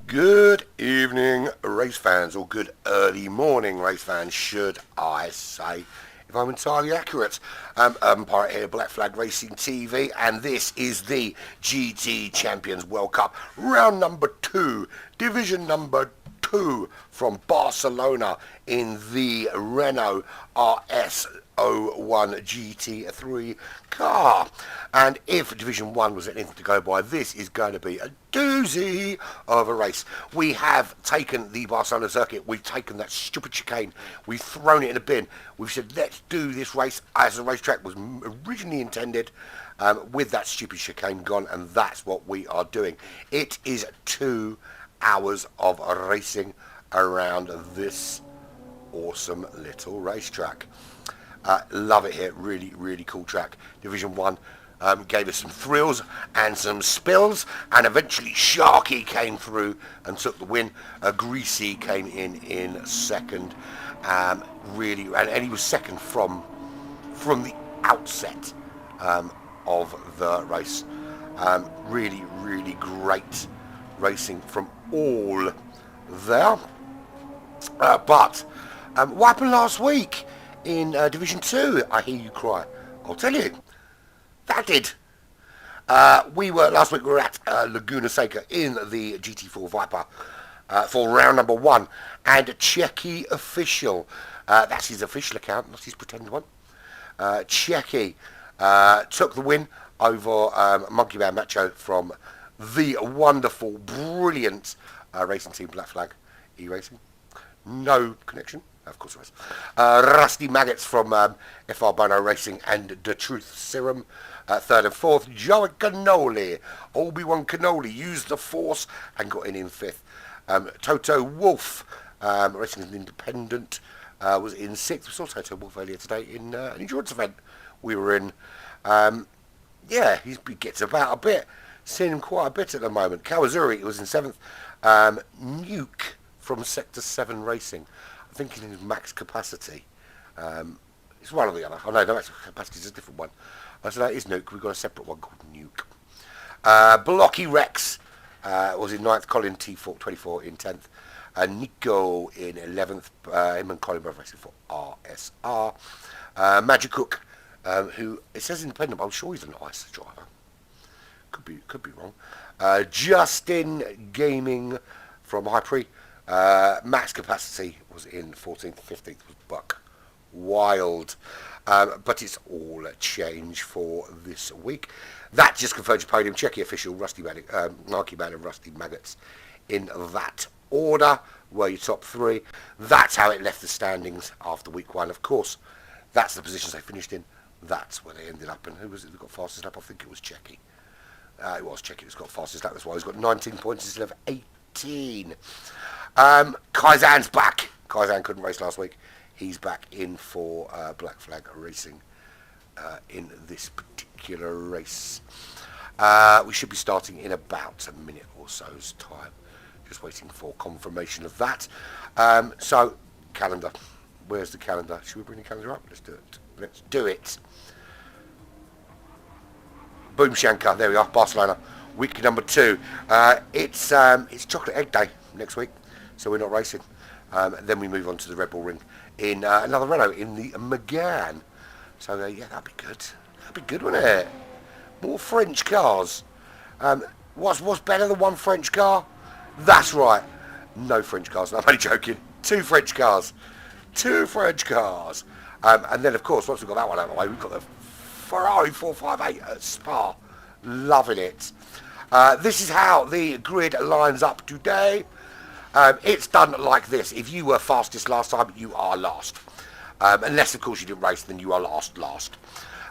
Good evening, race fans, or good early morning, race fans, should I say, if I'm entirely accurate. Urban Pirate here, Black Flag Racing TV, and this is the GT Champions World Cup, round number 2, division number 2, from Barcelona in the Renault RS01 GT3 car. And if Division 1 was anything to go by, this is going to be a doozy of a race. We have taken the Barcelona circuit, we've taken that stupid chicane, we've thrown it in a bin. We've said, let's do this race as the racetrack was originally intended, with that stupid chicane gone, and that's what we are doing. It is 2 hours of racing around this awesome little racetrack. Love it here. Really, really cool track. Division 1 gave us some thrills and some spills, and eventually Sharky came through and took the win. Greasy came in second. Really, and he was second from the outset of the race. Really, really great racing from all there. But what happened last week in Division 2? I hear you cry. I'll tell you. That did. Last week we were at Laguna Seca in the GT4 Viper for round number 1. And Checky Official, that's his official account, not his pretend one. Checky took the win over Monkey Man Macho from the wonderful, brilliant racing team Black Flag E-Racing. No connection, of course there is. Rusty Maggots from FR Bono Racing and The Truth Serum. Third and fourth, Joey Cannoli. Obi-Wan Cannoli used the force and got in fifth. Toto Wolf, racing as an independent, was in sixth. We saw Toto Wolf earlier today in an endurance event we were in. He gets about a bit. Seen him quite a bit at the moment. Kawazuri was in seventh. Nuke from Sector 7 Racing. I think in his max capacity. It's one or the other. Oh no, the max capacity is a different one. So that is Nuke. We've got a separate one called Nuke. Blocky Rex was in ninth. Colin T24 in 10th. Nico in 11th. Him and Colin both racing for RSR. Magic Cook, who it says independent, but I'm sure he's an ICE driver. Could be wrong. Justin Gaming from High Pre. Max capacity was in 14th. 15th was Buck Wild. But it's all a change for this week. That just confirms your podium. Checky Official, Rusty Maggot, Marky Man and Rusty Maggots in that order were your top three. That's how it left the standings after week 1. Of course, that's the positions they finished in. That's where they ended up. And who was it that got fastest lap? I think it was Checky. It was Checky that's got fastest lap. That's why he's got 19 points instead of 18. Kaizan's back. Kaizan couldn't race last week. He's back in for Black Flag Racing in this particular race. We should be starting in about a minute or so's time. Just waiting for confirmation of that. So, calendar. Where's the calendar? Should we bring the calendar up? Let's do it. Let's do it. Boom Shankar. There we are. Barcelona. Week number 2. It's Chocolate Egg Day next week, so we're not racing. Then we move on to the Red Bull Ring in another Renault in the Megane. So that'd be good. That'd be good, wouldn't it? More French cars. What's better than one French car? That's right. No French cars. No, I'm only joking. 2 French cars. 2 French cars. And then, of course, once we've got that one out of the way, we've got the Ferrari 458 at Spa. Loving it. This is how the grid lines up today. It's done like this. If you were fastest last time, you are last. Unless, of course, you didn't race, then you are last.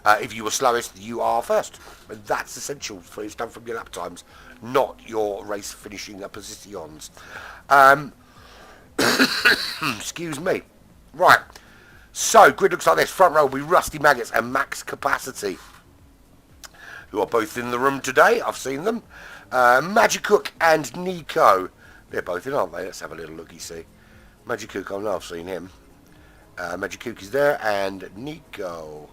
If you were slowest, you are first. And that's essential. For it's done from your lap times, not your race finishing positions. Excuse me. Right. So, grid looks like this. Front row will be Rusty Maggots and Max Capacity, who are both in the room today. I've seen them. Magic Cook and Nico. They're both in, aren't they? Let's have a little look-see. Magic Cook, I know I've seen him. Magic Cook is there, and Nico.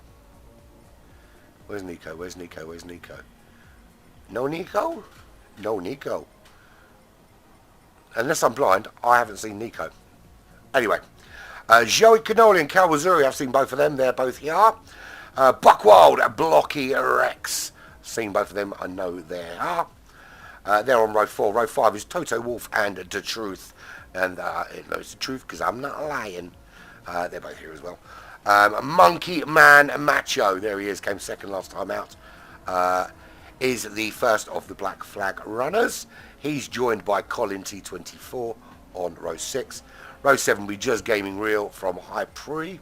Where's Nico? Where's Nico? Where's Nico? No Nico? No Nico. Unless I'm blind, I haven't seen Nico. Anyway. Joey Cannoli and Kawazuri, I've seen both of them. They're both here. Buckwild and Blocky Rex. Seen both of them. I know they are. They're on row 4. Row 5 is Toto Wolf and The Truth. And it knows the truth because I'm not lying. They're both here as well. Monkey Man Macho. There he is. Came second last time out. Is the first of the Black Flag runners. He's joined by Colin T24 on row 6. Row 7 will be Just Gaming Real from High Pre.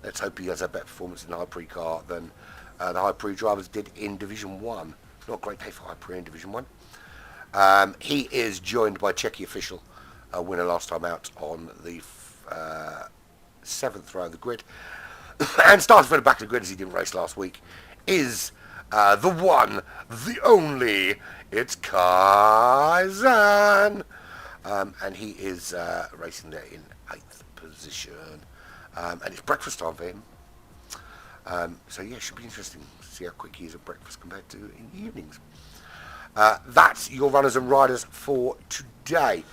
Let's hope he has a better performance in the High Pre car than the High Pre drivers did in Division 1. Not a great day for High Pre in Division 1. He is joined by Checky Official, a winner last time out on the 7th row of the grid. And starting from the back of the grid, as he didn't race last week, is the one, the only, it's Kaizen. And he is racing there in 8th position. And it's breakfast time for him. So yeah, it should be interesting to see how quick he is at breakfast compared to in the evenings. That's your runners and riders for today.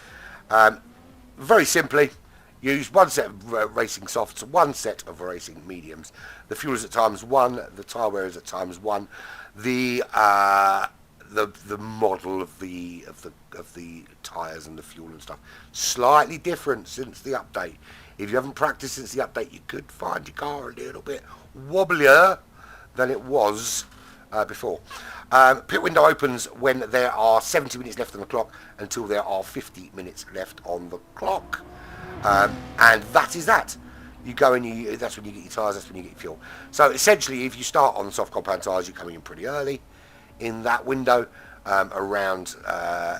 Very simply, use one set of racing softs, one set of racing mediums. The fuel is at times 1, the tyre wear is at times 1. The model of the tyres and the fuel and stuff slightly different since the update. If you haven't practiced since the update, you could find your car a little bit wobblier than it was before. Pit window opens when there are 70 minutes left on the clock until there are 50 minutes left on the clock. And that is that. You go and that's when you get your tyres, that's when you get your fuel. So essentially, if you start on the soft compound tyres, you're coming in pretty early in that window, around,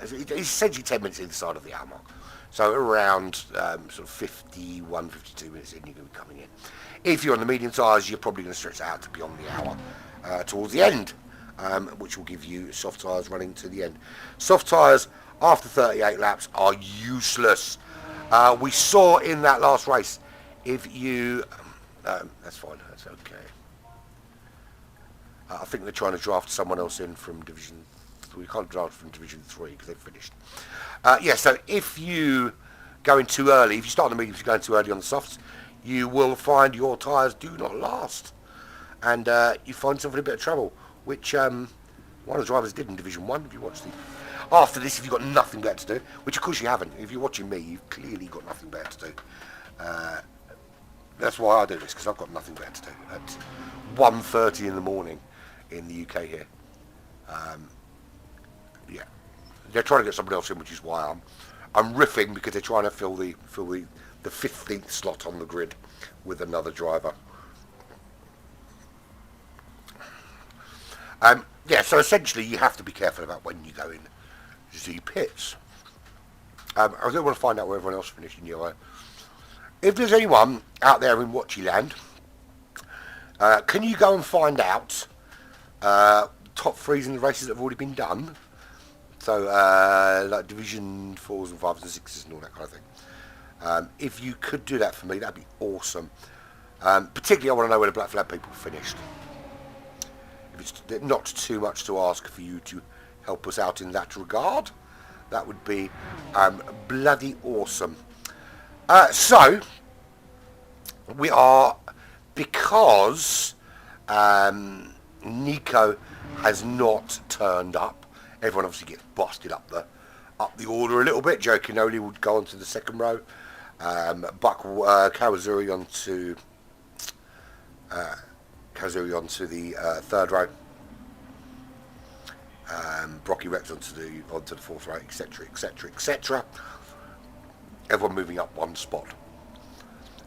it's essentially 10 minutes either side of the hour mark. So around sort of 51, 52 minutes in, you're going to be coming in. If you're on the medium tyres, you're probably going to stretch it out to beyond the hour towards the end, which will give you soft tyres running to the end. Soft tyres after 38 laps are useless. We saw in that last race, if you... that's fine, that's okay. I think they're trying to draft someone else in from Division 3. We can't draft from Division 3 because they've finished. Yeah, so if you go in too early, if you start on the mediums, if you go in too early on the softs, you will find your tyres do not last. And you find yourself in a bit of trouble, which one of the drivers did in Division 1, if you watched the... After this, if you've got nothing better to do, which of course you haven't. If you're watching me, you've clearly got nothing better to do. That's why I do this, because I've got nothing better to do at 1:30 in the morning in the UK here. Yeah, they're trying to get somebody else in, which is why I'm riffing, because they're trying to fill the 15th slot on the grid with another driver. Yeah, so essentially you have to be careful about when you go in the pits. I do want to find out where everyone else finished in yellow. If there's anyone out there in Watchy Land, can you go and find out top threes in the races that have already been done? So like Division 4s and 5s and 6s and all that kind of thing. If you could do that for me, that'd be awesome. Particularly I want to know where the Black Flag people finished. If it's not too much to ask for you to help us out in that regard, that would be bloody awesome. So we are, because Nico has not turned up. Everyone obviously gets busted up the order a little bit. Joe Canoli would go on to the second row. Buck Kawazuri onto the third row. Brocky Rex onto the fourth row, etc., etc., etc. Everyone moving up one spot.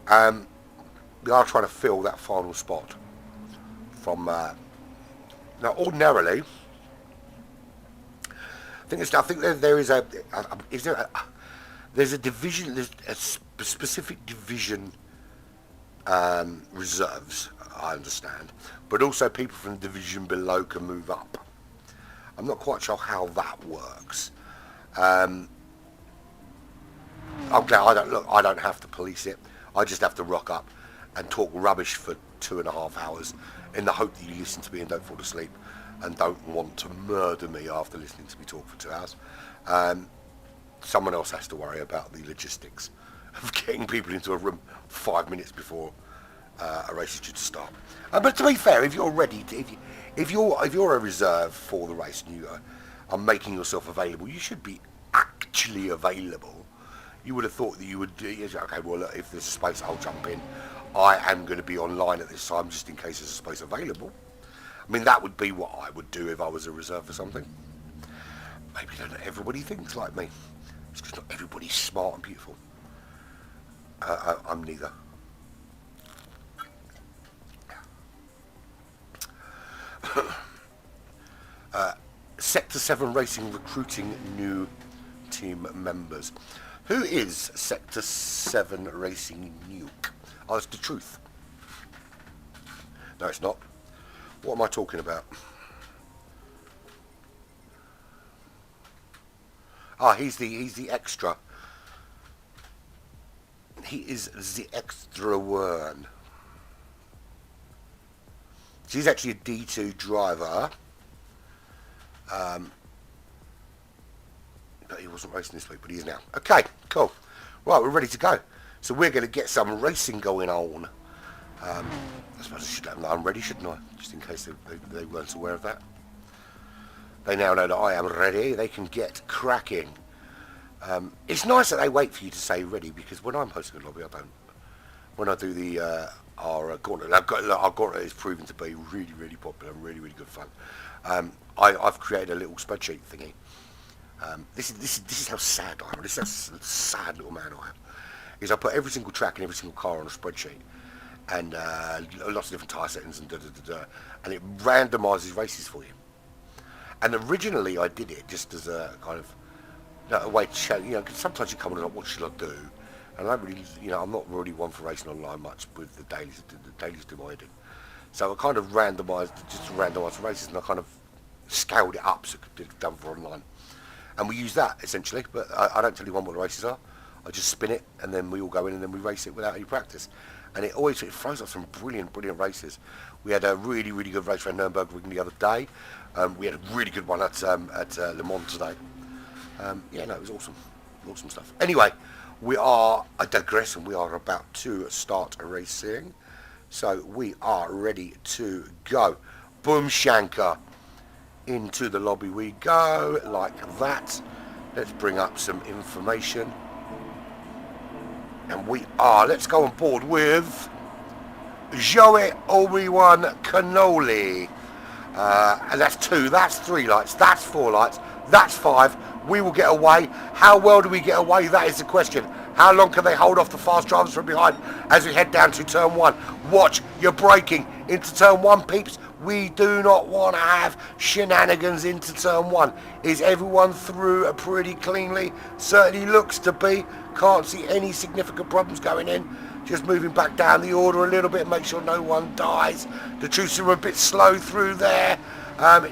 We are trying to fill that final spot from now. Ordinarily, I think there is a there's a division, there's a specific division reserves, I understand, but also people from the division below can move up. I'm not quite sure how that works. I'm glad I don't have to police it. I just have to rock up and talk rubbish for 2.5 hours in the hope that you listen to me and don't fall asleep and don't want to murder me after listening to me talk for 2 hours. Someone else has to worry about the logistics of getting people into a room 5 minutes before a race is due to start. But to be fair, if you're ready to, if you're a reserve for the race and you are making yourself available, you should be actually available. You would have thought that you would, okay, well, look, if there's a space, I'll jump in. I am going to be online at this time just in case there's a space available. I mean, that would be what I would do if I was a reserve for something. Maybe not everybody thinks like me. It's because not everybody's smart and beautiful. I'm neither. Sector 7 Racing recruiting new team members. Who is Sector 7 Racing Nuke? Oh, it's the truth. No, it's not. What am I talking about? Ah, he's the extra. He is the extra one. She's actually a D2 driver. But he wasn't racing this week, but he is now. Okay, cool. Right, we're ready to go. So we're going to get some racing going on. I suppose I should let them know I'm ready, shouldn't I? Just in case they weren't aware of that. They now know that I am ready. They can get cracking. It's nice that they wait for you to say ready, because when I'm hosting a lobby, I don't. When I do the our gauntlet, our gauntlet is proven to be really, really popular and really, really good fun. I've created a little spreadsheet thingy. This is how sad I am. This is how sad little man I am. Is I put every single track and every single car on a spreadsheet, and lots of different tyre settings and and it randomises races for you. And originally I did it just as a kind of a way to show, because sometimes you come on and like, what should I do? And I really, I'm not really one for racing online much with the dailies. The dailies do what I do. So I kind of randomised the races, and I kind of scaled it up so it could be done for online. And we use that essentially, but I don't tell you what the races are. I just spin it, and then we all go in, and then we race it without any practice. And it throws up some brilliant races. We had a really, really good race around Nürburgring the other day. We had a really good one at Le Mans today. It was awesome stuff. Anyway, I digress, and we are about to start racing. So we are ready to go. Boom Shanker. Into the lobby we go, like that. Let's bring up some information. And let's go on board with Joey Obi-Wan Cannoli. And that's 2, that's 3 lights, that's 4 lights, that's 5. We will get away. How well do we get away? That is the question. How long can they hold off the fast drivers from behind as we head down to turn 1? Watch your braking into turn 1, peeps. We do not want to have shenanigans into turn 1. Is everyone through pretty cleanly? Certainly looks to be. Can't see any significant problems going in. Just moving back down the order a little bit, make sure no one dies. The troops are a bit slow through there.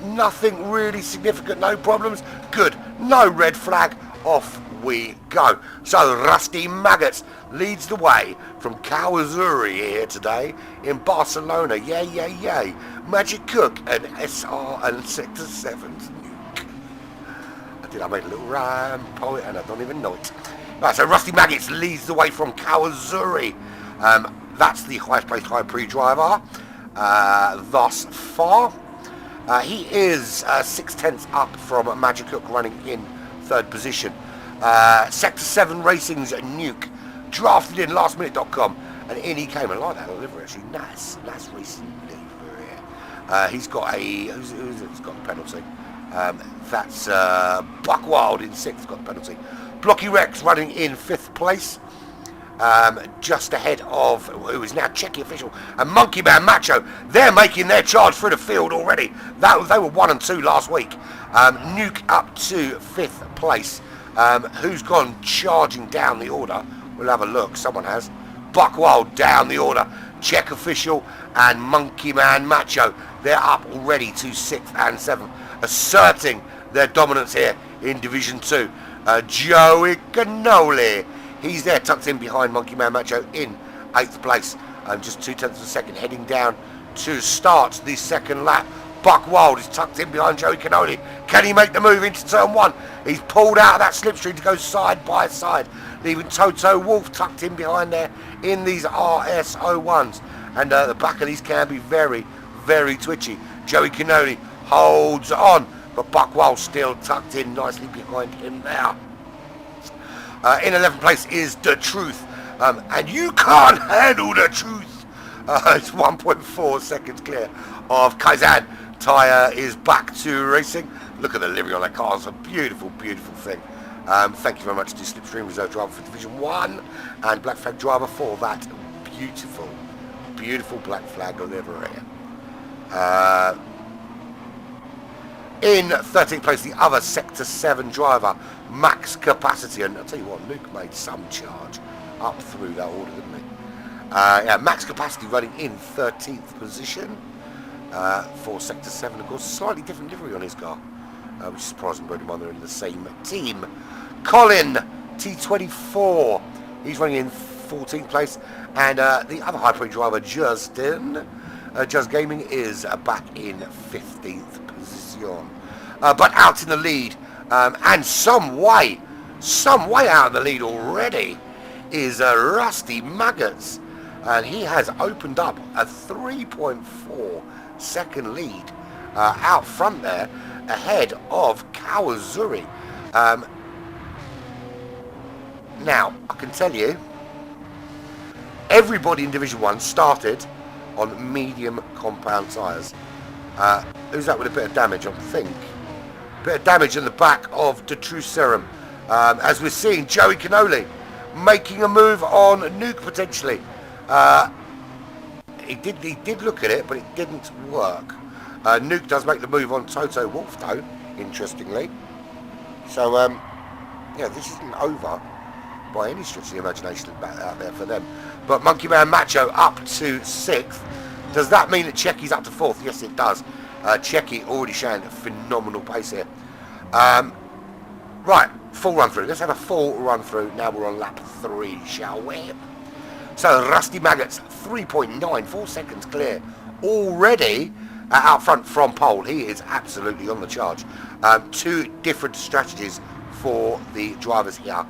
Nothing really significant, no problems. Good, no red flag. Off we go. So Rusty Maggots leads the way from Kawazuri here today in Barcelona. Yay. Magic Cook and SR and Sector 7's Nuke. I made a little rhyme poet and I don't even know it. Right, so Rusty Maggots leads the way from Kawazuri. That's the highest placed High Prix driver thus far. He is 6/10 up from Magic Cook, running in 3rd position. Sector 7 Racing's Nuke, drafted in lastminute.com, and in he came. I like that livery actually. Nice racing livery. He's got who's it? He's got a penalty. That's Buckwild in 6th, got the penalty. Blocky Rex running in 5th place. Just ahead of who is now Checky official and Monkey Man Macho. They're making their charge through the field already. They were 1 and 2 last week. Nuke up to 5th place. Who's gone charging down the order? We'll have a look. Someone has. Buckwild down the order. Check official and Monkey Man Macho. They're up already to 6th and 7th, asserting their dominance here in Division 2. Joey Cannoli. He's there tucked in behind Monkey Man Macho in 8th place. Just 0.2 of a second heading down to start the 2nd lap. Buckwild is tucked in behind Joey Cannoli. Can he make the move into turn 1? He's pulled out of that slipstream to go side by side, leaving Toto Wolf tucked in behind there in these RS01s. And the back of these can be very, very twitchy. Joey Cannoli holds on, but Buckwild still tucked in nicely behind him there. In 11th place is The Truth. And you can't handle The Truth. It's 1.4 seconds clear of Kaizen. Tyre is back to racing. Look at the livery on that car. It's a beautiful, beautiful thing. Thank you very much to Slipstream Reserve Driver for Division 1 and Black Flag Driver for that beautiful, beautiful Black Flag livery. In 13th place, the other Sector 7 driver, Max Capacity. And I'll tell you what, Luke made some charge up through that order, didn't he? Yeah, max capacity running in 13th position for Sector 7. Of course, slightly different livery on his car, which is surprising, bearing in mind they're in the same team. Colin, T24, he's running in 14th place. And the other High Prix driver, Justin, Just Gaming, is back in 15th position. But out in the lead, and some way out in the lead already, is Rusty Maggots. And he has opened up a 3.4 second lead out front there, ahead of Kawazuri. Now, I can tell you, everybody in Division 1 started on medium compound tyres. Who's that with a bit of damage, I think? A bit of damage in the back of the True Serum. As we're seeing Joey Cannoli making a move on Nuke potentially. He did look at it, but it didn't work. Nuke does make the move on Toto Wolff though, interestingly. So, yeah, this isn't over by any stretch of the imagination out there for them. But Monkey Man Macho up to 6th. Does that mean that Checky's up to 4th? Yes, it does. Checky already showing a phenomenal pace here. Right, full run through. Let's have a full run through. Now we're on lap 3, shall we? So Rusty Maggots, 3.94 seconds clear already out front from pole. He is absolutely on the charge. 2 different strategies for the drivers here.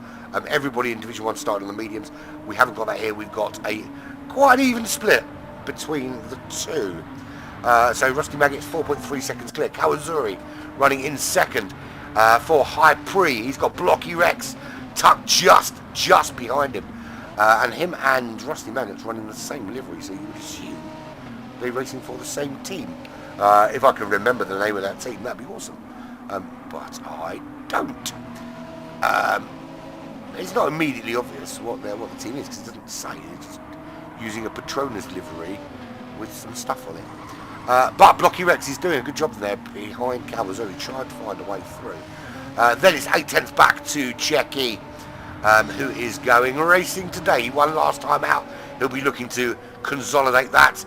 Everybody in Division 1 starting on the mediums. We haven't got that here. We've got a quite an even split between the 2. So Rusty Maggots 4.3 seconds clear. Kawazuri running in 2nd for High Prix. He's got Blocky Rex tucked just behind him. And him and Rusty Maggots running the same livery, so you would assume they're racing for the same team. If I could remember the name of that team, that'd be awesome. But I don't. It's not immediately obvious what the team is, because it doesn't say. It's just using a Patronus livery with some stuff on it. But Blocky Rex is doing a good job there behind Kawazuri, trying to find a way through. Then it's 8/10 back to Checky, who is going racing today. He won last time out. He'll be looking to consolidate that.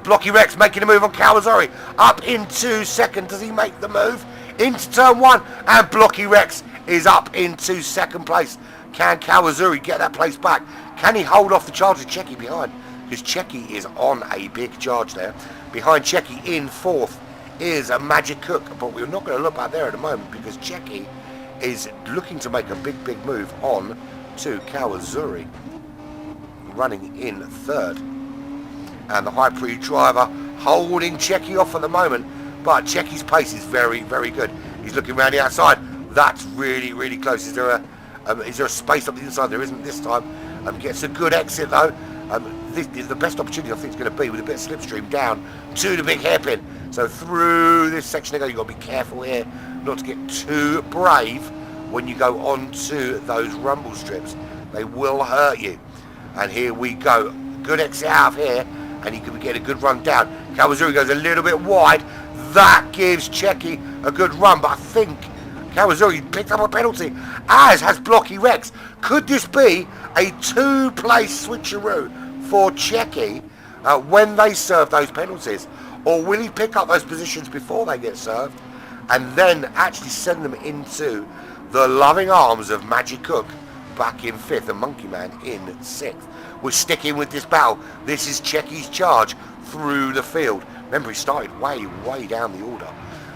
Blocky Rex making a move on Kawazuri. Up into 2nd. Does he make the move into turn 1? And Blocky Rex is up into 2nd place. Can Kawazuri get that place back? Can he hold off the charge of Checky behind? Because Checky is on a big charge there. Behind Checky in 4th is a Magic Cook. But we're not going to look back there at the moment, because Checky is looking to make a big move on to Kawazuri, running in 3rd. And the High Prix driver holding Checky off at the moment, but Checky's pace is very good. He's looking around the outside. That's really close. Is there a space up the inside? There isn't this time. Gets a good exit though. This is the best opportunity I think it's going to be, with a bit of slipstream down to the big hairpin. So through this section again, you've got to be careful here not to get too brave when you go onto those rumble strips. They will hurt you. And here we go. Good exit out of here, and you can get a good run down. Kawazuri goes a little bit wide. That gives Checky a good run, but I think Kawazuri picked up a penalty, as has Blocky Rex. Could this be a 2-place switcheroo for Checky when they serve those penalties? Or will he pick up those positions before they get served and then actually send them into the loving arms of Magic Cook back in 5th and Monkey Man in 6th? We're sticking with this battle. This is Checky's charge through the field. Remember, he started way down the order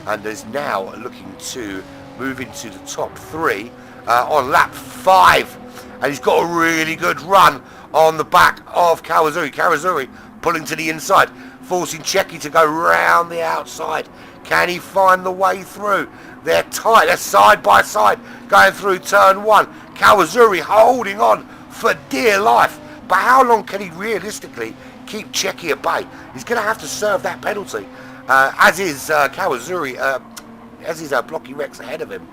and is now looking to move into the top 3 on lap 5. And he's got a really good run on the back of Kawazuri. Kawazuri pulling to the inside, forcing Checky to go round the outside. Can he find the way through? They're tight. They're side by side going through turn 1. Kawazuri holding on for dear life. But how long can he realistically keep Checky at bay? He's going to have to serve that penalty, as is Kawazuri, as is Blocky Rex ahead of him.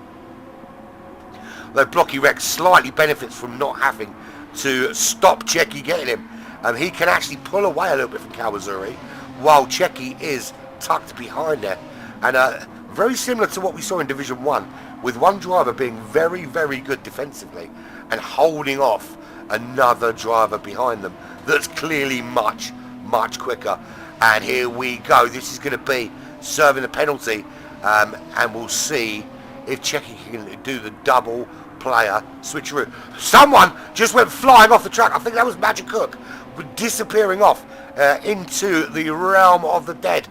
Though Blocky Rex slightly benefits from not having to stop Checky getting him. He can actually pull away a little bit from Kawazuri, while Checky is tucked behind there. And very similar to what we saw in Division 1, with one driver being very good defensively and holding off another driver behind them. that's clearly much quicker. And here we go. This is going to be serving a penalty, and we'll see if Checky can do the double player switcheroo. Someone just went flying off the track. I think that was Magic Cook, disappearing off into the realm of the dead.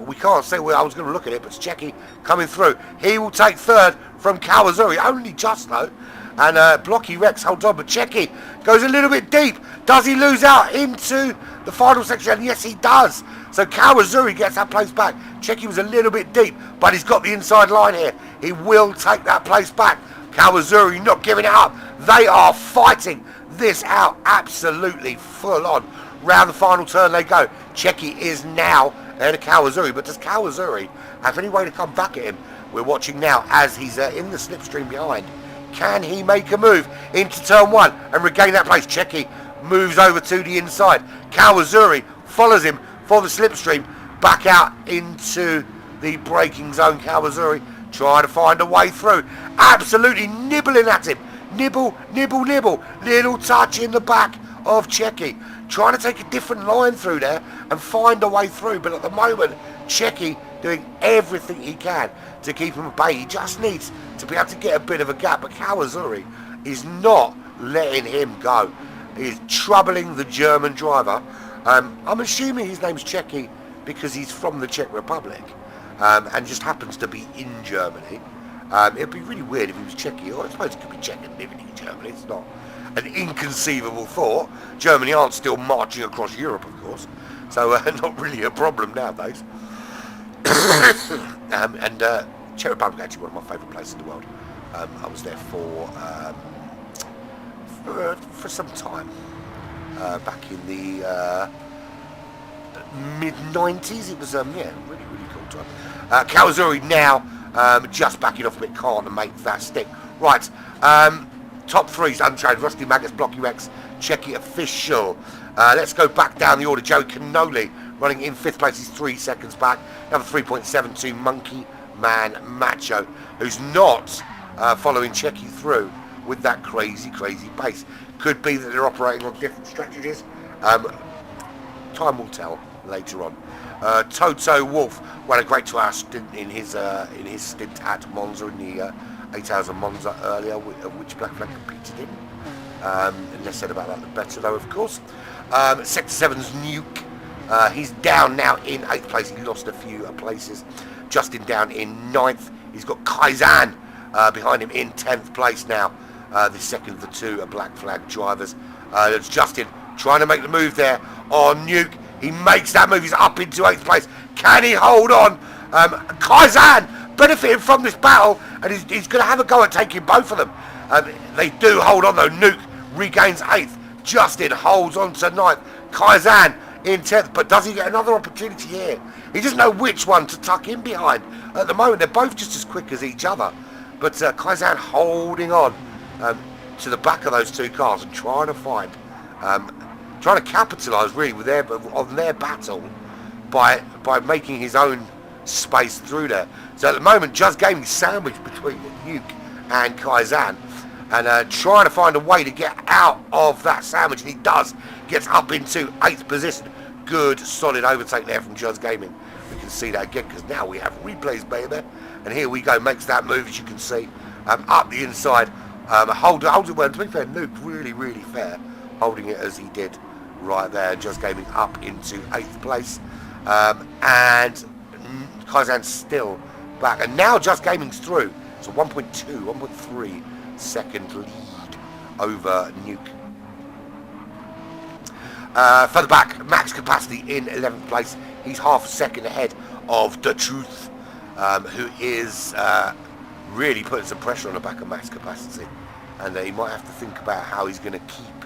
We can't say where I was going to look at it, but it's Checky coming through. He will take third from Kawazuri, only just though. And Blocky Rex holds on, but Checky goes a little bit deep. Does he lose out into the final section? And yes, he does. So Kawazuri gets that place back. Checky was a little bit deep, but he's got the inside line here. He will take that place back. Kawazuri not giving it up. They are fighting this out absolutely full on. Round the final turn they go. Checky is now ahead of Kawazuri, but does Kawazuri have any way to come back at him? We're watching now as he's in the slipstream behind. Can he make a move into turn one and regain that place? Checky moves over to the inside. Kawazuri follows him for the slipstream. Back out into the braking zone. Kawazuri trying to find a way through. Absolutely nibbling at him. Nibble, nibble, nibble. Little touch in the back of Checky. Trying to take a different line through there and find a way through. But at the moment, Checky doing everything he can to keep him at bay. He just needs to be able to get a bit of a gap. But Kawazuri is not letting him go. He's troubling the German driver. I'm assuming his name's Checky because he's from the Czech Republic and just happens to be in Germany. It'd be really weird if he was Checky, or I suppose it could be Czech and living in Germany. It's not an inconceivable thought. Germany aren't still marching across Europe, of course, so not really a problem nowadays. And Czech Republic, actually one of my favourite places in the world. I was there for some time back in the mid-90s. It was really cool time. Kawazuri now just backing off a bit, can't make that stick. Right, top threes untrained. Rusty Maggotts, Blocky Rex, Checky official. Let's go back down the order. Joey Cannoli running in 5th place. He's 3 seconds back. Number 3.72, Monkey Man Macho, who's not following Checky through with that crazy pace. Could be that they're operating on different strategies. Time will tell later on. Toto Wolf ran a great 2-hour stint in his stint at Monza in the 8 hours of Monza earlier, of which Black Flag competed in. And less said about that, the better, though, of course. Sector 7's Nuke. He's down now in 8th place. He lost a few places. Justin down in 9th. He's got Kaizan behind him in 10th place now. The second of the two Black Flag drivers. It's Justin trying to make the move there on Nuke. He makes that move. He's up into 8th place. Can he hold on? Kaizan benefiting from this battle, and he's going to have a go at taking both of them. They do hold on though. Nuke regains 8th. Justin holds on to 9th. Kaizan in 10th, but does he get another opportunity here? He doesn't know which one to tuck in behind. At the moment, they're both just as quick as each other. But Kaizan holding on to the back of those two cars and trying to capitalise really with on their battle by making his own space through there. So at the moment, Just Gaming sandwiched between Nuke and Kaizan, and trying to find a way to get out of that sandwich, and he does. Gets up into 8th position. Good solid overtake there from Just Gaming. We can see that again because now we have replays, baby. And here we go, makes that move, as you can see, up the inside. Holds it well. To be fair, Nuke really fair, holding it as he did right there. Just Gaming up into 8th place, and Kaizan's still back, and now Just Gaming's through. So 1.3 second lead over Nuke. Further back, Max Capacity in 11th place. He's half a second ahead of The Truth, who is really putting some pressure on the back of Max Capacity, and he might have to think about how he's going to keep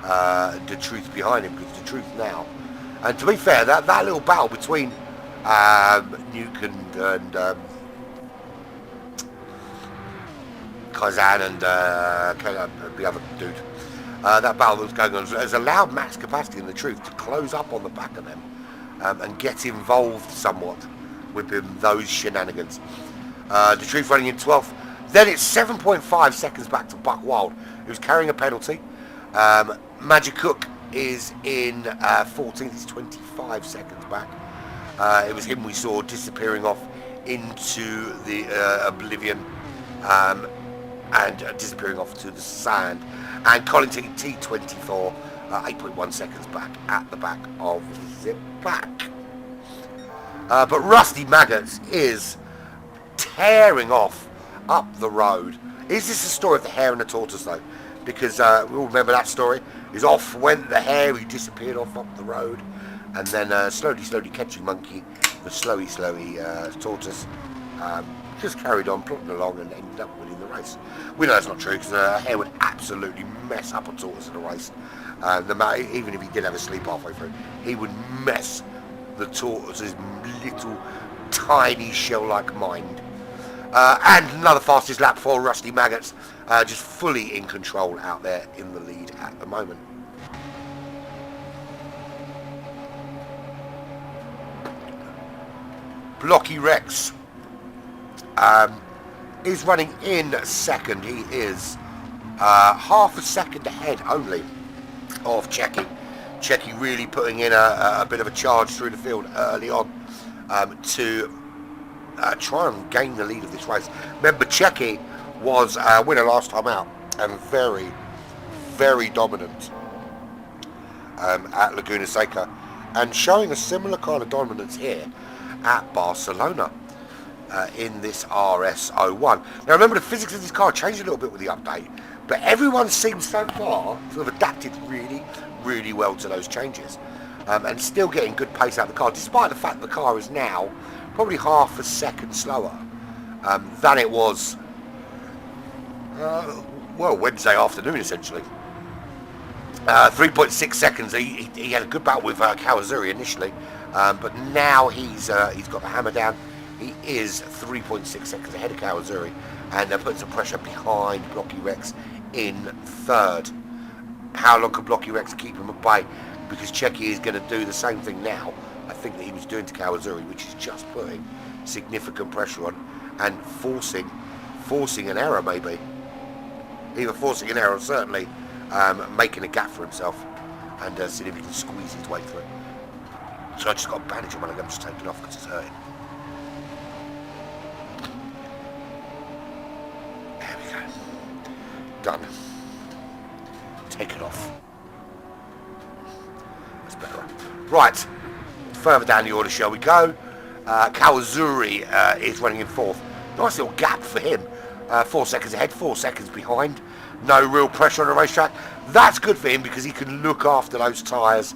The Truth behind him, because The Truth now, and to be fair, that little battle between Nuke and Kaizan and the other dude, that battle that was going on has allowed Max Capacity and The Truth to close up on the back of them and get involved somewhat with those shenanigans. The Truth running in 12th. Then it's 7.5 seconds back to Buck Wild, who's carrying a penalty. Magic Cook is in 14th. He's 25 seconds back. It was him we saw disappearing off into the oblivion and disappearing off to the sand. And Colin T24, 8.1 seconds back at the back of the pack. But Rusty Maggots is tearing off up the road. Is this the story of the hare and the tortoise though? Because we all remember that story. Is off went the hare, he disappeared off up the road, and then slowly catching Monkey, the slowy tortoise, just carried on plodding along and ended up winning the race. We know that's not true because a hare would absolutely mess up a tortoise in a race. Even if he did have a sleep halfway through, he would mess the tortoise's little tiny shell-like mind. And another fastest lap for Rusty Maggots, just fully in control out there in the lead at the moment. Blocky Rex is running in second. He is half a second ahead only of Checky. Checky really putting in a bit of a charge through the field early on to try and gain the lead of this race. Remember, Checky was a winner last time out and very, very dominant at Laguna Seca, and showing a similar kind of dominance here at Barcelona in this RS01. Now remember, the physics of this car changed a little bit with the update, but everyone seems so far to have adapted really, really well to those changes, and still getting good pace out of the car, despite the fact the car is now probably half a second slower than it was Wednesday afternoon essentially. 3.6 seconds. He had a good battle with Kawazuri initially, but now he's got the hammer down. He is 3.6 seconds ahead of Kawazuri, and putting some pressure behind Blocky Rex in third. How long can Blocky Rex keep him at bay? Because Checky is going to do the same thing now, I think, that he was doing to Kawazuri, which is just putting significant pressure on and forcing an error, maybe. Either forcing an error or certainly making a gap for himself, and seeing if he can squeeze his way through. So I just got a bandage on my leg. I'm just taking it off because it's hurting. There we go. Done. Take it off. That's better. Right. Further down the order shall we go. Kawazuri is running in fourth. Nice little gap for him. 4 seconds ahead, 4 seconds behind. No real pressure on the racetrack. That's good for him because he can look after those tyres,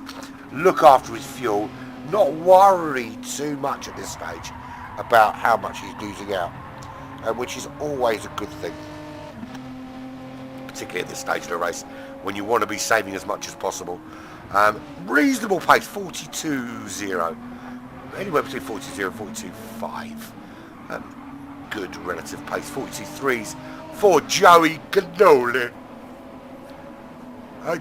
look after his fuel, not worry too much at this stage about how much he's losing out, which is always a good thing, particularly at this stage of the race when you want to be saving as much as possible. Reasonable pace, 42.0, anywhere between 42.0 and 42.5. Good relative pace, 42.3s for Joey Cannoli.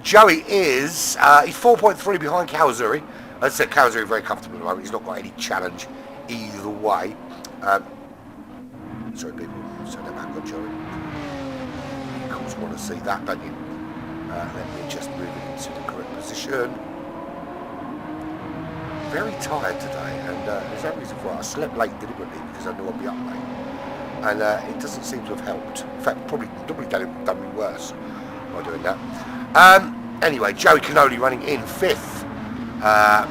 Joey is he's 4.3 behind Kawazuri. As I said, Kawazuri very comfortable at the moment. He's not got any challenge either way. Sorry, people, turn that back on Joey. You of course want to see that, don't you? Let me just move it into the correct position. Very tired today, and there's no reason for it. I slept late deliberately because I knew I'd be up late. And it doesn't seem to have helped. In fact, probably done me worse by doing that. Anyway, Joey Cannoli running in fifth.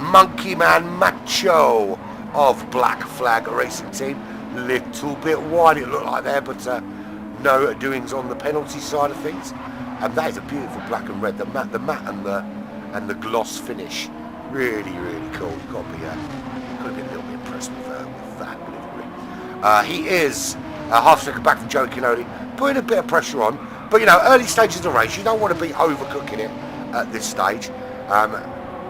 Monkey Man Macho of Black Flag Racing Team. Little bit wide it looked like there, but no doings on the penalty side of things. And that is a beautiful black and red. The matte and the gloss finish, really, really cool. You've got to be a little bit impressed with that delivery. He is half a second back from Joey Cannoli, putting a bit of pressure on. But, you know, early stages of the race, you don't want to be overcooking it at this stage.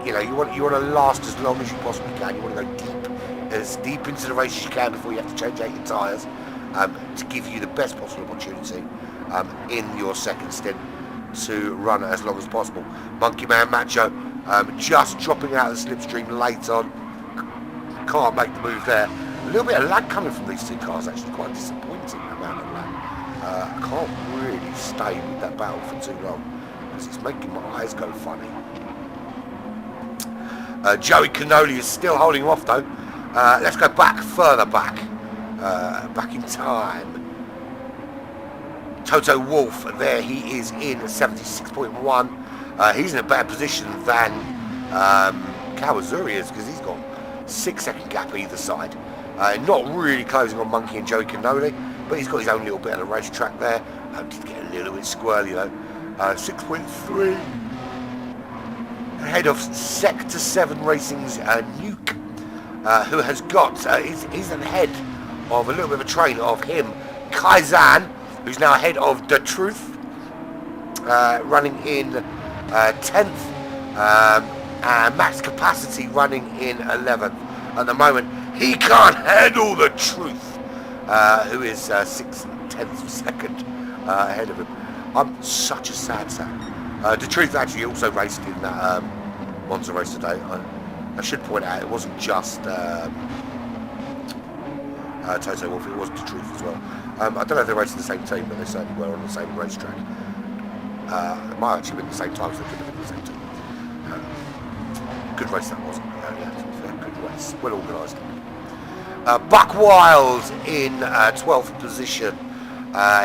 You know, you want to last as long as you possibly can. You want to go as deep into the race as you can before you have to change out your tyres, to give you the best possible opportunity in your second stint to run as long as possible. Monkey Man Macho just dropping out of the slipstream late on. Can't make the move there. A little bit of lag coming from these two cars, actually quite disappointing amount of lag. I can't really stay with that battle for too long because it's making my eyes go funny. Joey Cannoli is still holding him off though. Let's go back, further back. Back in time. Toto Wolff, there he is in 76.1. He's in a better position than Kawazuri is, because he's got 6-second gap either side. Not really closing on Monkey and Joey Cannoli, but he's got his own little bit of the racetrack there. Did get a little bit squirrely though. 6.3. Ahead of Sector 7 Racing's Nuke, who has got, he's ahead of a little bit of a train of him, Kaizan, who's now ahead of The Truth, running in 10th, and Max Capacity running in 11th. At the moment, he can't handle The Truth, who is 6 tenths of a second ahead of him. I'm such a sad sack. The Truth actually also raced in that Monza race today. I should point out it wasn't just Toto Wolff, it was The Truth as well. I don't know if they raced in the same team, but they certainly were on the same racetrack. It might actually have been the same time, so they could have been the same team. Good race that was. Good race. Well organised. Buck Wild in 12th position.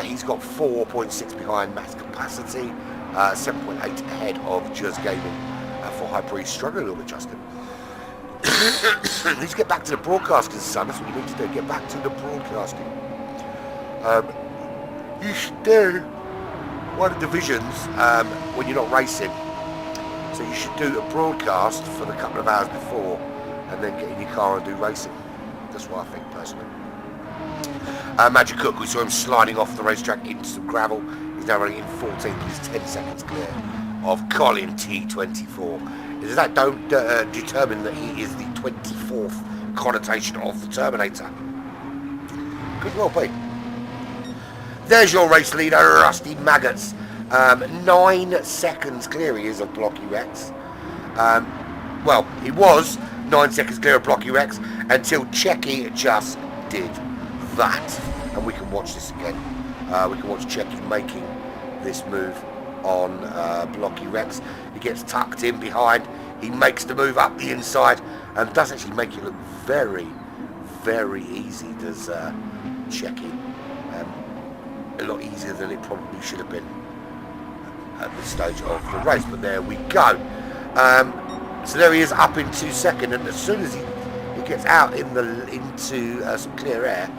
He's got 4.6 behind Max Capacity, 7.8 ahead of Just Gaming for Hyper. He's struggling a little bit, Justin. You need to get back to the broadcasting, son. That's what you need to do. Get back to the broadcasting. You should do one of the divisions when you're not racing. So you should do a broadcast for the couple of hours before, and then get in your car and do racing. That's what I think personally. Magic Cook, we saw him sliding off the racetrack into some gravel. He's now running in 14th. He's 10 seconds clear of Colin T24. Does that don't determine that he is the 24th connotation of the Terminator? Could well be. There's your race leader, Rusty Maggots. 9 seconds clear he is of Blocky Rex. Well, he was 9 seconds clear of Blocky Rex until Checky just did that. And we can watch this again. We can watch Checky making this move on Blocky Rex. He gets tucked in behind. He makes the move up the inside and does actually make it look very, very easy, does Checky. A lot easier than it probably should have been at this stage of the race, but there we go. So there he is up into second, and as soon as he gets out into some clear air,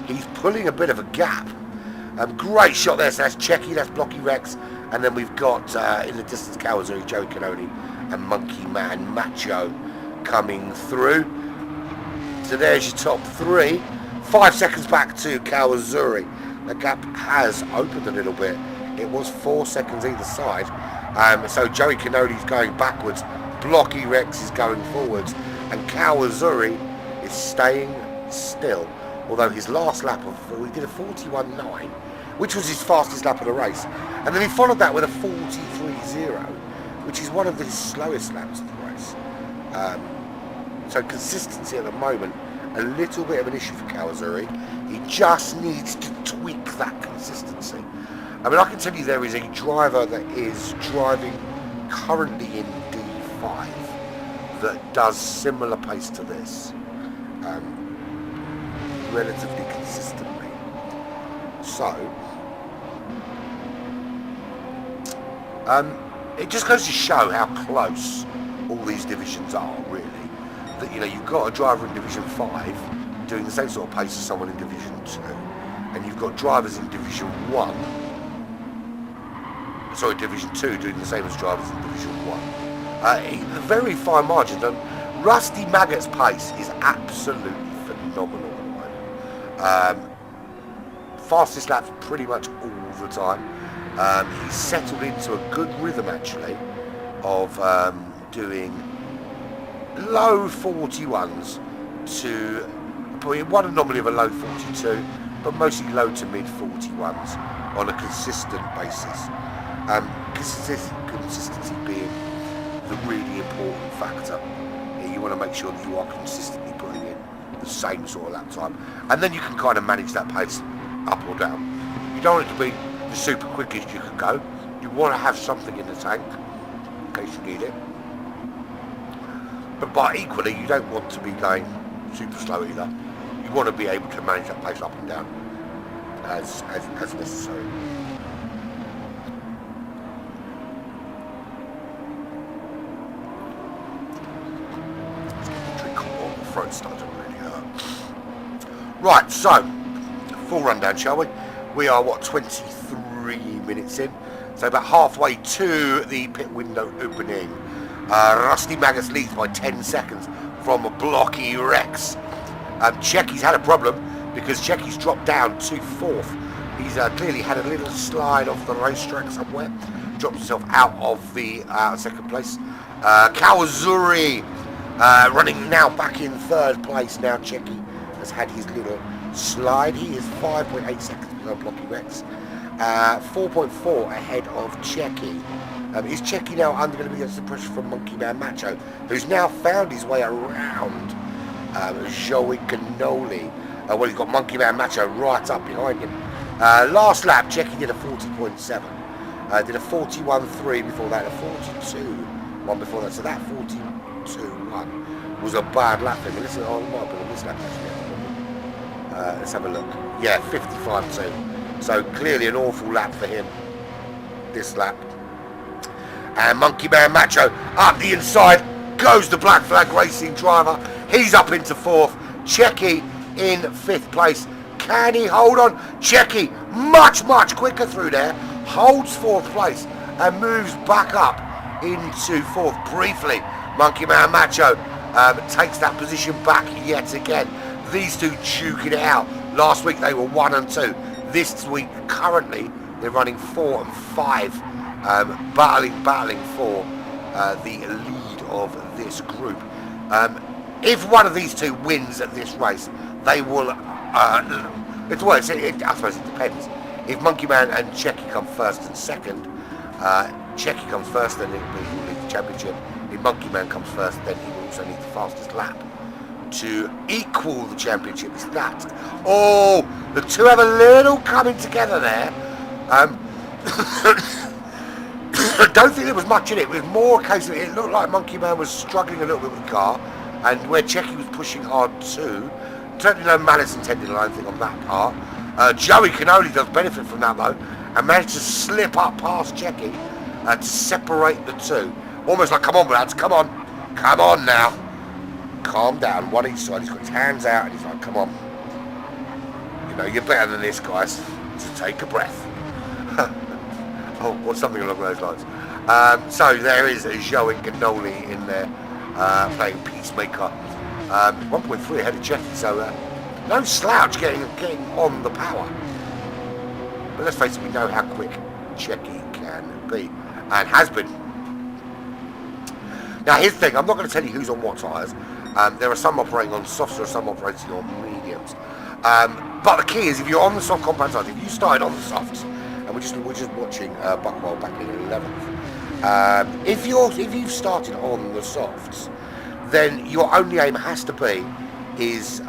he's pulling a bit of a gap. Great shot there, so that's Checky, that's Blocky Rex, and then we've got in the distance Kawazuri, Joey Cannoli and Monkey Man Macho coming through. So there's your top 3. 5 seconds back to Kawazuri. The gap has opened a little bit. It was 4 seconds either side. So Joey Cannoli's going backwards, Blocky Rex is going forwards, and Kawazuri is staying still. Although his last lap he did a 41.9, which was his fastest lap of the race. And then he followed that with a 43.0, which is one of the slowest laps of the race. So consistency at the moment, a little bit of an issue for Kawazuri. He just needs to tweak that consistency. I mean, I can tell you there is a driver that is driving currently in D5 that does similar pace to this, relatively consistently. So, it just goes to show how close all these divisions are, really. That, you know, you've got a driver in Division 5 doing the same sort of pace as someone in Division 2, and you've got drivers in Division 2 doing the same as drivers in Division 1. A very fine margin, and Rusty Maggot's pace is absolutely phenomenal at the moment. Fastest laps pretty much all the time. He's settled into a good rhythm actually of doing low 41s to probably one anomaly of a low 42, but mostly low to mid 41s on a consistent basis. Consistency being the really important factor. You want to make sure that you are consistently putting in the same sort of lap time, and then you can kind of manage that pace up or down. You don't want it to be the super quickest you can go. You want to have something in the tank in case you need it. But equally, you don't want to be going super slow either. You want to be able to manage that pace up and down as necessary. Throat started to really hurt. Right, so full rundown, shall we? We are 23 minutes in, so about halfway to the pit window opening. Rusty Magus leads by 10 seconds from a blocky Rex. Checky's had a problem because Checky's dropped down to 4th. He's clearly had a little slide off the racetrack somewhere, dropped himself out of the 2nd place. Kawazuri running now back in 3rd place. Now Checky has had his little slide. He is 5.8 seconds below Blocky Rex, 4.4 ahead of Checky. Is Checky now going to be against the pressure from Monkey Man Macho, who's now found his way around Joey Cannoli? Well, he's got Monkey Man Macho right up behind him. Last lap, Checky did a 40.7. Did a 41.3 before that, a 42.1 before that. So that 42.1 was a bad lap for him. Listen, oh, it might be on this lap actually. Let's have a look. Yeah, 55.2. So clearly an awful lap for him this lap. And Monkey Man Macho up the inside goes the Black Flag Racing driver. He's up into 4th. Checky in 5th place. Can he hold on? Checky much quicker through there. Holds 4th place and moves back up into 4th briefly. Monkey Man Macho takes that position back yet again. These two duking it out. Last week they were 1 and 2. This week currently they're running 4 and 5. Battling for the lead of this group. If one of these two wins at this race, they will. I suppose it depends. If Monkey Man and Checky come 1st and 2nd, Checky comes 1st, then he will lead the championship. If Monkey Man comes 1st, then he will also need the fastest lap to equal the championship. Is that? Oh, the two have a little coming together there. I don't think there was much in it. It was more a case of it looked like Monkey Man was struggling a little bit with the car, and where Checky was pushing hard too. Certainly no malice intended or anything on that part. Joey Cannoli does benefit from that though, and managed to slip up past Checky to separate the two. Almost like, come on lads, come on now. Calm down, one each side. He's got his hands out and he's like, come on. You know, you're better than this, guys. So take a breath. Or something along those lines. So there is Joey Cannoli in there playing Peacemaker. 1.3 ahead of Checky, so no slouch getting on the power. But let's face it, we know how quick Checky can be and has been. Now here's the thing, I'm not going to tell you who's on what tyres. There are some operating on softs, there are some operating on mediums. But the key is, if you're on the soft compound tyres, if you started on the softs, and we're just watching Buckwell back in 11th. If you've started on the softs, then your only aim has to be is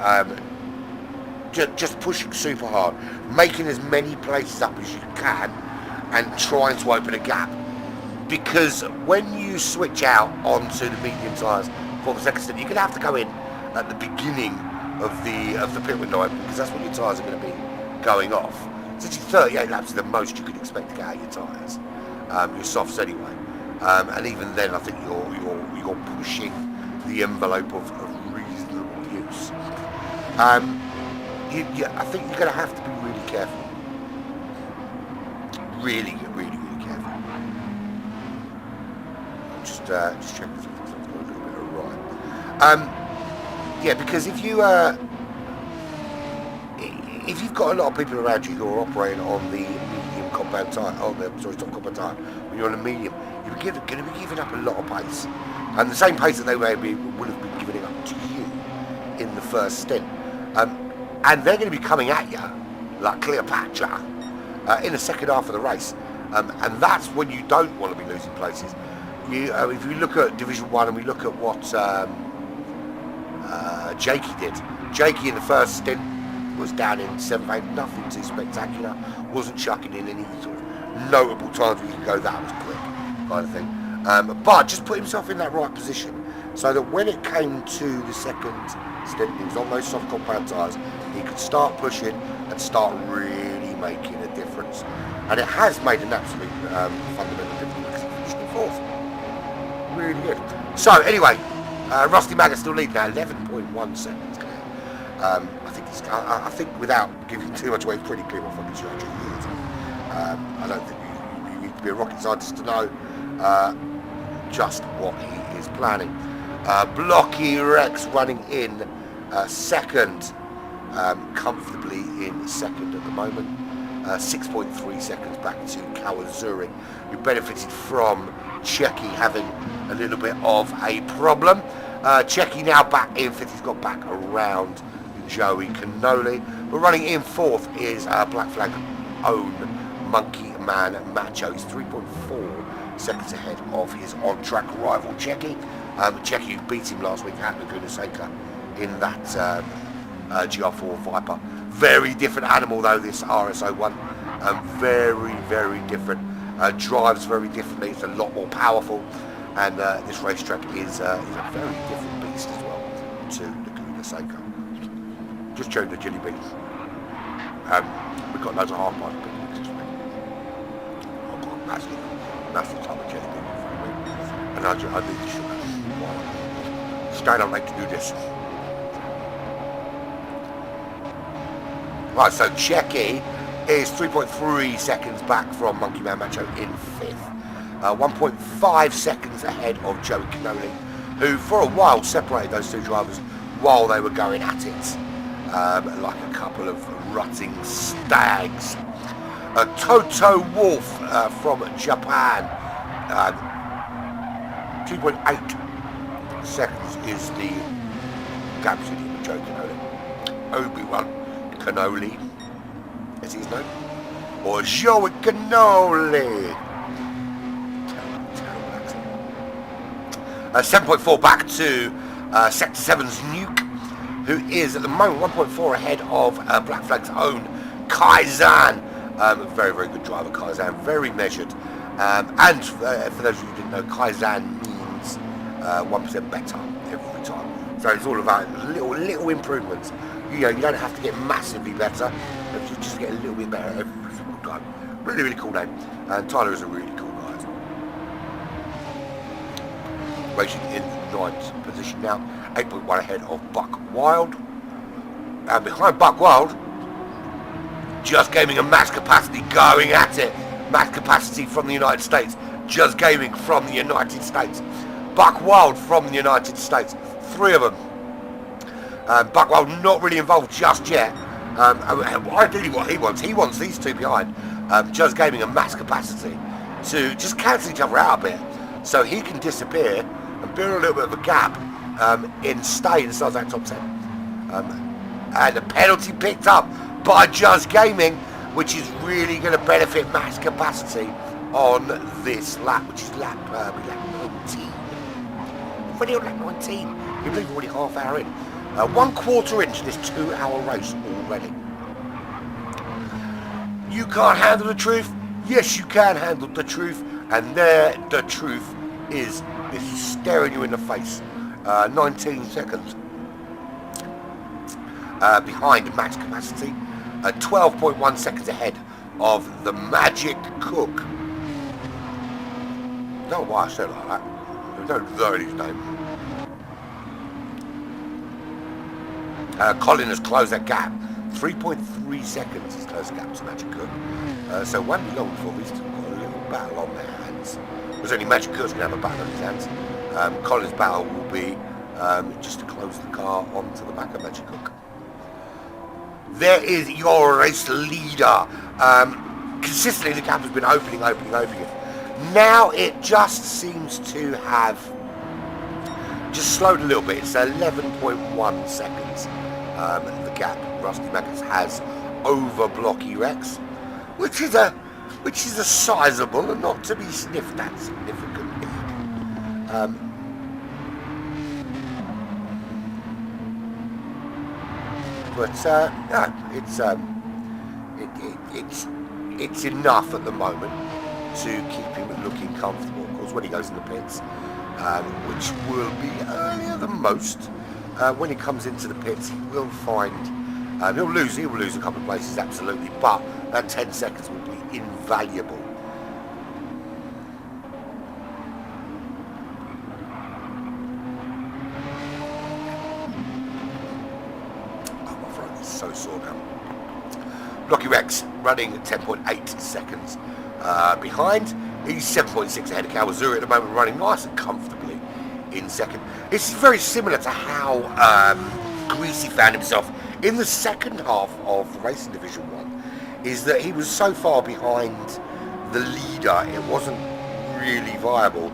just pushing super hard, making as many places up as you can, and trying to open a gap. Because when you switch out onto the medium tyres for the 2nd stint, you're going to have to go in at the beginning of the pit window open, because that's when your tyres are going to be going off. So 38 laps is the most you could expect to get out of your tyres, your softs anyway. And even then, I think you're pushing the envelope of reasonable use. I think you're going to have to be really careful. Really careful. Just checking if it's got a little bit of right. Yeah, because if you've got a lot of people around you who are operating on the medium compound tyre, top compound tyre, when you're on a medium, you're going to be giving up a lot of pace. And the same pace that they would have been giving it up to you in the first stint. And they're going to be coming at you like Cleopatra in the second half of the race. And that's when you don't want to be losing places. If you look at Division 1 and we look at what Jakey did. Jakey in the first stint was down in 7th, 8th, nothing too spectacular. Wasn't chucking in any sort of notable times where you can go, that was quick kind of thing. But just put himself in that right position so that when it came to the second stint, he was on those soft compound tyres, he could start pushing and start really making a difference. And it has made an absolute fundamental difference because he finished in fourth. Really good. So anyway, Rusty Maggott still leading now, 11.1 seconds. I think without giving too much away, it's pretty clear what fucking strategy he is. I don't think you need to be a rocket scientist to know just what he is planning. Blocky Rex running in second, comfortably in second at the moment. 6.3 seconds back to Kawazuri, who benefited from Checky having a little bit of a problem. Checky now back in fifth, he's got back around Joey Cannoli. But running in fourth is Black Flag own Monkey Man Macho. He's 3.4 seconds ahead of his on-track rival Checky. Checky beat him last week at Laguna Seca in that GR4 Viper. Very different animal though, this RS01. Very, very different. Drives very differently. It's a lot more powerful, and this racetrack is a very different beast as well to Laguna Seca. Just chewing the jelly beans. We've got loads of hard pipe picnics this week. I've got massive type of jelly beans in front of me, and I need the sugar. Straight on, like to do this. Right, so Checky is 3.3 seconds back from Monkey Man Macho in fifth. 1.5 seconds ahead of Joey Cannoli, who for a while separated those two drivers while they were going at it, like a couple of rutting stags. Toto Wolf from Japan, 2.8 seconds is the gap between him and Joey Cannoli. Obi-Wan Cannoli, is his name? Or Joey Cannoli. Terrible accent. 7.4 back to Sector 7's Nuke, who is at the moment 1.4 ahead of Black Flag's own Kaizan. Very, very good driver, Kaizan, very measured. And for those of you who didn't know, Kaizan means 1% better every time. So it's all about little improvements. You know, you don't have to get massively better, but you just get a little bit better every single time. Really, really cool name. And Tyler is a really cool guy. Racing in 9th position now, 8.1 ahead of Buck Wild. And behind Buck Wild, Just Gaming and Max Capacity going at it. Max Capacity from the United States, Just Gaming from the United States, Buck Wild from the United States. Three of them. Buck Wild not really involved just yet. Ideally what he wants these two behind, Just Gaming and Max Capacity, to just cancel each other out a bit, so he can disappear and build a little bit of a gap in stay inside that top 10. And a penalty picked up by Just Gaming, which is really going to benefit Max Capacity on this lap, which is lap 19. Already on lap 19. You believe we're already half hour in. 1/4 into this 2-hour race already. You can't handle the truth? Yes, you can handle the truth, and there the truth is. This is staring you in the face. 19 seconds behind Max Capacity, 12.1 seconds ahead of the Magic Cook. I don't know why I said it like that. I don't know his name. Colin has closed that gap. 3.3 seconds has closed the gap to Magic Cook. So it won't be long before these two got a little battle on their hands. There's only Magic Cook's going to have a battle on his hands. Colin's battle will be just to close the car onto the back of Magic Cook. There is your race leader. Consistently the gap has been opening. Now it just seems to have just slowed a little bit. It's 11.1 seconds. The gap Rusty Maggott has over Blocky Rex, which is a sizable and not to be sniffed at significant lead. It's enough at the moment to keep him looking comfortable. Of course, when he goes in the pits, which will be earlier than most. When he comes into the pits, he will find he'll lose a couple of places, absolutely, but that 10 seconds will be invaluable. Oh, my throat is so sore now. Blocky Rex running 10.8 seconds behind. He's 7.6 ahead of Kawazuri at the moment, running nice and comfortably in second. It's very similar to how Greasy found himself in the second half of the Racing Division 1, is that he was so far behind the leader, it wasn't really viable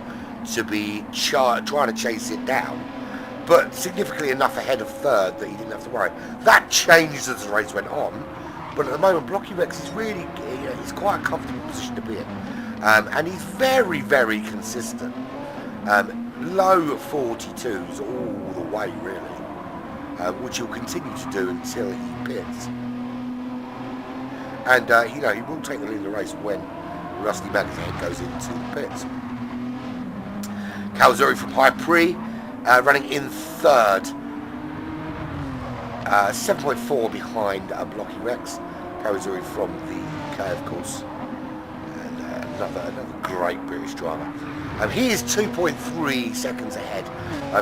to be trying to chase it down, but significantly enough ahead of third that he didn't have to worry. That changed as the race went on, but at the moment Blocky Rex is really, it's quite a comfortable position to be in. And he's very, very consistent. Low 42s all the way, really, which he'll continue to do until he pits. And he will take the lead in the race when Rusty Man's head goes into the pits. Kawazuri from High Prix running in third, 7.4 behind Blocky Rex. Kawazuri from the UK, of course. Another great British driver. He is 2.3 seconds ahead.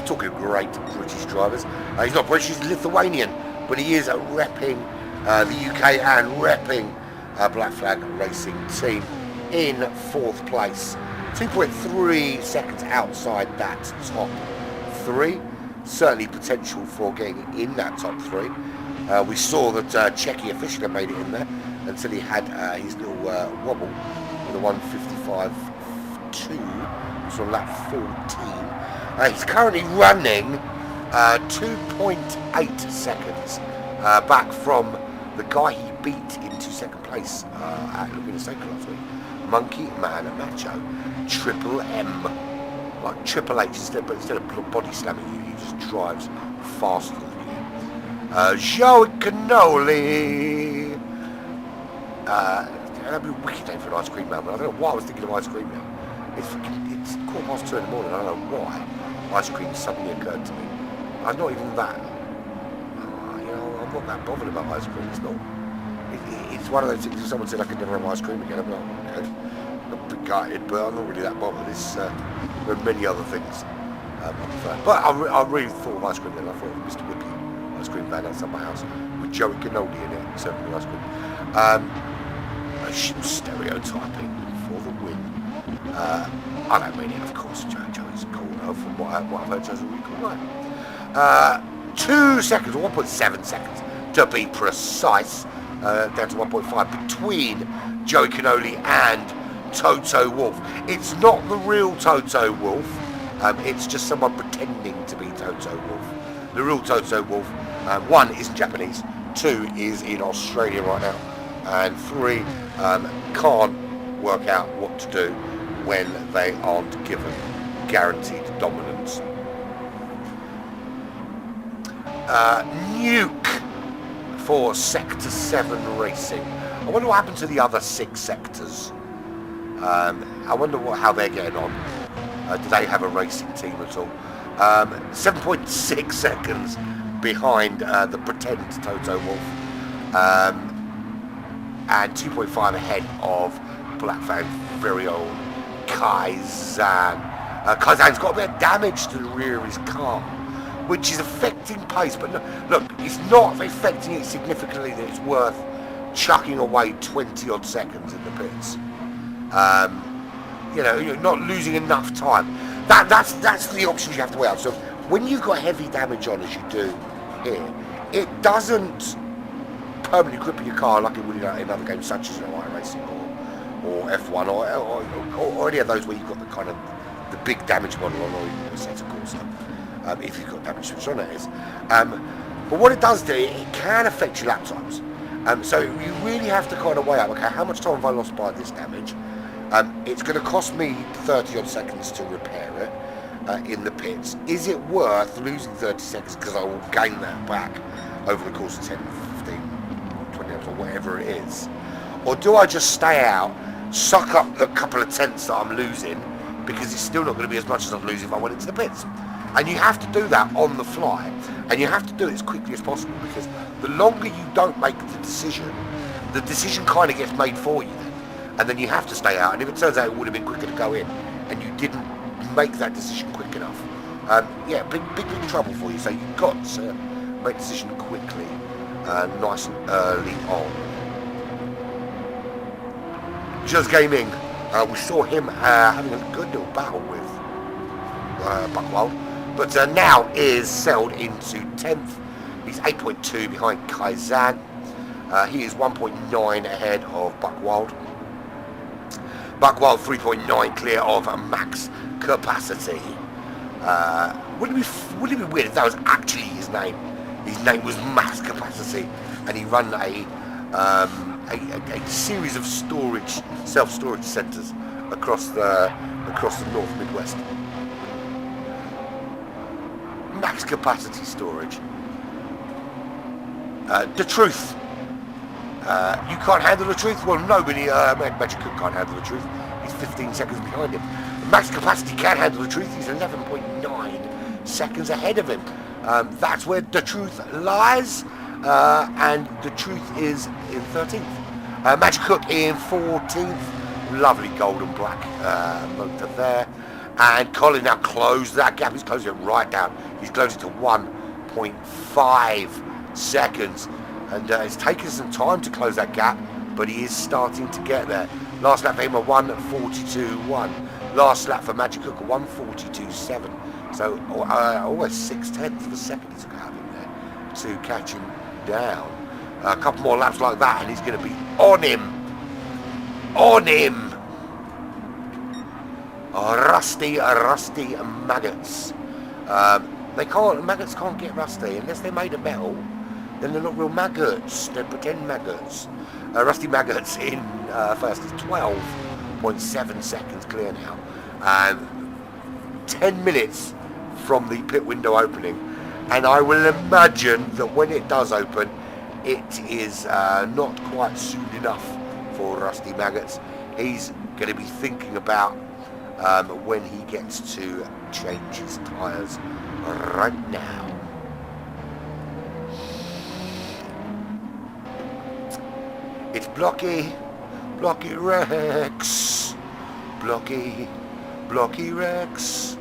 Talking of great British drivers, he's not British, he's Lithuanian, but he is repping the UK and repping Black Flag Racing Team in fourth place. 2.3 seconds outside that top three. Certainly potential for getting in that top three. We saw that Checky officially made it in there until he had his little wobble with a 1:55.2 from lap 14. He's currently running 2.8 seconds back from the guy he beat into second place at Laguna Seca last week. Monkey Man Macho, Triple M, like Triple H instead of body slamming you, he just drives faster than you. Joey Cannoli. That'd be a wicked name for an ice cream man, but I don't know why I was thinking of ice cream now. It's 2:15 in the morning, I don't know why ice cream suddenly occurred to me. I'm not even that, I'm not that bothered about ice cream. It's not. It's one of those things. If someone said I could never have ice cream again, I'm like, okay, not big gutted, but I'm not really that bothered. There are many other things I prefer. But I really thought of ice cream then. I thought of Mr. Whippy ice cream van outside my house with Joey Cannoli in it, serving me ice cream. Stereotyping for the win. I don't mean it, of course. Joey's cool enough from what I've heard. Joey's a really cool guy. 2 seconds, or 1.7 seconds to be precise, down to 1.5 between Joey Cannoli and Toto Wolff. It's not the real Toto Wolff. It's just someone pretending to be Toto Wolff. The real Toto Wolff, one, isn't Japanese. 2, is in Australia right now. And 3, can't work out what to do when they aren't given guaranteed dominance. Nuke for Sector 7 Racing. I wonder what happened to the other 6 sectors. I wonder how they're getting on. Do they have a racing team at all? 7.6 seconds behind the pretend Toto Wolff. And 2.5 ahead of Black Flag's very own Kaizan. Kaizan's got a bit of damage to the rear of his car, which is affecting pace. But look, it's not affecting it significantly that it's worth chucking away 20 odd seconds in the pits. You're not losing enough time. That's the options you have to weigh out. So when you've got heavy damage on, as you do here, it doesn't permanently cripple your car like it would in other games such as Racing or F1 or any of those where you've got the kind of the big damage model on, or even a set of course, if you've got damage switch on, it is. But what it does do, it can affect your lap times. So you really have to kind of weigh up, okay, how much time have I lost by this damage? It's going to cost me 30 odd seconds to repair it in the pits. Is it worth losing 30 seconds because I will gain that back over the course of 10, 15, 20 hours or whatever it is? Or do I just stay out, suck up the couple of tenths that I'm losing, because it's still not going to be as much as I'd lose if I went into the pits. And you have to do that on the fly, and you have to do it as quickly as possible, because the longer you don't make the decision kind of gets made for you then, and then you have to stay out. And if it turns out it would have been quicker to go in, and you didn't make that decision quick enough, yeah, big trouble for you. So you've got to make a decision quickly, nice and early on. Just Gaming, we saw him having a good little battle with Buckwild, but now is settled into 10th. He's 8.2 behind Kaizen. He is 1.9 ahead of Buckwild. Buckwild 3.9 clear of max capacity. Wouldn't it be weird if that was actually his name? His name was Max Capacity, and he ran a series of self-storage centres across the North Midwest. Max Capacity Storage. The truth. You can't handle the truth? Well, nobody, Magic Cook can't handle the truth. He's 15 seconds behind him. Max Capacity can handle the truth. He's 11.9 seconds ahead of him. That's where the truth lies, and the truth is in 13th. Magic Cook in 14th. Lovely gold and black motor there. And Colin now closed that gap. He's closing it right down. He's closing to 1.5 seconds. And it's taken some time to close that gap, but he is starting to get there. Last lap for him, a 1:42.1. Last lap for Magic Cook, a 1:42.7. So almost 0.6 of a second he took out of him there to catch him down. A couple more laps like that, and he's going to be on him. On him. Rusty maggots. Maggots can't get rusty unless they're made of metal. Then they're not real maggots, they're pretend maggots. Rusty Maggots in first is 12.7 seconds clear now. 10 minutes from the pit window opening. And I will imagine that when it does open, it is not quite soon enough for Rusty Maggots. He's going to be thinking about when he gets to change his tyres right now. It's Blocky Rex. Blocky Rex.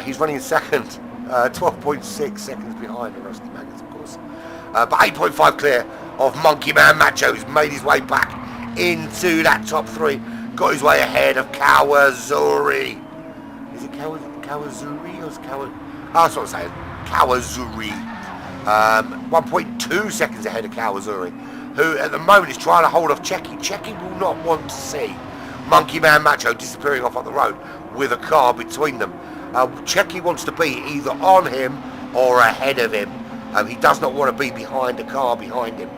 He's running in second, 12.6 seconds behind the Rusty Maggots, of course. But 8.5 clear of Monkey Man Macho, who's made his way back into that top three. Got his way ahead of Kawazuri. Is it Kawazuri or is Kawazuri? Oh, that's what I'm saying. Kawazuri. 1.2 seconds ahead of Kawazuri, who at the moment is trying to hold off Checky. Checky will not want to see Monkey Man Macho disappearing off on the road with a car between them. Checky wants to be either on him or ahead of him. He does not want to be behind a car behind him.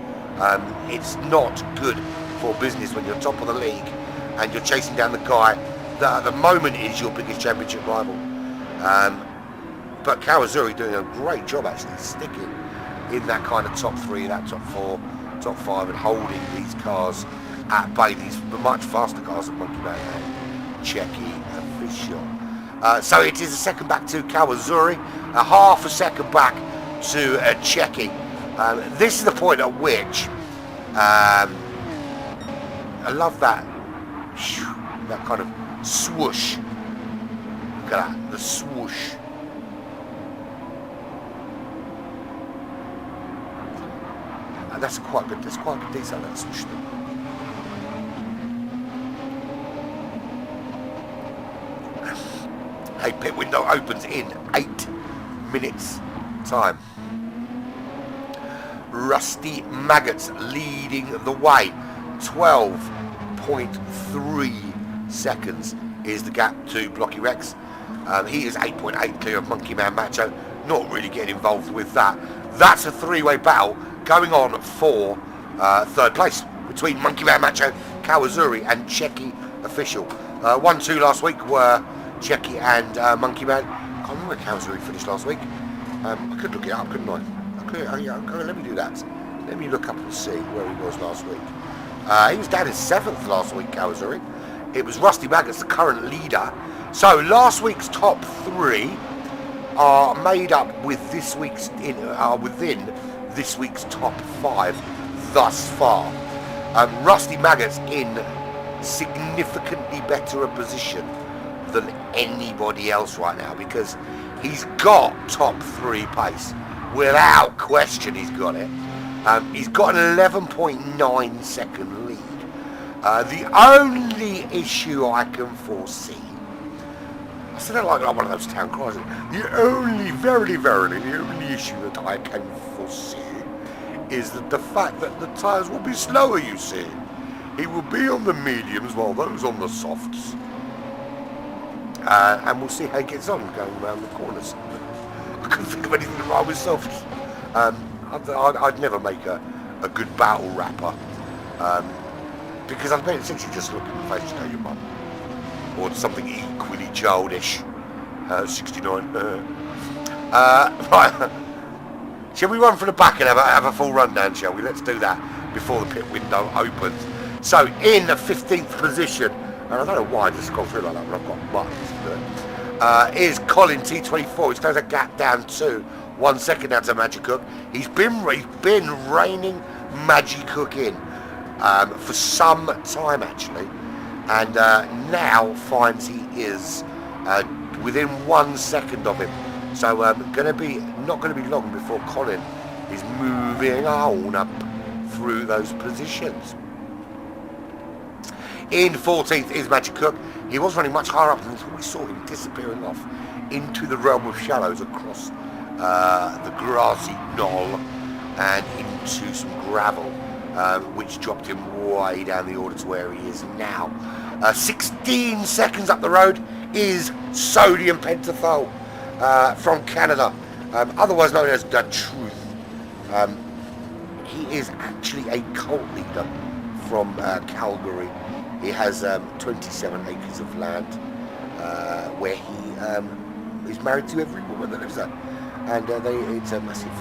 It's not good for business when you're top of the league and you're chasing down the guy that at the moment is your biggest championship rival. But Kawazuri doing a great job actually sticking in that kind of top three, that top four, top five, and holding these cars at bay. These much faster cars than Monkey Man and Checky Official. So it is a second back to Kawazuri, a half a second back to Checky. This is the point at which I love that kind of swoosh. Look at that, the swoosh. That's quite good. That's quite good detail. That swoosh thing. A pit window opens in 8 minutes time. Rusty Maggots leading the way. 12.3 seconds is the gap to Blocky Rex. He is 8.8 clear of Monkey Man Macho. Not really getting involved with that. That's a three-way battle going on for third place between Monkey Man Macho, Kawazuri and Checky Official. 1-2 last week were Checky and Monkey Man. I can't remember where Kawazuri finished last week. I could look it up, couldn't I? Let me do that. Let me look up and see where he was last week. He was down in 7th last week, Kawazuri. it was Rusty Maggots, the current leader. So last week's top 3 are made up with this week's within this week's top 5 thus far. Rusty Maggots in significantly better a position than anybody else right now, because he's got top 3 pace without question. He's got it. He's got an 11.9 second lead. The only issue I can foresee, I said it like one of those town cries, the only issue that I can foresee is that the fact that the tyres will be slower, you see. He will be on the mediums while those on the softs. And we'll see how he gets on going around the corners. I couldn't think of anything wrong with softs. I'd never make a good battle rapper. Because I'd essentially just look in the face and go, your mum. Or something equally childish. 69. Right. Shall we run from the back and have a full rundown, shall we? Let's do that before the pit window opens. So, in the 15th position, and I don't know why I just gone through like that, but I've got buttons to do it, is Colin T24. He's closed a gap down to 1 second down to Magic Cook. He's been reining Magic Cook in for some time, actually, and now finds he is within 1 second of him. So not going to be long before Colin is moving on up through those positions. In 14th is Magic Cook. He was running much higher up, and we saw him disappearing off into the realm of shallows across the grassy knoll and into some gravel, which dropped him way down the order to where he is now. 16 seconds up the road is Sodium Pentothal from Canada, otherwise known as The Truth. He is actually a cult leader from Calgary. He has 27 acres of land where he is married to every woman that lives there. And it's a massive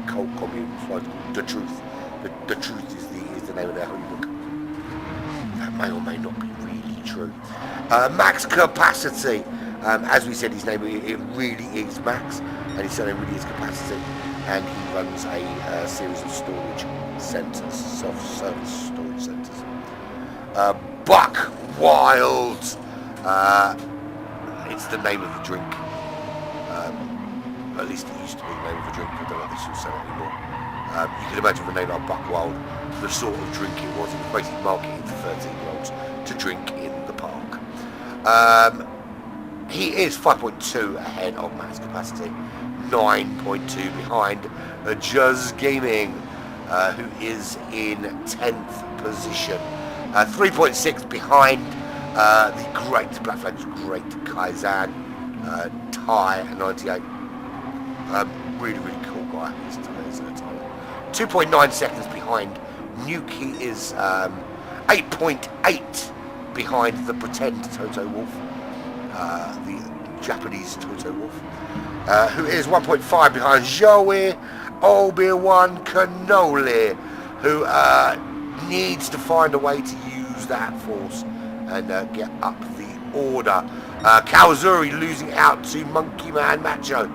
cult commune. The Truth. The Truth is the name of their holy book. That may or may not be really true. Max capacity. As we said, his name it really is Max, and his surname really is Capacity. And he runs a series of storage centres, self-service storage centres. Buck Wild. It's the name of the drink. At least it used to be the name of the drink. I don't know if they still sell it anymore. You can imagine the name like Buck Wild, the sort of drink it was. It was basically marketed for 13-year-olds to drink in the park. He is 5.2 ahead of Max Capacity, 9.2 behind Juzz Gaming, who is in 10th position. 3.6 behind the great Black Flag's great Kaizan, Ty 98. Really cool guy. He's 2.9 seconds behind Nuki is 8.8 behind the pretend Toto Wolf, the Japanese Toto Wolf, who is 1.5 behind Joey Obi-Wan Kenobi, who needs to find a way to use that force and get up the order. Kawazuri losing out to Monkey Man Macho,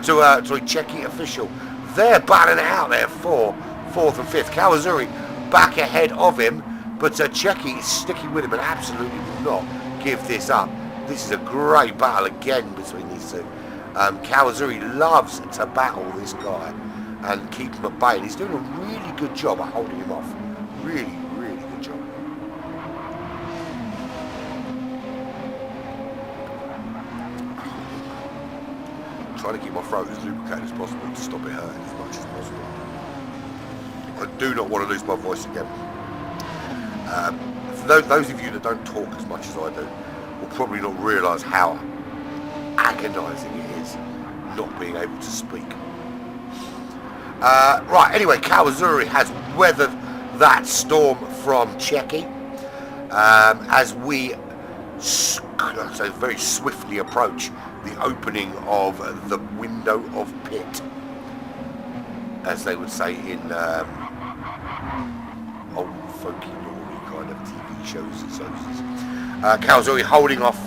to a Czechie official. They're battling it out there for 4th and 5th. Kawazuri back ahead of him, but Czechie is sticking with him and absolutely will not give this up. This is a great battle again between these two. Kawazuri loves to battle this guy and keep him at bay, and he's doing a really good job at holding him off. Really good job. Trying to keep my throat as lubricated as possible to stop it hurting as much as possible. I do not want to lose my voice again. For those of you that don't talk as much as I do will probably not realise how agonising it is not being able to speak. Right, anyway, Kawazuri has weathered that storm from Czechie as we so very swiftly approach the opening of the window of pit, as they would say in old folky lorry kind of TV shows and so. Calzuri holding off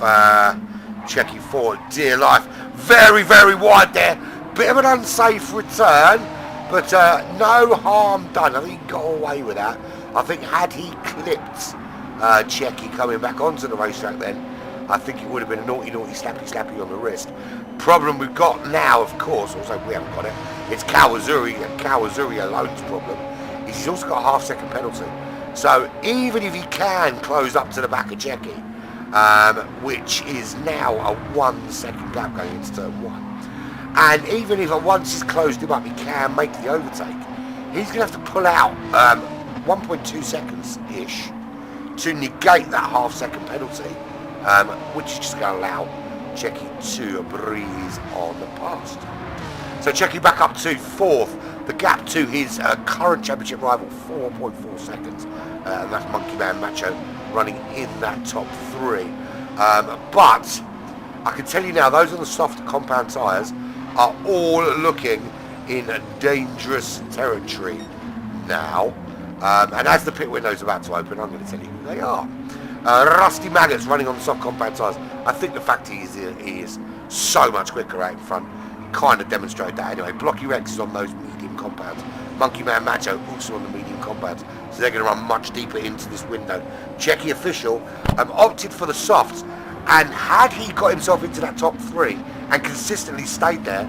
Checky for dear life. Very, very wide there. Bit of an unsafe return, but no harm done. I think he got away with that. I think had he clipped Checky coming back onto the racetrack then, I think it would have been a naughty, naughty, slappy on the wrist. Problem we've got now, of course, also we haven't got it, it's Calzuri and Calzuri alone's problem, is he's also got a half-second penalty. So even if he can close up to the back of Checky, which is now a 1 second gap going into turn 1, and even if once he's closed him up he can make the overtake, he's going to have to pull out 1.2 seconds-ish to negate that half-second penalty, which is just going to allow Checky to breeze on the past. So Checky back up to 4th, the gap to his current championship rival, 4.4 seconds, and that's Monkey Man Macho running in that top 3. But I can tell you now, those on the soft compound tyres are all looking in a dangerous territory now. And as the pit window is about to open, I'm going to tell you who they are. Rusty Maggots running on the soft compound tyres. I think the fact he is so much quicker out in front kind of demonstrate that anyway. Blocky Rex is on those medium compounds. Monkey Man Macho also on the medium compounds. So they're going to run much deeper into this window. Checky Official opted for the softs. And had he got himself into that top 3 and consistently stayed there,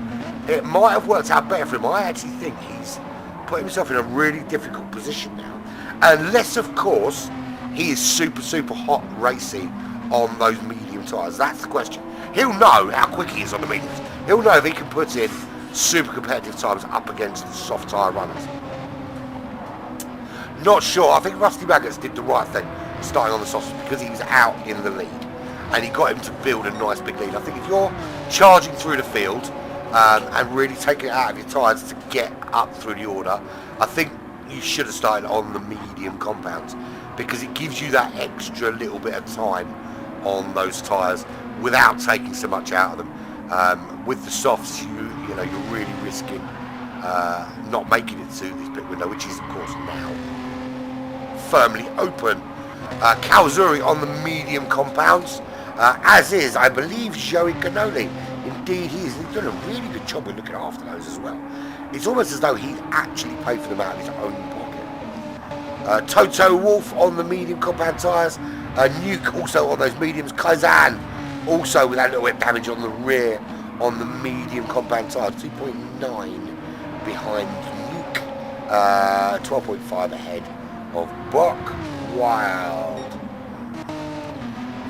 it might have worked out better for him. I actually think he's put himself in a really difficult position now. Unless, of course, he is super, super hot racy on those medium tyres. That's the question. He'll know how quick he is on the mediums. He'll know if he can put in super competitive times up against the soft tyre runners. Not sure. I think Rusty Maggots did the right thing starting on the softs because he was out in the lead and he got him to build a nice big lead. I think if you're charging through the field and really taking it out of your tyres to get up through the order, I think you should have started on the medium compounds because it gives you that extra little bit of time on those tyres without taking so much out of them. With the softs, you know you're really risking not making it to this pit window, which is of course now firmly open. Calzuri on the medium compounds, as is, I believe, Joey Canoli. Indeed he is. He's done a really good job of looking after those as well. It's almost as though he'd actually paid for them out of his own pocket. Toto Wolf on the medium compound tyres. Nuke also on those mediums. Kazan also with that little bit of damage on the rear on the medium compound tyres. 2.9 behind Nuke. 12.5 ahead of Buck Wild.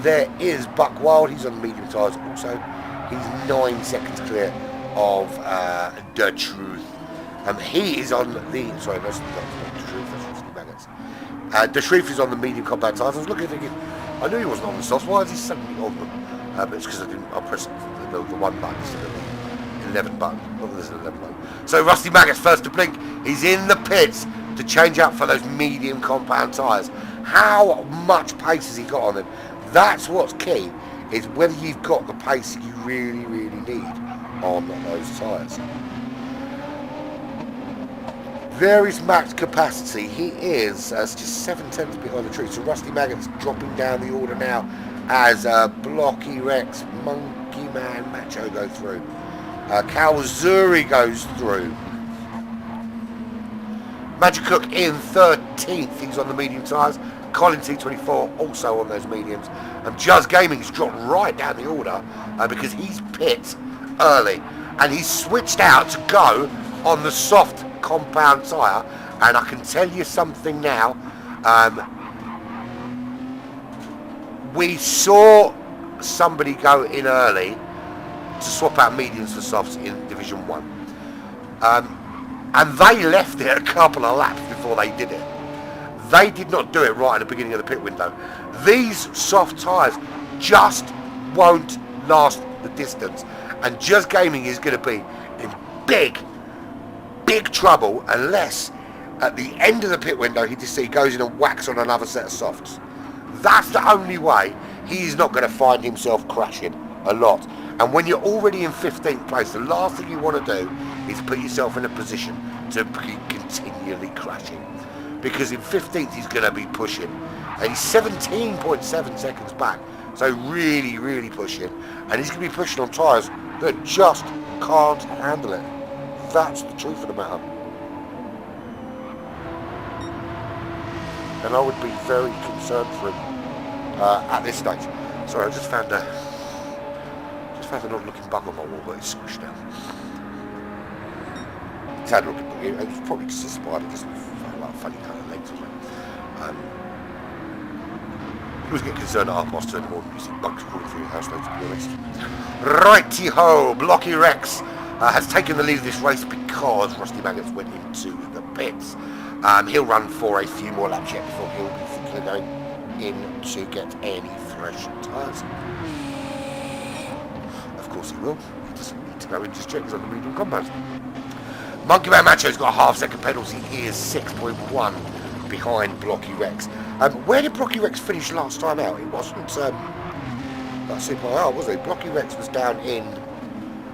There is Buck Wild. He's on the medium tyres also. He's 9 seconds clear of The Truth. He is on the... Sorry, that's not The Truth. That's Rusty Maggots. The Truth is on the medium compound tyres. I was looking thinking, I knew he wasn't on the softs. Why is he suddenly on them? But it's because I pressed the 1 button instead of the 11 button. Not that there's an 11 button. So Rusty Maggots first to blink. He's in the pits to change out for those medium compound tyres. How much pace has he got on them? That's what's key, is whether you've got the pace you really, really need on those tyres. Varies max capacity. He is just 7 tenths behind the Truth. So Rusty Maggots dropping down the order now as Blocky Rex, Monkey Man, Macho go through. Calzuri goes through. Magic Cook in 13th. He's on the medium tyres. Colin T24 also on those mediums. Juzz Gaming's dropped right down the order because he's pit early and he's switched out to go on the soft compound tyre. And I can tell you something now. We saw somebody go in early to swap out mediums for softs in Division 1. And they left it a couple of laps before they did it. They did not do it right at the beginning of the pit window. These soft tyres just won't last the distance. And Juzz Gaming is going to be in big, big trouble unless at the end of the pit window he goes in and whacks on another set of softs. That's the only way he's not going to find himself crashing a lot. And when you're already in 15th place, the last thing you want to do is put yourself in a position to be continually crashing. because in 15th he's going to be pushing, and he's 17.7 seconds back, so really, really pushing, and he's going to be pushing on tyres that just can't handle it. That's the truth of the matter. And I would be very concerned for him at this stage. Sorry, I just found an odd-looking bug on my wall, but it's squished now. It's had a look. It was probably just a spider, just with like funny kind of legs on it. I was getting concerned at 2:30 in the morning. You see bugs crawling through your house, though, to be honest. Righty-ho, Blocky Rex has taken the lead of this race because Rusty Maggots went into the pits. He'll run for a few more laps yet before he'll be thinking of going in to get any fresh tyres. Of course he will. He doesn't need to go in, just check he's on the medium compound. Monkey Man Macho's got a half-second penalty. He is 6.1 behind Blocky Rex. Where did Blocky Rex finish last time out? It wasn't that super high, was it? Blocky Rex was down in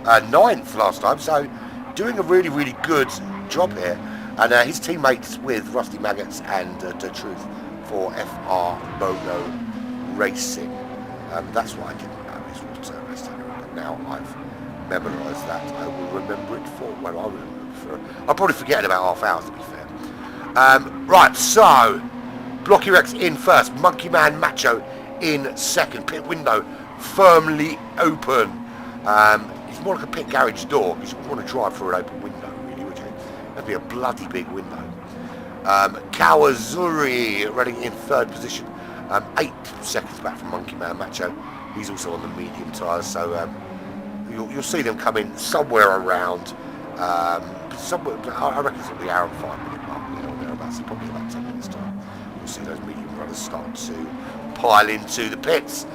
9th last time, so doing a really, really good job here. And his teammates with Rusty Maggots and The Truth for FR Bono Racing. That's what I didn't know, is what race time, but now I've memorised that. I will remember it for, well, I'll remember it for, I'll probably forget in about half hour, to be fair. Right, so Blocky Rex in first, Monkey Man Macho in second. Pit window firmly open. It's more like a pit garage door, because you wouldn't want to drive through an open window, really, would you? That'd be a bloody big window. Kawazuri running in third position, 8 seconds back from Monkey Man Macho. He's also on the medium tyres, so you'll see them come in somewhere around, somewhere, I reckon it's at the hour and 5 minute mark, thereabouts, probably about 10 minutes time. We'll see those medium runners start to pile into the pits.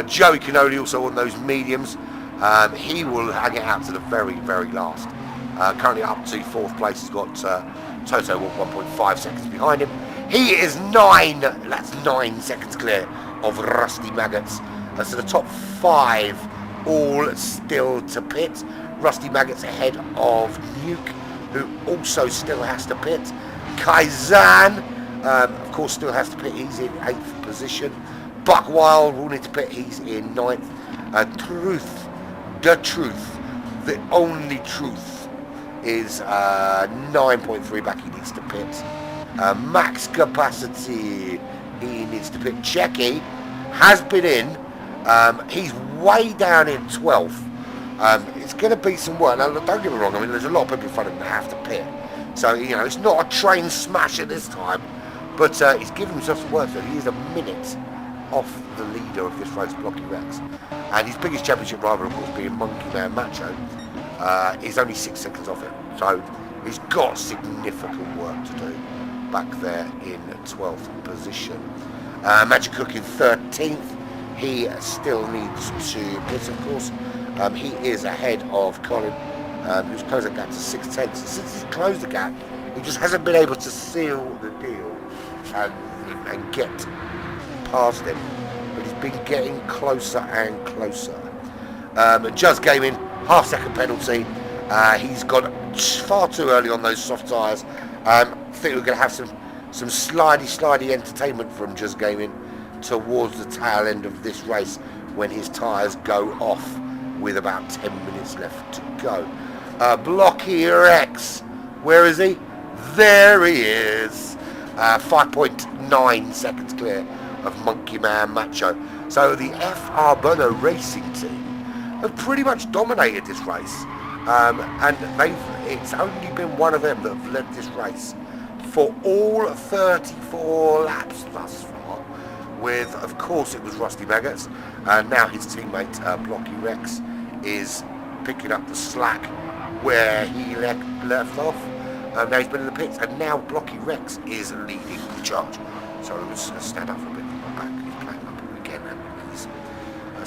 Joey Canoli also on those mediums. He will hang it out to the very, very last. Currently up to 4th place. He's got Toto 1.5 seconds behind him. He is 9 seconds clear of Rusty Maggots. So the top 5 all still to pit. Rusty Maggots ahead of Nuke, who also still has to pit. Kaizan, of course, still has to pit. He's in 8th position. Buckwild will need to pit. He's in 9th. The Truth, the only truth, is 9.3 back. He needs to pit. Max Capacity, he needs to pit. Checky has been in. He's way down in 12th. It's going to be some work. Now, don't get me wrong. I mean, there's a lot of people in front of him that have to pit. So, it's not a train smasher this time. But he's given himself some work. So he is a minute off the leader of this race, Blocky Rex. And his biggest championship rival, of course, being Monkey Man Macho, is only 6 seconds off it. So he's got significant work to do back there in 12th position. Magic Cook in 13th. He still needs to pit, of course. He is ahead of Colin, who's closed the gap to 6/10. Since he's closed the gap, he just hasn't been able to seal the deal and get past him. But he's been getting closer and closer. Just came in, half-second penalty. He's gone far too early on those soft tyres. I think we're going to have some slidey entertainment from Just Gaming towards the tail end of this race when his tyres go off with about 10 minutes left to go. Blocky Rex, where is he? There he is. 5.9 seconds clear of Monkey Man Macho. So the FR Bono Racing team have pretty much dominated this race. And it's only been one of them that have led this race for all 34 laps thus far, with, of course, it was Rusty Maggots, and now his teammate Blocky Rex is picking up the slack where he left off. Now he's been in the pits, and now Blocky Rex is leading the charge. So I'm just going to stand up for a bit. My back is playing up again, and he's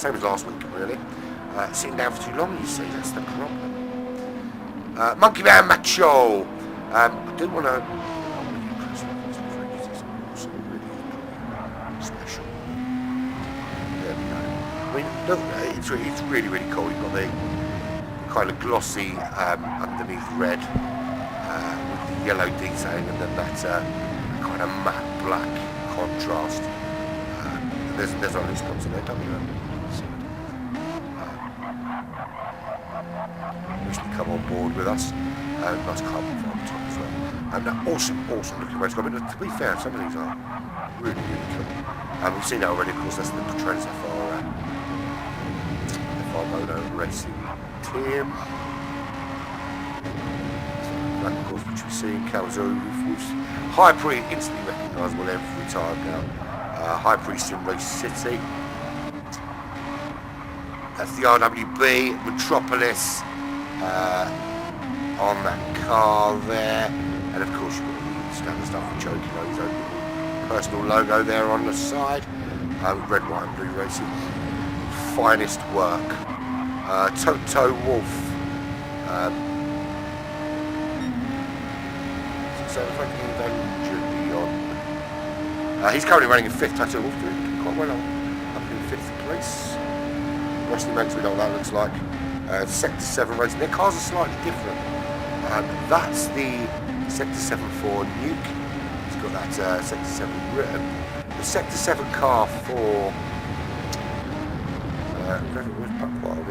same as last week, really. Sitting down for too long, you see, that's the problem. Monkey Man Macho. I do want to. Special. There we go. I mean, look, it's really, really cool. You've got the kind of glossy underneath red with the yellow detailing, and then that kind of matte black contrast. There's only spots in there, WM. Recently come on board with us. Nice carbon fibre top as well. And awesome looking race car. I mean, to be fair, some of these are really cool. We've seen that already, of course. That's the Trans Mono Racing team. That, of course, which we see Calzone with High Pre, instantly recognisable every time now. High Pre Sim Race City. That's the RWB Metropolis on that car there. And of course, you've got the standard stuff with Joe Kino's own personal logo there on the side. Red, white, and blue racing. Finest work. Toto Wolf. He's currently running in 5th. Toto Wolf doing quite well up in 5th place. Rusty Mags, we know what that looks like. Sector 7 racing. Their cars are slightly different. That's the Sector 7 for Nuke. He's got that Sector 7 written. The Sector 7 car for... there's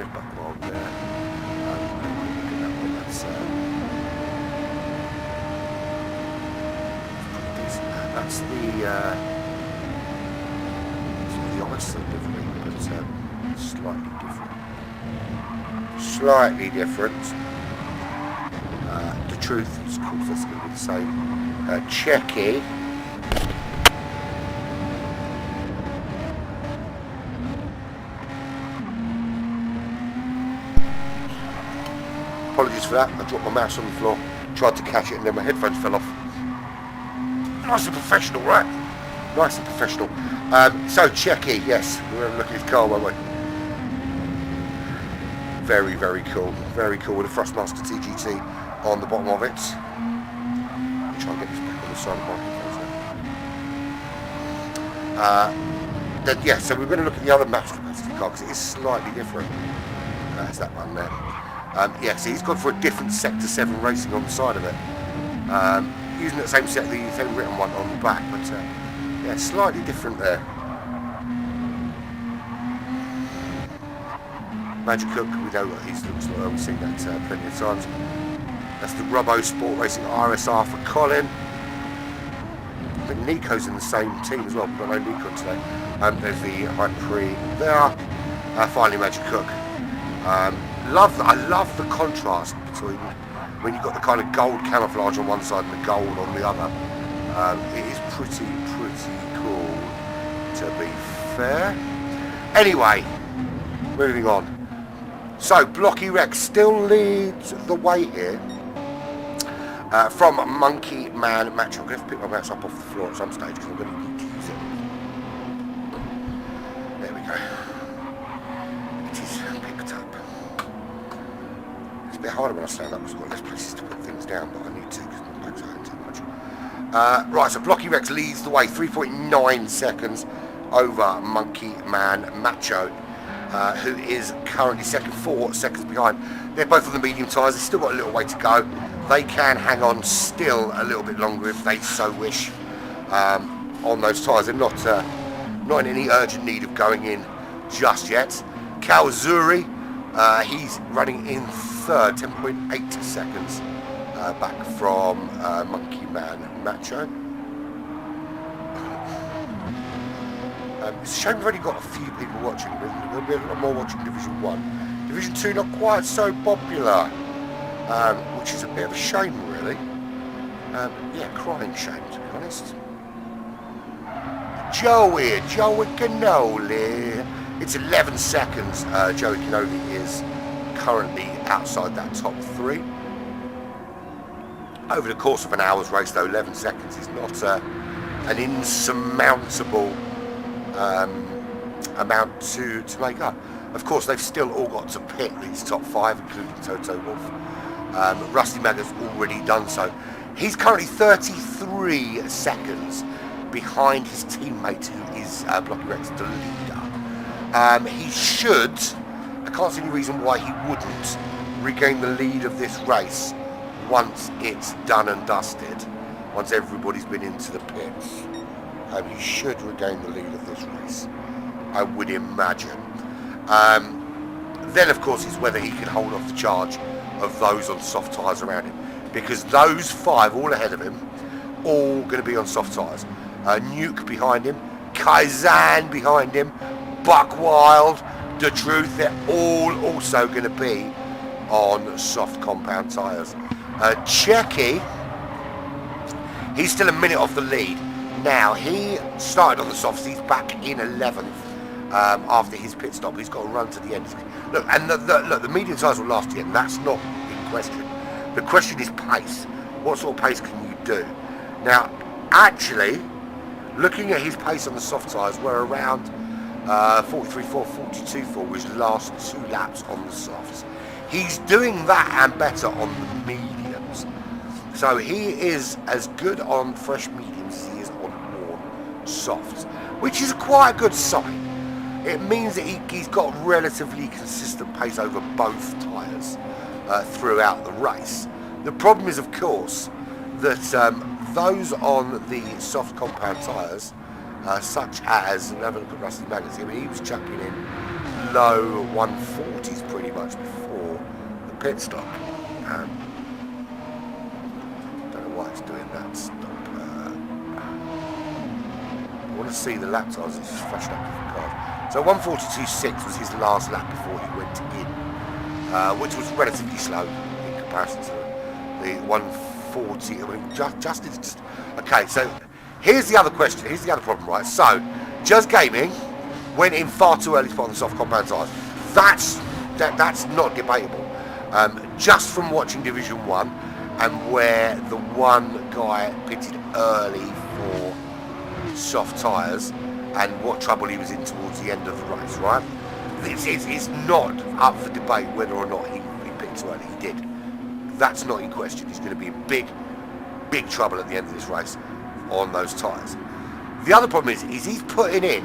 Buckwald there. That's the Odyssey livery, but slightly different. The truth is, of course, that's going to be the same. Checky. Apologies for that. I dropped my mouse on the floor, tried to catch it, and then my headphones fell off. Nice and professional, right? Nice and professional. So Checky, yes, we're going to look at his car, won't we? Very, very cool. Very cool with a Thrustmaster TGT on the bottom of it. I'll try and get this back on the side of my then, yeah, so we're going to look at the other max capacity car because it is slightly different. That's that one there. Yeah, so he's gone for a different Sector 7 racing on the side of it. Using the same set, the same written one on the back, but yeah, slightly different there. Magic Cook, we know what he looks like, we've seen that plenty of times. That's the Rubbo Sport Racing RSR for Colin. I think Nico's in the same team as well, we've got no Nico today. There's the High Pre there. Finally Magic Cook. I love the contrast between when you've got the kind of gold camouflage on one side and the gold on the other. It is pretty cool, to be fair. Anyway, moving on. So, Blocky Rex still leads the way here from Monkey Man Match. I'm going to have to pick my mouse up off the floor at some stage because I'm going to need to use it. There we go. It is picked up. It's a bit harder when I stand up because I've got less places to put things down, but I need to because my back's hurting too much. Right, so Blocky Rex leads the way, 3.9 seconds over Monkey Man Macho. Who is currently second, 4 seconds behind. They're both on the medium tyres, they've still got a little way to go. They can hang on still a little bit longer if they so wish on those tyres. They're not in any urgent need of going in just yet. Kawazuri, he's running in third, 10.8 seconds back from Monkey Man Macho. It's a shame we've only got a few people watching, but there'll be a lot more watching Division 1. Division 2 not quite so popular, which is a bit of a shame really. Yeah, crying shame to be honest. Joey Cannoli. It's 11 seconds. Joey Cannoli is currently outside that top 3. Over the course of an hour's race though, 11 seconds is not an insurmountable amount to make up. Of course, they've still all got to pit these top 5, including Toto Wolf. Rusty Mag has already done so. He's currently 33 seconds behind his teammate, who is Blocky Rex, the leader. He should, I can't see any reason why he wouldn't, regain the lead of this race once it's done and dusted. once everybody's been into the pits. He should regain the lead of this race, I would imagine. Then, of course, is whether he can hold off the charge of those on soft tyres around him, because those 5 all ahead of him, all going to be on soft tyres. Nuke behind him, Kaizen behind him, Buckwild, The Truth, they're all also going to be on soft compound tyres. Checky, he's still a minute off the lead. Now, he started on the softs, he's back in 11th after his pit stop. He's got to run to the end. Look, and the medium tyres will last to the end, that's not in question. The question is pace. What sort of pace can you do? Now, actually, looking at his pace on the soft tyres, we're around 43.4, 42.4 with his last 2 laps on the softs. He's doing that and better on the mediums. So he is as good on fresh mediums as he is on warm softs, which is quite a good sign. It means that he's got relatively consistent pace over both tyres throughout the race. The problem is, of course, that those on the soft compound tyres, such as, and have a look at Rusty Magnus, I mean, he was chucking in low 140s pretty much before the pit stop. Don't know why it's doing that stop. I want to see the lap times, it's just flashed up different cars. So 142.6 was his last lap before he went in, which was relatively slow in comparison to the 140. I mean, just okay. So here's the other question. Here's the other problem, right? So Just Gaming went in far too early to put on the soft compound tyres. That's not debatable. Just from watching Division 1 and where the one guy pitted early for soft tyres and what trouble he was in towards the end of the race, right? It's not up for debate whether or not he pitted too early. He did. That's not in question. He's going to be in big trouble at the end of this race on those tyres. The other problem is he's putting in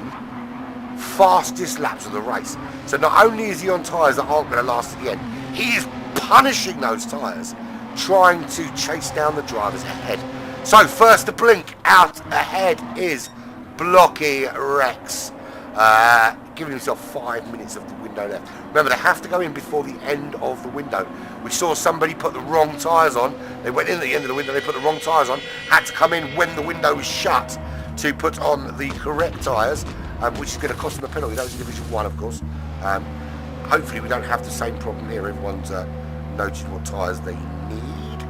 fastest laps of the race. So not only is he on tyres that aren't going to last at the end, he is punishing those tyres, trying to chase down the drivers ahead. So first to blink out ahead is Blocky Rex, giving himself 5 minutes of the window left. Remember, they have to go in before the end of the window. We saw somebody put the wrong tyres on. They went in at the end of the window, they put the wrong tyres on, had to come in when the window was shut to put on the correct tyres, which is going to cost them a penalty. That was in Division 1, of course. Hopefully we don't have the same problem here. Everyone's noted what tyres they need,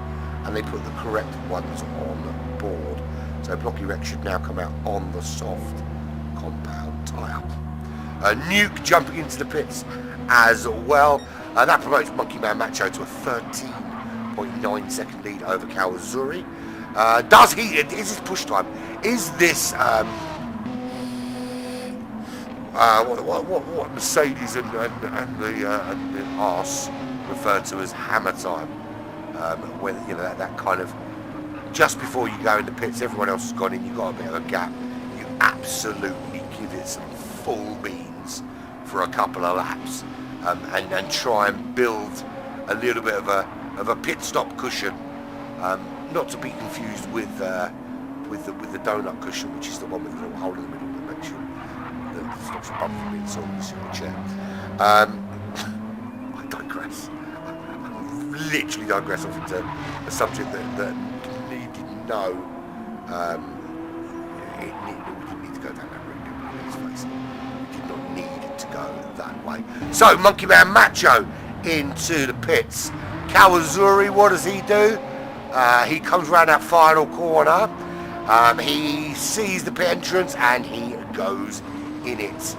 and they put the correct ones on board. So Blocky Rex should now come out on the soft compound tyre. Nuke jumping into the pits as well. That promotes Monkey Man Macho to a 13.9 second lead over Kawazuri. Is this push time? Is this what Mercedes and the arse referred to as hammer time? When that kind of just before you go in the pits, everyone else has gone in, you've got a bit of a gap. You absolutely give it some full beans for a couple of laps, and try and build a little bit of a pit stop cushion, not to be confused with the donut cushion, which is the one with the little hole in the middle that makes sure that stops your bum from being sort of in the chair. I digress. I literally digress off into a subject that needed no. We didn't need to go down that route. Let's face it. We did not need to go that way. So Monkey Man Macho into the pits. Kawazuri, what does he do? He comes around that final corner. He sees the pit entrance and he goes in it.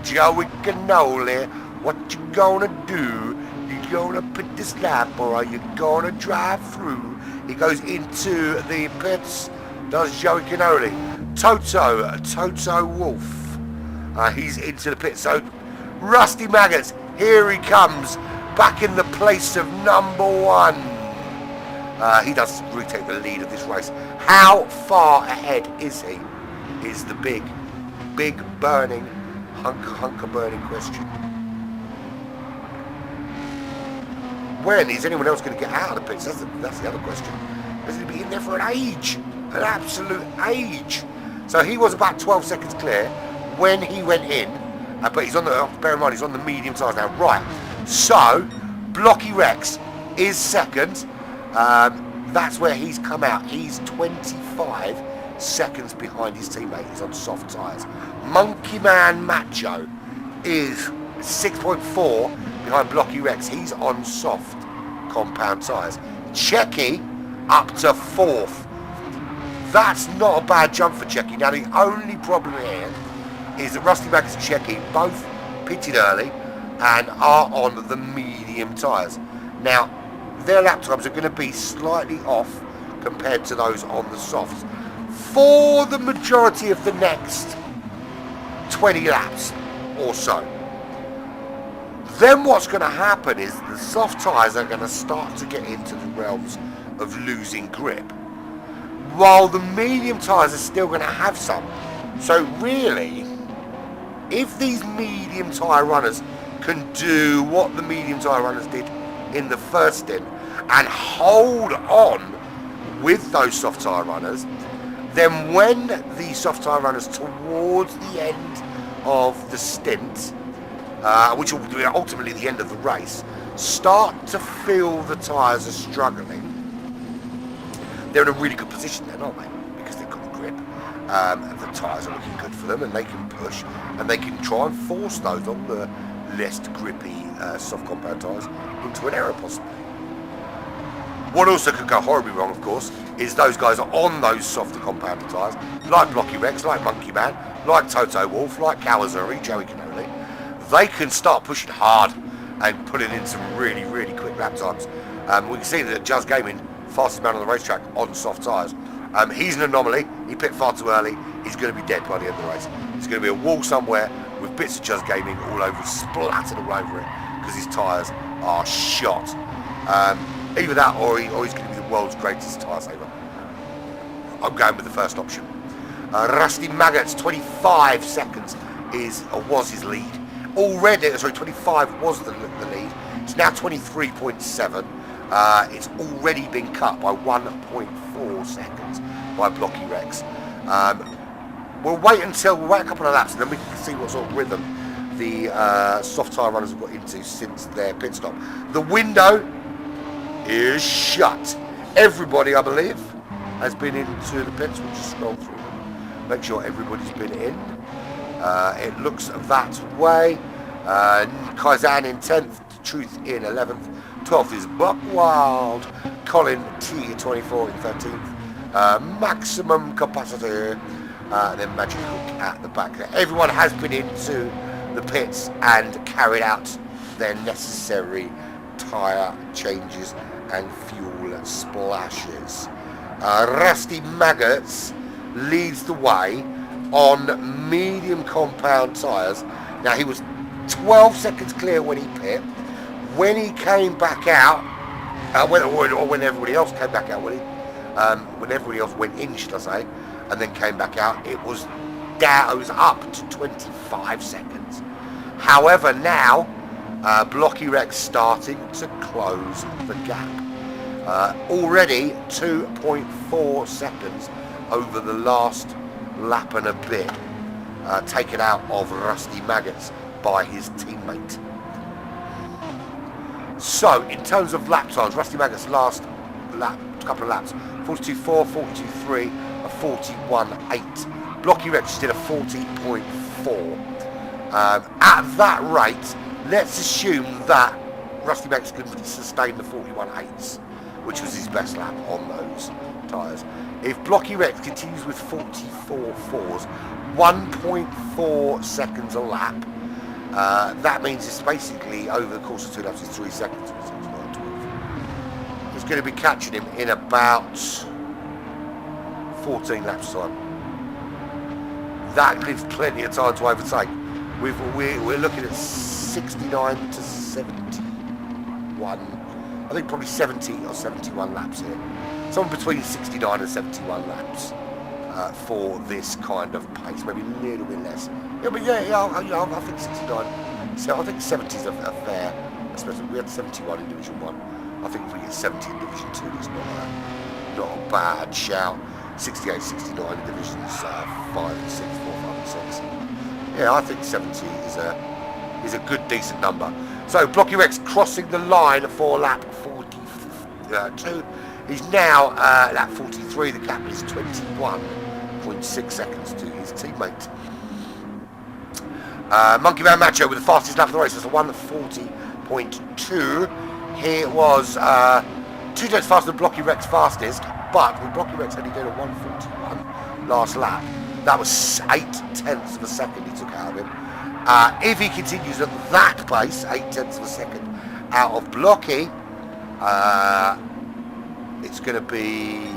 Joey Cannoli, what you gonna do? You gonna pit this lap or are you gonna drive through? He goes into the pits. Does Joey Cannoli. Toto Wolf. He's into the pits. So Rusty Maggots, here he comes, back in the place of number 1. He does retake the lead of this race. How far ahead is he? Is the big burning, hunker burning question. When is anyone else going to get out of the pits? That's the other question. Is he going to be in there for an age, an absolute age. So he was about 12 seconds clear when he went in, but he's on the, bear in mind, he's on the medium tyres now. Right, so Blocky Rex is second. That's where he's come out. He's 25 seconds behind his teammate. He's on soft tyres. Monkey Man Macho is 6.4 behind Blocky Rex. He's on soft compound tyres. Checky up to 4th. That's not a bad jump for Checky. Now the only problem here is that Rusty Maggots and Checky both pitted early and are on the medium tyres. Now their lap times are going to be slightly off compared to those on the softs for the majority of the next 20 laps or so. Then what's going to happen is the soft tyres are going to start to get into the realms of losing grip, while the medium tyres are still going to have some. So really, if these medium tyre runners can do what the medium tyre runners did in the first stint and hold on with those soft tyre runners, then when the soft tyre runners towards the end of the stint, which will be ultimately the end of the race, start to feel the tyres are struggling, they're in a really good position then, aren't they? Because they've got the grip, and the tyres are looking good for them, and they can push, and they can try and force those on the less grippy soft compound tyres into an error possibly. What also could go horribly wrong, of course, is those guys are on those softer compounded tyres, like Blocky Rex, like Monkey Man, like Toto Wolff, like Kawazuri, Joey Canoli. They can start pushing hard and putting in some really, really quick lap times. We can see that Jazz Gaming, fastest man on the racetrack on soft tyres. He's an anomaly. He pit far too early. He's going to be dead by the end of the race. There's going to be a wall somewhere with bits of Jazz Gaming all over, splattered all over it, because his tyres are shot. Either that or he's going to be the world's greatest tyre saver. I'm going with the first option. Rusty Maggots, 25 seconds was his lead. Already, 25 was the lead. It's now 23.7. It's already been cut by 1.4 seconds by Blocky Rex. We'll wait a couple of laps and then we can see what sort of rhythm the soft tyre runners have got into since their pit stop. The window is shut. Everybody, I believe, has been into the pits. We'll just scroll through them. Make sure everybody's been in. It looks that way. Kaizan in 10th, Truth in 11th, 12th is Buckwild, Colin T 24 in 13th, Maximum Capacity, and then Magic Hook at the back there. Everyone has been into the pits and carried out their necessary tyre changes and fuel splashes. Rusty Maggots leads the way on medium compound tyres. Now he was 12 seconds clear when he pit. When he came back out, when everybody else came back out, when everybody else went in, should I say, and then came back out, it was down. It was up to 25 seconds. However, now Blocky Rex starting to close the gap. Already 2.4 seconds over the last lap and a bit, taken out of Rusty Maggots by his teammate. So, in terms of lap times, Rusty Maggots' last couple of laps, 42.4, 42.3, a 41.8. Blocky Rex did a 40.4. At that rate, let's assume that Rusty Maggots can sustain the 41.8s, which was his best lap on those tyres. If Blocky Rex continues with 44.4s, 1.4 seconds a lap, that means it's basically over the course of 2 laps, it's 3 seconds. It's going to be catching him in about 14 laps time. That gives plenty of time to overtake. We're looking at 69 to 71. I think probably 70 or 71 laps here. Somewhere between 69 and 71 laps for this kind of pace. Maybe a little bit less. Yeah, but I think 69. So I think 70 is a fair. Especially we had 71 in Division 1. I think if we get 70 in Division 2, it's not a bad shout. 68, 69 in divisions 5 and 6, 4, 5 and 6. Yeah, I think 70 is a good, decent number. So Blocky Rex crossing the line for lap 42. He's now lap 43. The gap is 21.6 seconds to his teammate. Monkey Man Macho with the fastest lap of the race. That's a 1:40.2. He was 2 tenths faster than Blocky Rex fastest, but with Blocky Rex only doing a 1:41 last lap, that was 8/10 of a second he took out of him. If he continues at that pace, 8/10 of a second out of Blocky, it's going to be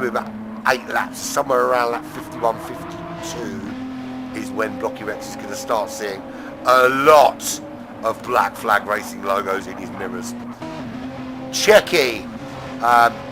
about 8 laps, somewhere around lap 51, 52 is when Blocky Rex is going to start seeing a lot of Black Flag Racing logos in his mirrors. Checky,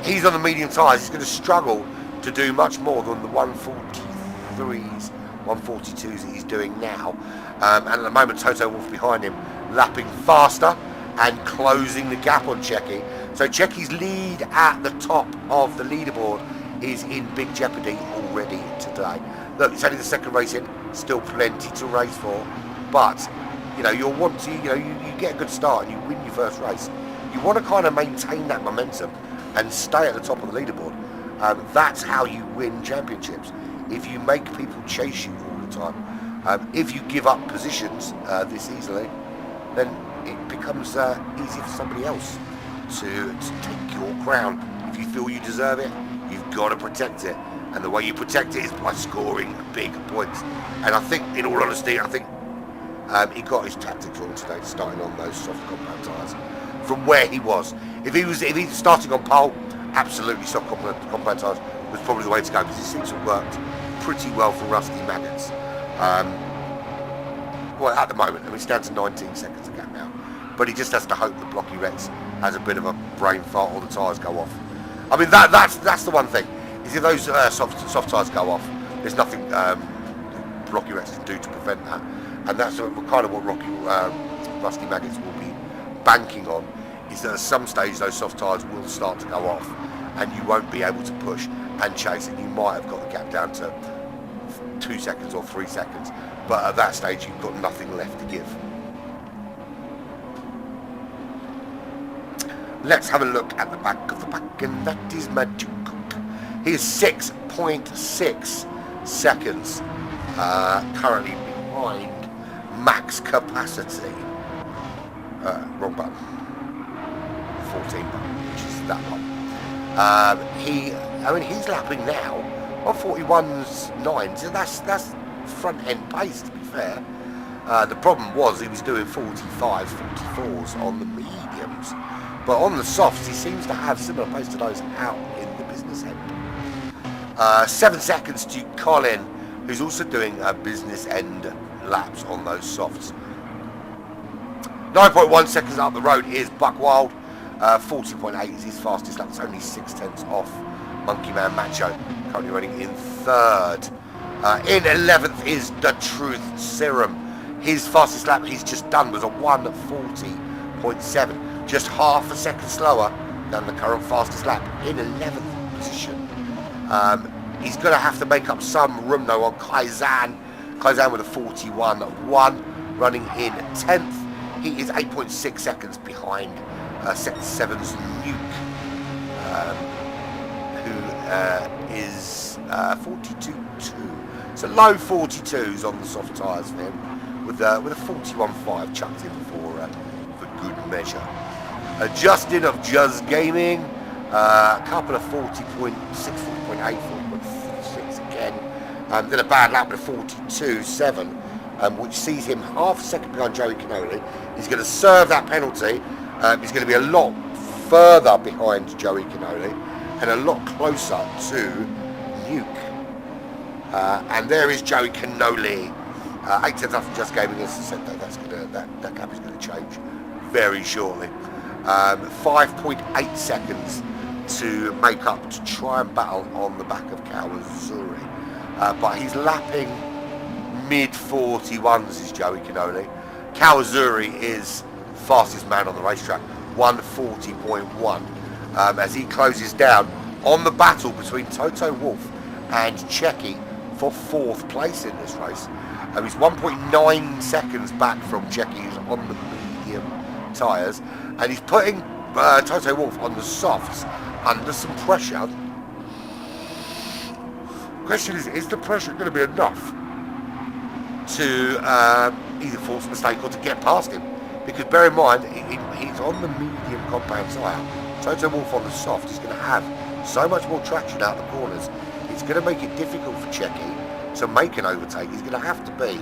he's on the medium tyres. He's going to struggle to do much more than the 143s, 142s that he's doing now. And at the moment, Toto Wolff behind him, lapping faster and closing the gap on Checky. So Checky's lead at the top of the leaderboard is in big jeopardy already today. Look, it's only the second race in, still plenty to race for, but you know, you'll want to, you get a good start and you win your first race. You want to kind of maintain that momentum and stay at the top of the leaderboard. That's how you win championships. If you make people chase you all the time, if you give up positions this easily, then it becomes easy for somebody else to take your crown. If you feel you deserve it, you've got to protect it. And the way you protect it is by scoring big points. And I think, in all honesty, he got his tactics wrong today, starting on those soft compound tyres. From where he was, if he's starting on pole, absolutely soft compound tyres was probably the way to go, because it seems to have worked pretty well for Rusty Maggots. Well, at the moment, it's down to 19 seconds a gap now, but he just has to hope that Blocky Rex has a bit of a brain fart or the tyres go off. That's the one thing, is if those soft tyres go off, there's nothing Blocky Rex can do to prevent that. And that's kind of what Rusty Maggots will be banking on, is that at some stage those soft tyres will start to go off and you won't be able to push and chase, and you might have got the gap down to 2 seconds or 3 seconds, but at that stage you've got nothing left to give. Let's have a look at the back of the pack, and that is Magic Cook. He is 6.6 seconds currently behind max capacity. Wrong button. 14 button, which is that one. He's lapping now on 41.9, so that's front end pace, to be fair. The problem was he was doing 45s, 44s on the mediums, but on the softs he seems to have similar pace to those out in the business end. 7 seconds to Colin, who's also doing business end laps on those softs. 9.1 seconds up the road is Buckwild. 40.8 is his fastest lap. It's only 6/10 off Monkey Man Macho, currently running in 3rd. In 11th is The Truth Serum. His fastest lap he's just done was a 1:40.7, just half a second slower than the current fastest lap, in 11th position. He's going to have to make up some room though on Kaizan with a 41.1, running in 10th. He is 8.6 seconds behind Sector 7's Nuke, who is 42.2. So low 42s on the soft tyres for him, with a 41.5 chucked in for good measure. Justin of Juzz Gaming, a couple of 40.6, 40.8, 40.6 again. Then a bad lap with a 42.7. Which sees him half a second behind Joey Cannoli. He's going to serve that penalty. He's going to be a lot further behind Joey Cannoli and a lot closer to Nuke. And there is Joey Cannoli. 8/10 after Just Gaming, as I said, that gap is going to change very shortly. 5.8 seconds to make up to try and battle on the back of Kawazuri. But he's lapping mid-41s is Joey Cannoli. Kawazuri is fastest man on the racetrack 140.1 as he closes down on the battle between Toto Wolff and Checky for 4th place in this race. He's 1.9 seconds back from Checky, who's on the medium tyres, and he's putting Toto Wolff on the softs under some pressure. The question is the pressure going to be enough to either force a mistake or to get past him? Because bear in mind, he's on the medium compound tyre. Toto Wolff on the soft is going to have so much more traction out the corners. It's going to make it difficult for Checky to make an overtake. He's going to have to be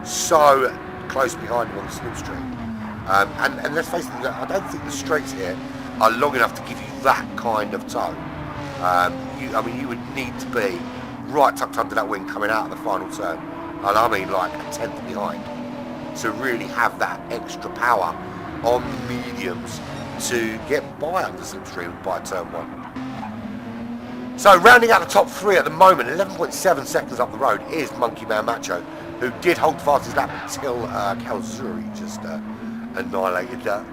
so close behind him on the slipstream. And let's face it, I don't think the straights here are long enough to give you that kind of toe. You would need to be right tucked under that wing coming out of the final turn, and I mean like a tenth behind, to really have that extra power on the mediums to get by under slipstream by turn 1. So rounding out the top 3 at the moment, 11.7 seconds up the road is Monkey Man Macho, who did hold fast his lap until Calzuri just annihilated that.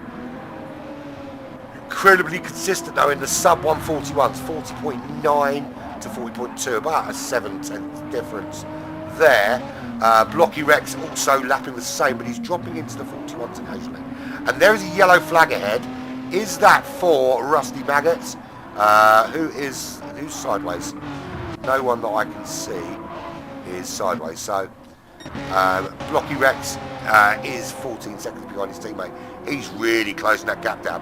Incredibly consistent though in the sub 141s, 40.9 to 40.2, about a 7/10 difference there. Blocky Rex also lapping the same, but he's dropping into the 41s occasionally. And there is a yellow flag ahead. Is that for Rusty Maggots? Who's sideways? No one that I can see is sideways. So Blocky Rex is 14 seconds behind his teammate. He's really closing that gap down.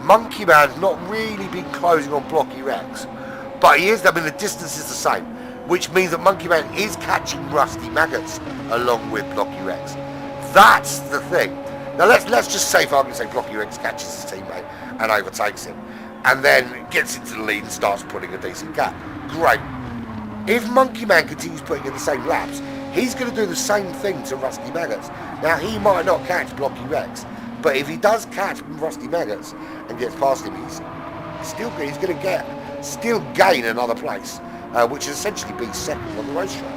Monkey Man's not really been closing on Blocky Rex, but he is. I mean, the distance is the same, which means that Monkey Man is catching Rusty Maggots along with Blocky Rex. That's the thing. Now let's just say, for argument's sake, Blocky Rex catches his teammate and overtakes him, and then gets into the lead and starts putting a decent gap. Great. If Monkey Man continues putting in the same laps, he's going to do the same thing to Rusty Maggots. Now, he might not catch Blocky Rex, but if he does catch Rusty Maggots and gets past him, he's going to still gain another place, which is essentially be second on the racetrack,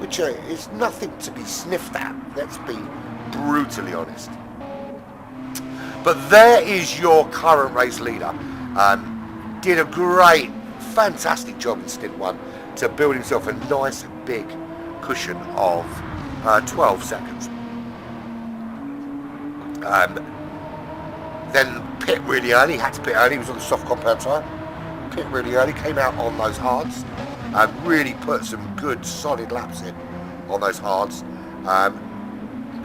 which is nothing to be sniffed at. Let's be brutally honest. But there is your current race leader. Did a great, fantastic job in stint 1 to build himself a nice big cushion of 12 seconds. Then pit really early, had to pit early, he was on the soft compound tyre. Pit really early, came out on those hards, really put some good solid laps in on those hards,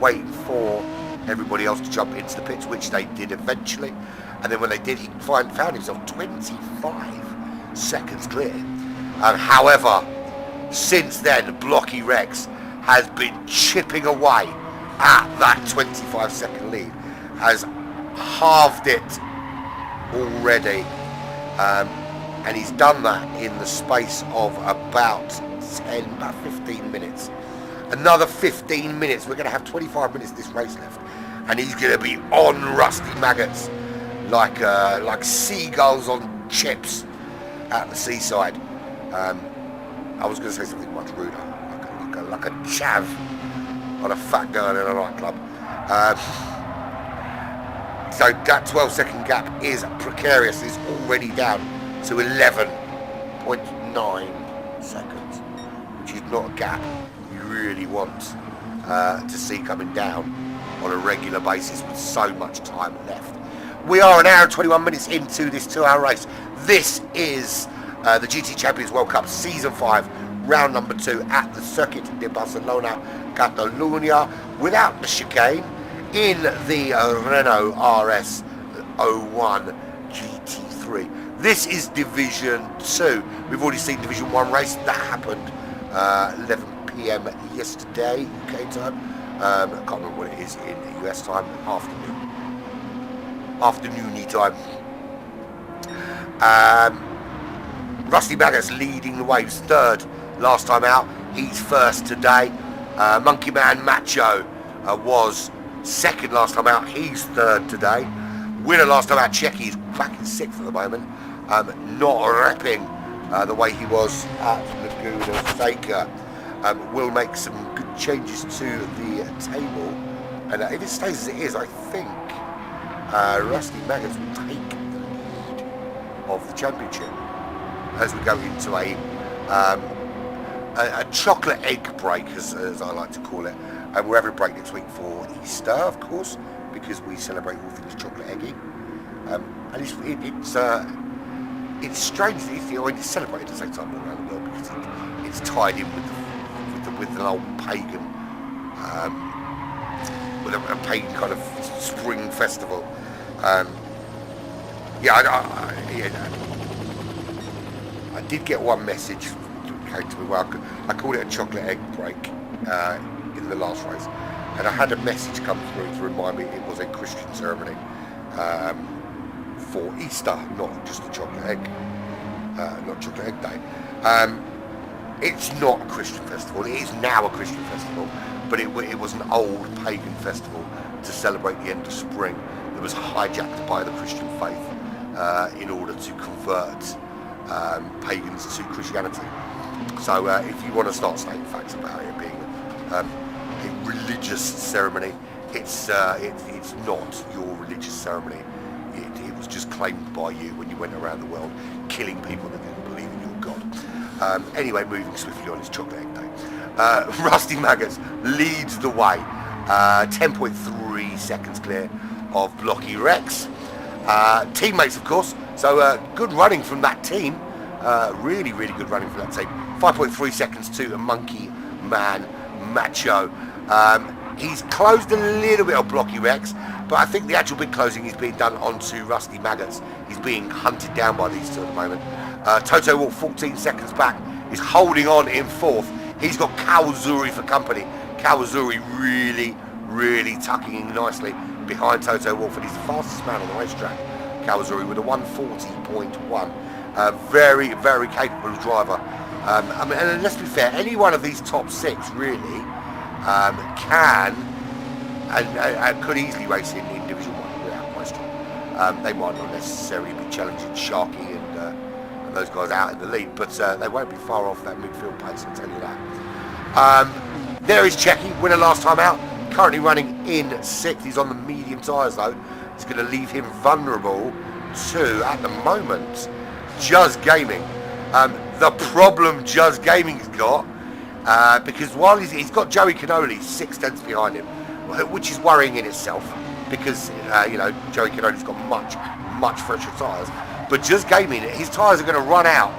waiting for everybody else to jump into the pits, which they did eventually. And then when they did, he found himself 25 seconds clear. However, since then, Blocky Rex has been chipping away at that 25-second lead, has halved it already, and he's done that in the space of about 15 minutes. Another 15 minutes, we're going to have 25 minutes of this race left, and he's going to be on Rusty Maggots like seagulls on chips at the seaside. I was going to say something much ruder, like a chav on a fat girl in a nightclub. So that 12-second gap is precarious. It's already down to 11.9 seconds, which is not a gap you really want to see coming down on a regular basis with so much time left. We are an hour and 21 minutes into this 2-hour race. This is the GT Champions World Cup Season 5, round number 2 at the Circuit de Barcelona, Catalunya, without the chicane, in the Renault RS01 GT3. This is Division 2. We've already seen Division 1 race. That happened 11 p.m. yesterday, UK time. I can't remember what it is in US time, afternoony time. Rusty Maggots leading the way. He was third last time out. He's first today. Monkey Man Macho was second last time out. He's third today. Winner last time out, Checky, is back in 6th at the moment. Not repping the way he was at Laguna Seca. Will make some good changes to the table. And if it stays as it is, I think Rusty Maggots will take the lead of the championship as we go into a chocolate egg break, as I like to call it. And we're having a break next week for Easter, of course, because we celebrate all things chocolate eggy. And it's strange that it's celebrated at the same time all around the world because it's tied in with an old pagan, with a pagan kind of spring festival. I did get one message that came to me. Well, I called it a chocolate egg break in the last race, and I had a message come through to remind me it was a Christian ceremony for Easter, not just a chocolate egg, not chocolate egg day. It's not a Christian festival. It is now a Christian festival, but it was an old pagan festival to celebrate the end of spring that was hijacked by the Christian faith in order to convert pagans to Christianity. So if you want to start stating facts about it being a religious ceremony, it's not your religious ceremony. It was just claimed by you when you went around the world killing people that didn't believe in your God. Anyway, moving swiftly on, it's chocolate egg day. Rusty Maggots leads the way, 10.3 seconds clear of Blocky Rex. Teammates, of course, so good running from that team. Really good running from that team. 5.3 seconds to a Monkey Man Macho. He's closed a little bit of Blocky Rex, but I think the actual big closing is being done onto Rusty Maggots. He's being hunted down by these two at the moment. Toto Wolff 14 seconds back is holding on in fourth. He's got Kawazuri for company. Kawazuri really tucking in nicely behind Toto Wolff, and he's the fastest man on the racetrack. Kawazuri with a 140.1. Very capable driver. And let's be fair, any one of these top six really can and could easily race in Division 1 without question. They might not necessarily be challenging Sharky and those guys out in the lead, but they won't be far off that midfield pace, I'll tell you that. There is Checky, winner last time out, currently running in 6th. He's on the medium tyres though. It's going to leave him vulnerable to, at the moment, Just Gaming. The problem Just Gaming's got, because while he's got Joey Cannoli 6 tenths behind him, which is worrying in itself, because Joey Cannoli's got much fresher tyres. But Just Gaming, his tyres are going to run out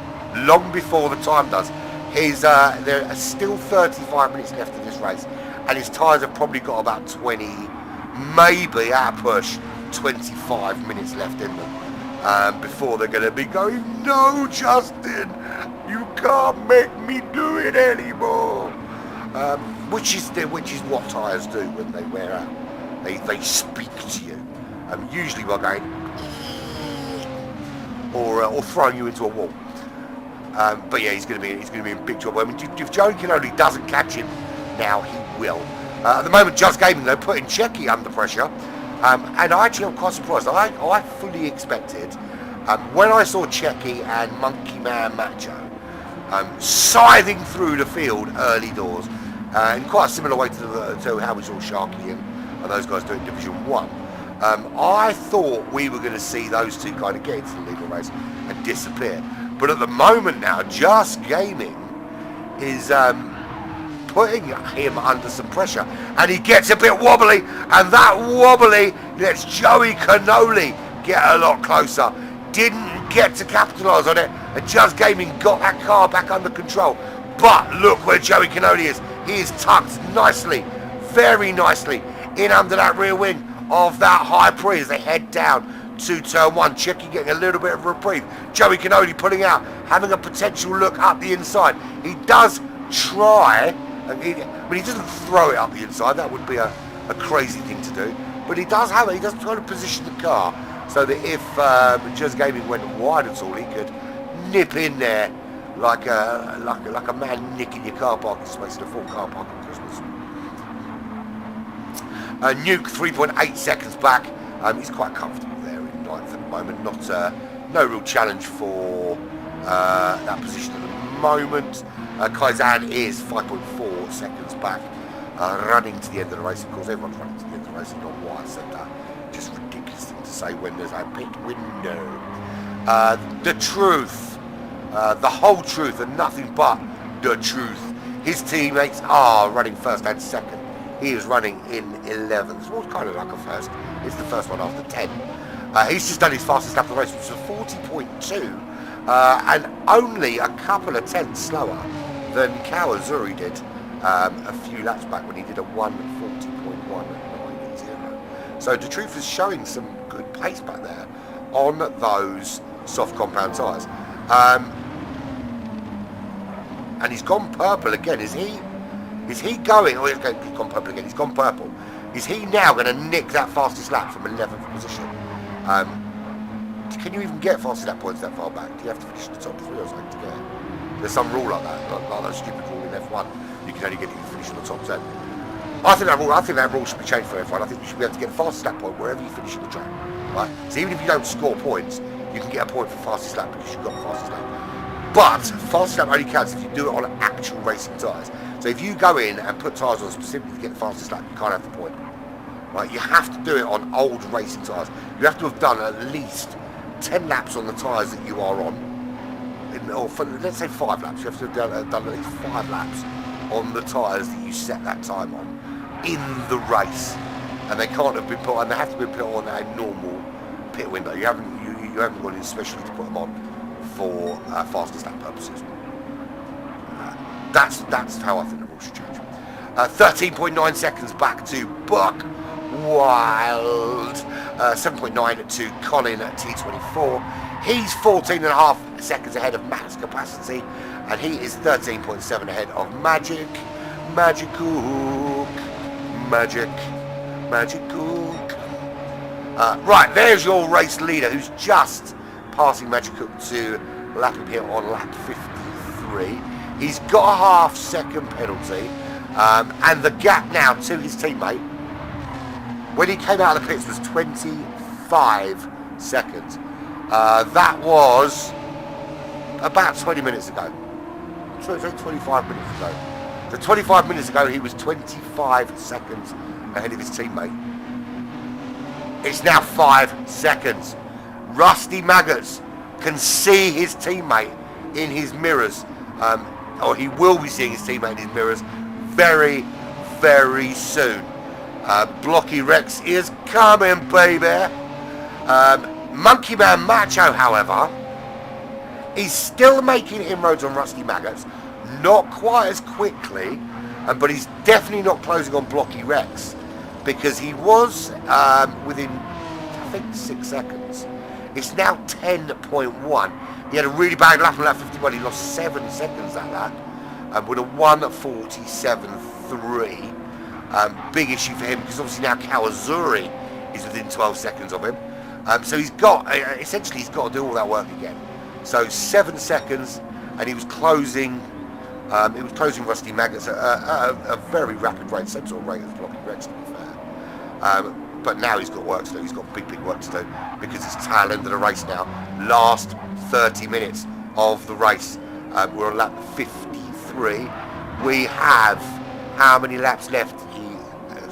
long before the time does. There are still 35 minutes left in this race, and his tyres have probably got about 20, maybe at a push, 25 minutes left in them before they're going to be going, "No, Justin, you can't make me do it anymore." Which is what tyres do when they wear out. They speak to you, usually by going or throwing you into a wall. But yeah, he's going to be in big trouble. I mean, if Joey Cannoli doesn't catch him now, he will. At the moment, Just Gaming though putting Checky under pressure, and I'm quite surprised. I fully expected when I saw Checky and Monkey Man Macho scything through the field early doors, in quite a similar way to how we saw Sharky and those guys do in Division 1. I thought we were going to see those two kind of get into the lead of the race and disappear. But at the moment now, Just Gaming is putting him under some pressure. And he gets a bit wobbly, and that wobbly lets Joey Cannoli get a lot closer. Didn't get to capitalise on it, and Just Gaming got that car back under control. But look where Joey Cannoli is. He is tucked nicely, very nicely, in under that rear wing of that high pre as they head down to turn 1. Checky getting a little bit of a reprieve. Joey Cannoli pulling out, having a potential look up the inside. He does try, but he doesn't throw it up the inside. That would be a crazy thing to do. But he does try to position the car so that if Just Gaming went wide at all, he could nip in there like a man nicking your car parking space in a full car park on Christmas. Nuke 3.8 seconds back. He's quite comfortable there in 9th at the moment. No real challenge for that position at the moment. Kaizan is 5.4 seconds back, running to the end of the race. Of course, everyone's running to the end of the race. Not why I said that. Just ridiculous thing say when there's a pit window. The truth, the whole truth and nothing but the truth. His teammates are running first and second. He is running in 11th. Well, kind of like a first. It's the first one after 10. He's just done his fastest lap of the race, which is a 40.2, and only a couple of tenths slower than Kawazuri did a few laps back when he did a 1:40.190. So the truth is showing some good pace back there on those soft compound tyres. And he's gone purple again. Is he going? Oh, he's gone purple again. He's gone purple. Is he now going to nick that fastest lap from 11th position? Can you even get fastest lap points that far back? Do you have to finish the top 3 or something to get it? There's some rule like that, like that stupid rule in F1. You can only get it if you finish on the top 10. I think that rule should be changed for F1. I think you should be able to get a fastest lap point wherever you finish on the track. Right? So even if you don't score points, you can get a point for fastest lap because you've got the fastest lap. But fastest lap only counts if you do it on actual racing tyres. So if you go in and put tyres on specifically to get the fastest lap, you can't have the point. Right? You have to do it on old racing tyres. You have to have done at least 10 laps on the tyres that you are on. Or for, let's say 5 laps. You have to have done at least 5 laps on the tyres that you set that time on in the race. And they can't have been put on. They have to be put on a normal pit window. You haven't gone in specially to put them on for fastest lap purposes. That's how I think the rules should change. 13.9 seconds back to Buck Wild. 7.9 to Colin at T24. He's 14.5 seconds ahead of max capacity, and he is 13.7 ahead of Magic Cook. Right, there's your race leader, who's just passing Magic Cook to lap him here on lap 53. He's got a half-second penalty, and the gap now to his teammate when he came out of the pits was 25 seconds. That was about 20 minutes ago. 25 minutes ago. So 25 minutes ago he was 25 seconds ahead of his teammate. It's now 5 seconds. Rusty Maggots can see his teammate in his mirrors, or he will be seeing his teammate in his mirrors very, very soon. Blocky Rex is coming, baby. Monkey Man Macho, however, is still making inroads on Rusty Maggots. Not quite as quickly, but he's definitely not closing on Blocky Rex, because he was within, I think, 6 seconds. It's now 10.1. He had a really bad lap on lap 51. He lost 7 seconds that lap with a 1:47.3. Big issue for him, because obviously now Kawazuri is within 12 seconds of him. So he's got, essentially he's got to do all that work again. So 7 seconds, and he was closing Rusty Maggots at a very rapid rate, same sort of rate as Blocky Rex, to be fair. But now he's got work to do. He's got big work to do, because it's tail end of the race now. Last 30 minutes of the race. We're on lap 53. We have how many laps left? He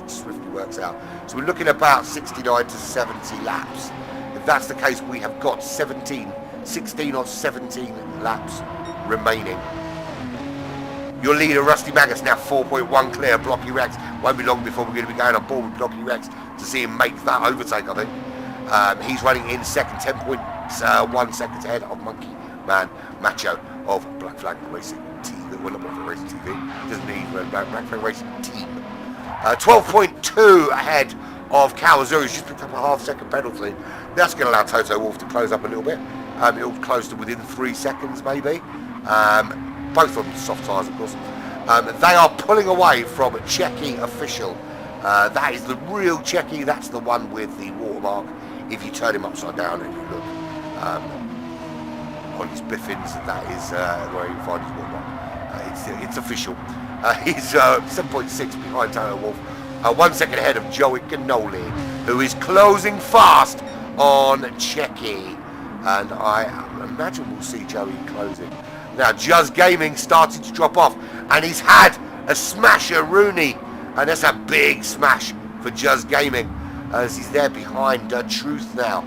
swiftly works out. So we're looking at about 69 to 70 laps. If that's the case, we have got 16 or 17 laps remaining. Your leader, Rusty Maggots, now 4.1 clear. Blocky Rex. Won't be long before we're going to be going on board with Blocky Rex to see him make that overtake, I think. He's running in second, 10.1 seconds ahead of Monkey Man Macho of Black Flag Racing Team. Well, not Black Flag Racing TV. He doesn't need Black Flag Racing Team. 12.2 ahead of Kawazuri. He's just picked up a half-second penalty. That's going to allow Toto Wolff to close up a little bit. It'll close to within 3 seconds, maybe. Both on soft tyres, of course. They are pulling away from Checky Official. That is the real Checky. That's the one with the watermark. If you turn him upside down and you look on his biffins, that is where you find his watermark. It's official. He's 7.6 behind Toto Wolff. 1 second ahead of Joey Cannoli, who is closing fast on Checky. And I imagine we'll see Joey closing. Now, Just Gaming started to drop off, and he's had a smasher Rooney, and that's a big smash for Just Gaming. as he's there behind Truth now.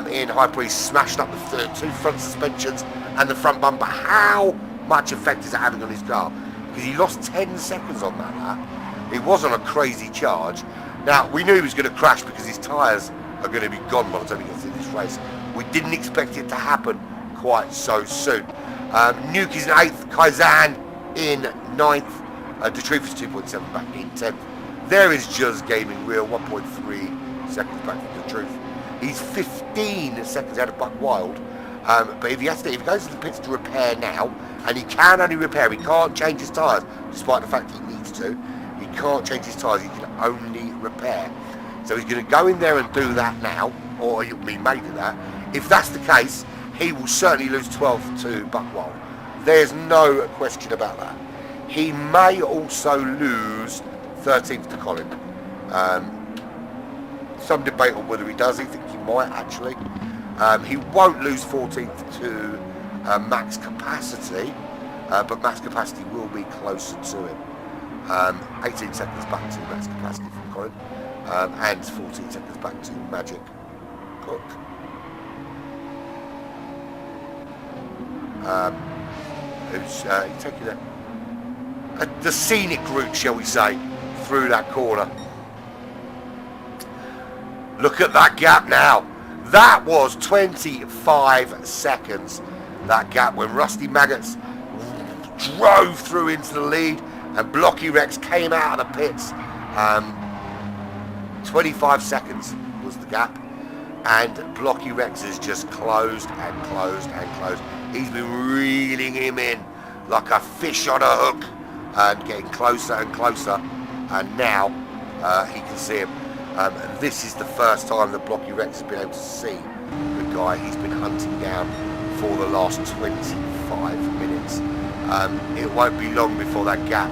In Hyper, he's smashed up the two front suspensions and the front bumper. How much effect is it having on his car? Because he lost 10 seconds on that lap. It wasn't a crazy charge. Now, we knew he was going to crash because his tyres are going to be gone by the time he gets in this race. We didn't expect it to happen quite so soon. Nuke is in 8th, Kaizen in 9th, Detroit is 2.7 back in 10th. There is Just Gaming Real, 1.3 seconds back from the truth. He's 15 seconds out of Buck Wild. But if he goes to the pits to repair now, and he can only repair, he can't change his tyres, despite the fact he needs to. He can't change his tyres, he can only repair. So he's going to go in there and do that now, or he'll be made of that. If that's the case, he will certainly lose 12th to Buck Wild. There's no question about that. He may also lose 13th to Colin. Some debate on whether he does. I think he might actually. He won't lose 14th to max capacity, but max capacity will be closer to him. 18 seconds back to max capacity from Colin, and 14 seconds back to Magic Cook. Who's taking the scenic route, shall we say, through that corner. Look at that gap now. That was 25 seconds, that gap, when Rusty Maggots drove through into the lead and Blocky Rex came out of the pits. 25 seconds was the gap, and Blocky Rex has just closed and closed and closed. He's been reeling him in like a fish on a hook and getting closer and closer, and now he can see him. This is the first time that Blocky Rex has been able to see the guy he's been hunting down for the last 25 minutes. It won't be long before that gap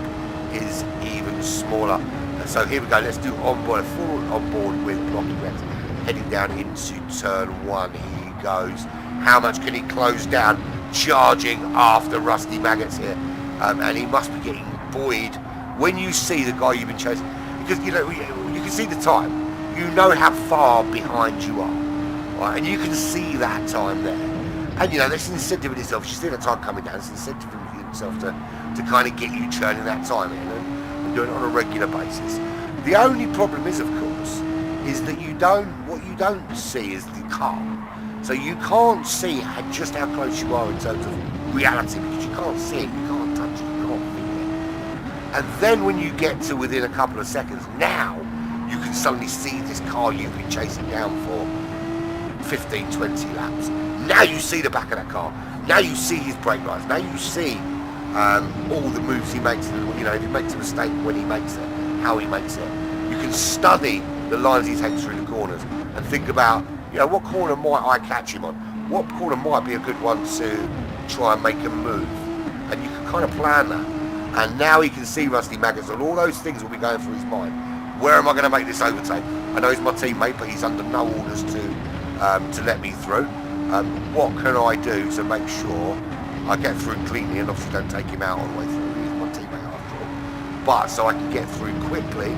is even smaller. So here we go, let's do onboard, full onboard with Blocky Rex. Heading down into turn 1, he goes. How much can he close down? Charging after Rusty Maggots here. And he must be getting buoyed when you see the guy you've been chasing. Because, you know, you can see the time. You know how far behind you are. Right? And you can see that time there. And, you know, there's an incentive in itself. You see that time coming down. There's an incentive in itself to kind of get you churning that time in and doing it on a regular basis. The only problem is, of course, is that what you don't see is the car. So you can't see just how close you are in terms of reality, because you can't see it, you can't touch it, you can't feel it. And then when you get to within a couple of seconds, now you can suddenly see this car you've been chasing down for 15, 20 laps. Now you see the back of that car. Now you see his brake lines. Now you see all the moves he makes. You know, if he makes a mistake, when he makes it, how he makes it. You can study the lines he takes through the corners and think about, you know, what corner might I catch him on? What corner might be a good one to try and make a move? And you can kind of plan that. And now he can see Rusty Maggots, and all those things will be going through his mind. Where am I going to make this overtake? I know he's my teammate, but he's under no orders to let me through. What can I do to make sure I get through cleanly, and obviously don't take him out all the way through? He's my teammate after all. But so I can get through quickly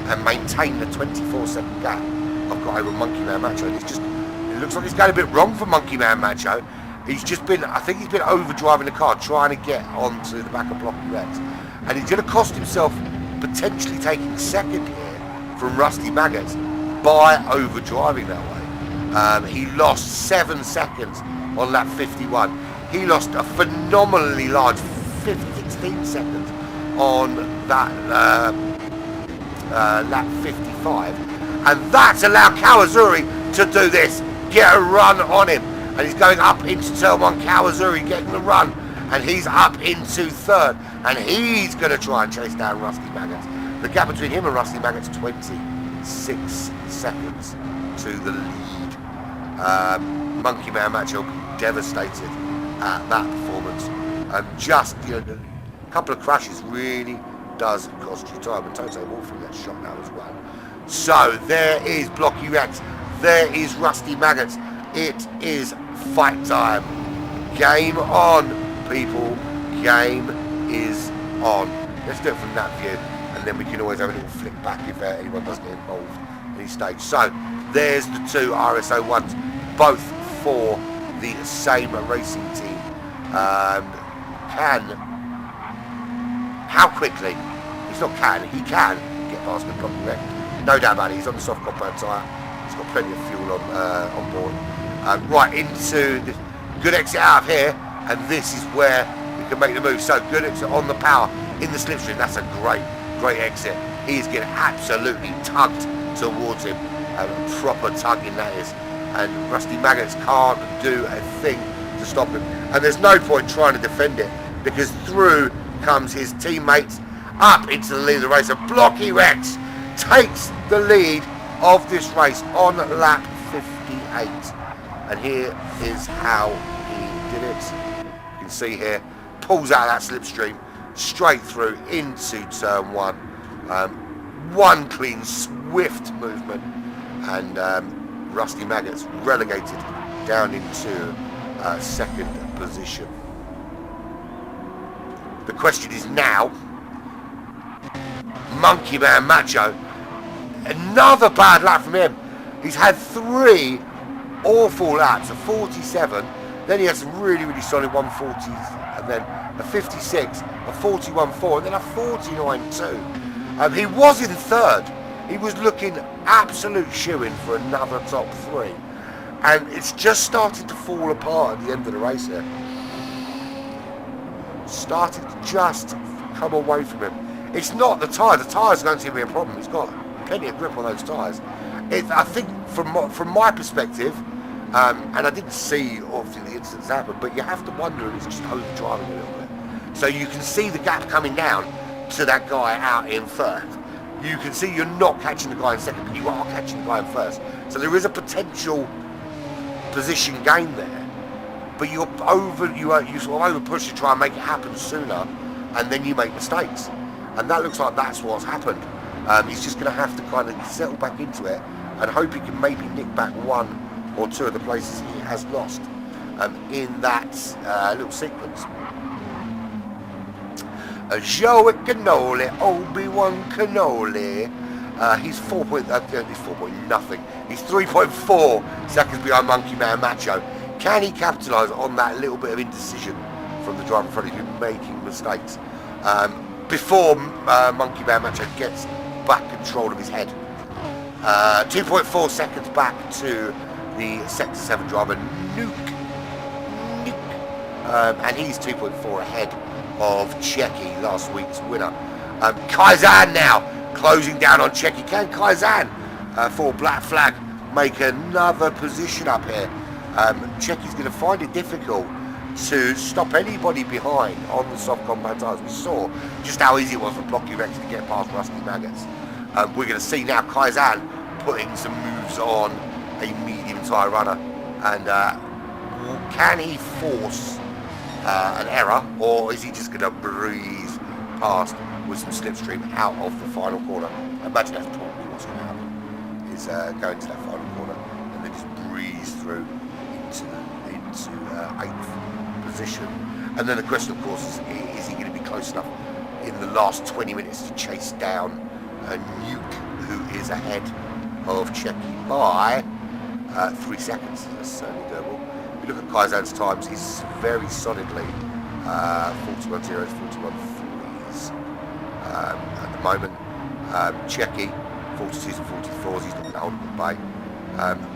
and maintain the 24-second gap I've got over Monkey Man Macho. And it looks like it's going a bit wrong for Monkey Man Macho. I think he's been overdriving the car, trying to get onto the back of Blocky Rex. And he's going to cost himself potentially taking second here from Rusty Maggots by overdriving that way. He lost 7 seconds on lap 51. He lost a phenomenally large 16 seconds on that lap 55. And that's allowed Kawazuri to do this, get a run on him. And he's going up into turn 1, Kawazuri getting the run. And he's up into third. And he's going to try and chase down Rusty Maggots. The gap between him and Rusty Maggots, 26 seconds to the lead. Monkey Man Macho devastated at that performance. And just, you know, a couple of crashes really does cost you time. And Toto Wolfing that shot now as well. So there is Blocky Rex. There is Rusty Maggots. It is fight time. Game on, people. Game is on. Let's do it from that view, and then we can always have a little flick back if anyone does get involved any stage. So there's the two RS01s, both for the same racing team. How quickly? He can get past the block wreck. No doubt about it. He's on the soft compound tyre. He's got plenty of fuel on board. Right into the good exit out of here, and this is where we can make the move. So good exit on the power in the slipstream. That's a great exit. He's getting absolutely tugged towards him. Proper tugging that is. And Rusty Maggots can't do a thing to stop him. And there's no point trying to defend it, because through comes his teammates up into the lead of the race. And Blocky Rex takes the lead of this race on lap 58. And here is how he did it. You can see here, pulls out that slipstream straight through into turn one. One clean, swift movement, and Rusty Maggots relegated down into second position. The question is now, Monkey Man Macho, another bad lap from him. He's had 3 awful laps, a 47, then he has some really solid 140s, and then a 56, a 41.4, and then a 49.2. He was in third. He was looking absolute shoo-in for another top 3, and it's just starting to fall apart at the end of the race here. Starting to just come away from him. It's not the tyre. The tyres are going to be a problem. He's got plenty of grip on those tyres. I think from my perspective, and I didn't see obviously the incidents happen, but you have to wonder if he's just overdriving a little bit. So you can see the gap coming down to that guy out in third. You can see you're not catching the guy in second, but you are catching the guy in first. So there is a potential position gain there. But you sort of over push to try and make it happen sooner, and then you make mistakes. And that looks like that's what's happened. He's just going to have to kind of settle back into it and hope he can maybe nick back 1 or 2 of the places he has lost in that little sequence. Joey Cannoli, Obi-Wan Cannoli. He's 4 point nothing. He's 3.4 seconds behind Monkey Man Macho. Can he capitalise on that little bit of indecision from the driver in front of him, making mistakes before Monkey Man Macho gets back control of his head? 2.4 seconds back to the Sector 7 driver, Nuke. And he's 2.4 ahead of Checky, last week's winner. Kaizan now closing down on Checky. Can Kaizan for Black Flag make another position up here? Checky's going to find it difficult to stop anybody behind on the soft compound tyres. We saw just how easy it was for Blocky Rex to get past Rusty Maggots. We're going to see now Kaizan putting some moves on a medium tyre runner, and can he force an error, or is he just going to breeze past with some slipstream out of the final corner? I imagine that's probably what's going to happen, is go into that final corner and then just breeze through into 8th position. And then the question, of course, is he going to be close enough in the last 20 minutes to chase down a Nuke, who is ahead of Checky by 3 seconds? That's certainly doable. If you look at Kaizan's times, he's very solidly 41 zeros, 41 threes at the moment. Checky, 42s and 44s, he's not going to hold him at bay.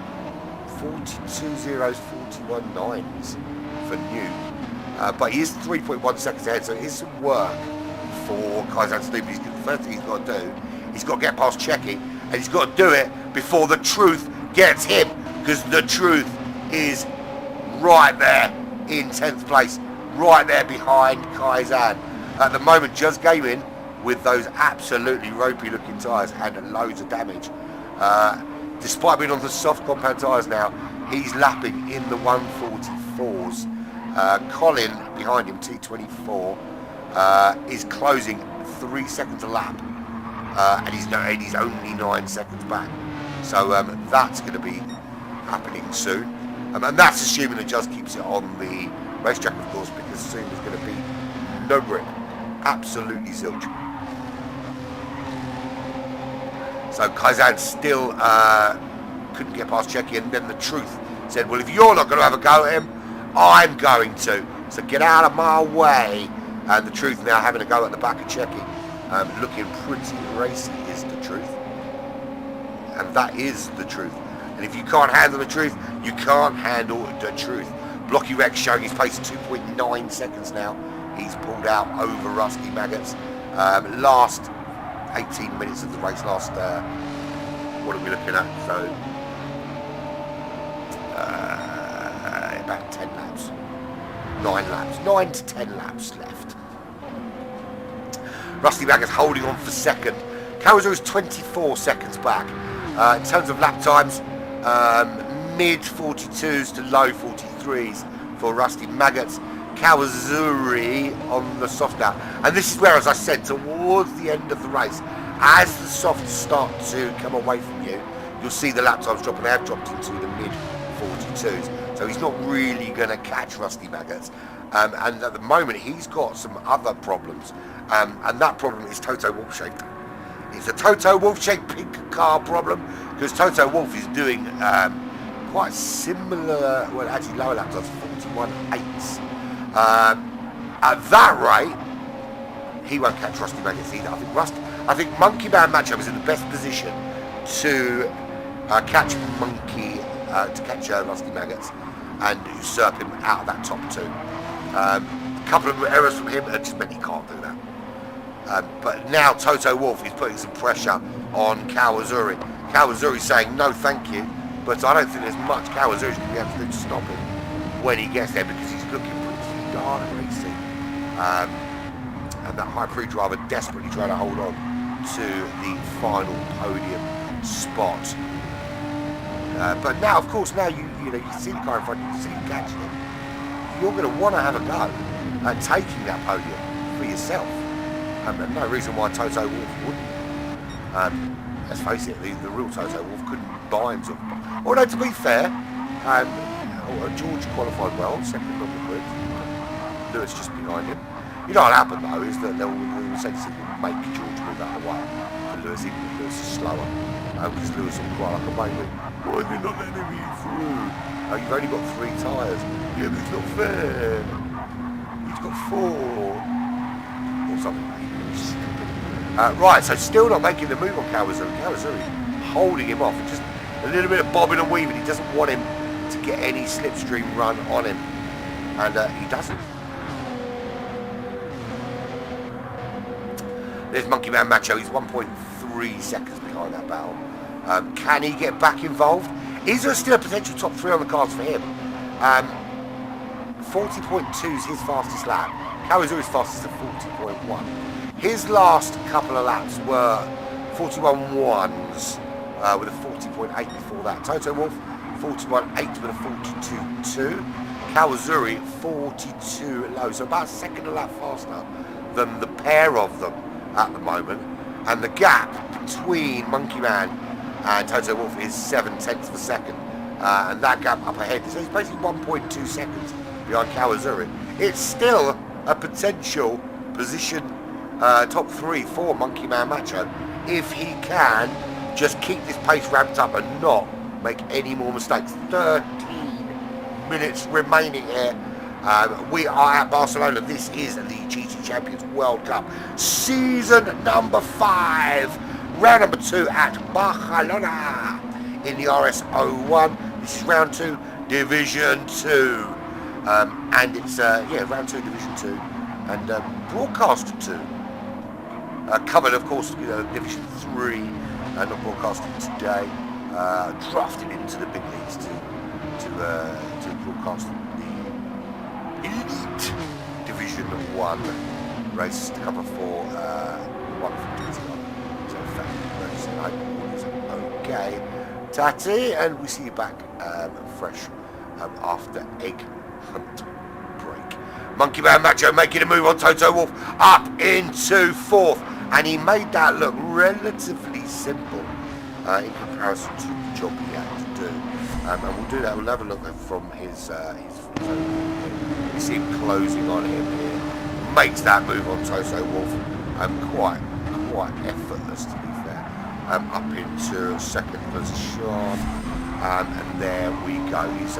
42 zeros, 41 nines for Nuke. But he is 3.1 seconds ahead, so it is some work for Kaizan to do. But the first thing he's got to do, he's got to get past Checky, and he's got to do it before the truth gets him, because the truth is right there in 10th place, right there behind Kaizan. At the moment, just came in with those absolutely ropey looking tyres and loads of damage. Despite being on the soft compound tyres now, he's lapping in the 144s. Colin behind him, T24, is closing 3 seconds a lap, and he's only 9 seconds back. So that's going to be happening soon. And that's assuming it just keeps it on the racetrack, of course, because soon there's going to be no grip. Absolutely zilch. So Kazan still couldn't get past Checky, and then the Truth said, well, if you're not going to have a go at him, I'm going to. So get out of my way. And the Truth now having a go at the back of Checky. Looking pretty racy is the Truth. And that is the Truth. And if you can't handle the Truth, you can't handle the Truth. Blocky Rex showing his pace at 2.9 seconds now. He's pulled out over Rusty Maggots. Last 18 minutes of the race, what are we looking at? So, about 10 laps. 9 to 10 laps left. Rusty Maggots holding on for second. Kawazu is 24 seconds back. In terms of lap times, mid 42s to low 43s for Rusty Maggots. Kawazuri on the soft lap. And this is where, as I said, towards the end of the race, as the softs start to come away from you, you'll see the lap times drop, and they have dropped into the mid 42s. So he's not really going to catch Rusty Maggots. And at the moment, he's got some other problems. And that problem is Toto Wolf-shaped. It's a Toto Wolf-shaped pink car problem, because Toto Wolf is doing quite similar, well, actually lower lap times, 41.8s. At that rate, he won't catch Rusty Maggots either. I think Monkey Man Macho is in the best position to catch Rusty Maggots and usurp him out of that top two. A couple of errors from him just meant he can't do that. But now Toto Wolf is putting some pressure on Kawazuri. Kawazuri's saying no thank you, but I don't think there's much Kawazuri's going to be able to do to stop him when he gets there, because he's looking pretty darn racy. And that High Prix driver desperately trying to hold on to the final podium spot. But now, of course, now you see the car in front, you see him catching him. You're going to want to have a go at taking that podium for yourself. And no reason why Toto Wolf wouldn't. Let's face it, the real Toto Wolf couldn't buy himself. Although, to be fair, George qualified well, second on the grid. Lewis just behind him. You know what happened though is that they'll essentially make George move out of the way for Lewis, even if Lewis is slower. Because Lewis will cry like a baby. Why are they not letting me through? You've only got 3 tyres. Yeah, but it's not fair. He's got 4. Or something. Right, so still not making the move on Kawazuri. Kawazuri holding him off, and just a little bit of bobbing and weaving. He doesn't want him to get any slipstream run on him, and he doesn't. There's Monkey Man Macho. He's 1.3 seconds behind that battle. Can he get back involved? Is there still a potential top 3 on the cards for him? 40.2 is his fastest lap. Kawazuri's fastest at 40.1. His last couple of laps were 41.1s with a 40.8 before that. Toto Wolf 41.8 with a 42.2. Kawazuri 42 low, so about a second a lap faster than the pair of them at the moment. And the gap between Monkey Man and Toto Wolf is 7/10 of a second. And that gap up ahead, so it's basically 1.2 seconds behind Kawazuri. It's still a potential position top 3 for Monkey Man Macho if he can just keep this pace ramped up and not make any more mistakes. 13 minutes remaining here. We are at Barcelona. This is the GT Champions World Cup season number 5, round number 2 at Barcelona in the RS01. This is round 2, Division 2, and it's round 2, Division 2, and broadcast 2. Covered, of course, Division 3, not broadcasted today. Drafted into the big leagues to broadcast the Elite Division 1 races to cover for 1 from 21. So, I hope it's okay. Tatty, and we see you back fresh after egg hunt break. Monkey Man Macho making a move on Toto Wolf up into 4th, and he made that look relatively simple in comparison to the job he had to do. And we'll do that. We'll have a look from his you see him closing on him here. Makes that move on Toto Wolf, quite effortless, to be fair. up into second position. And there we go. He's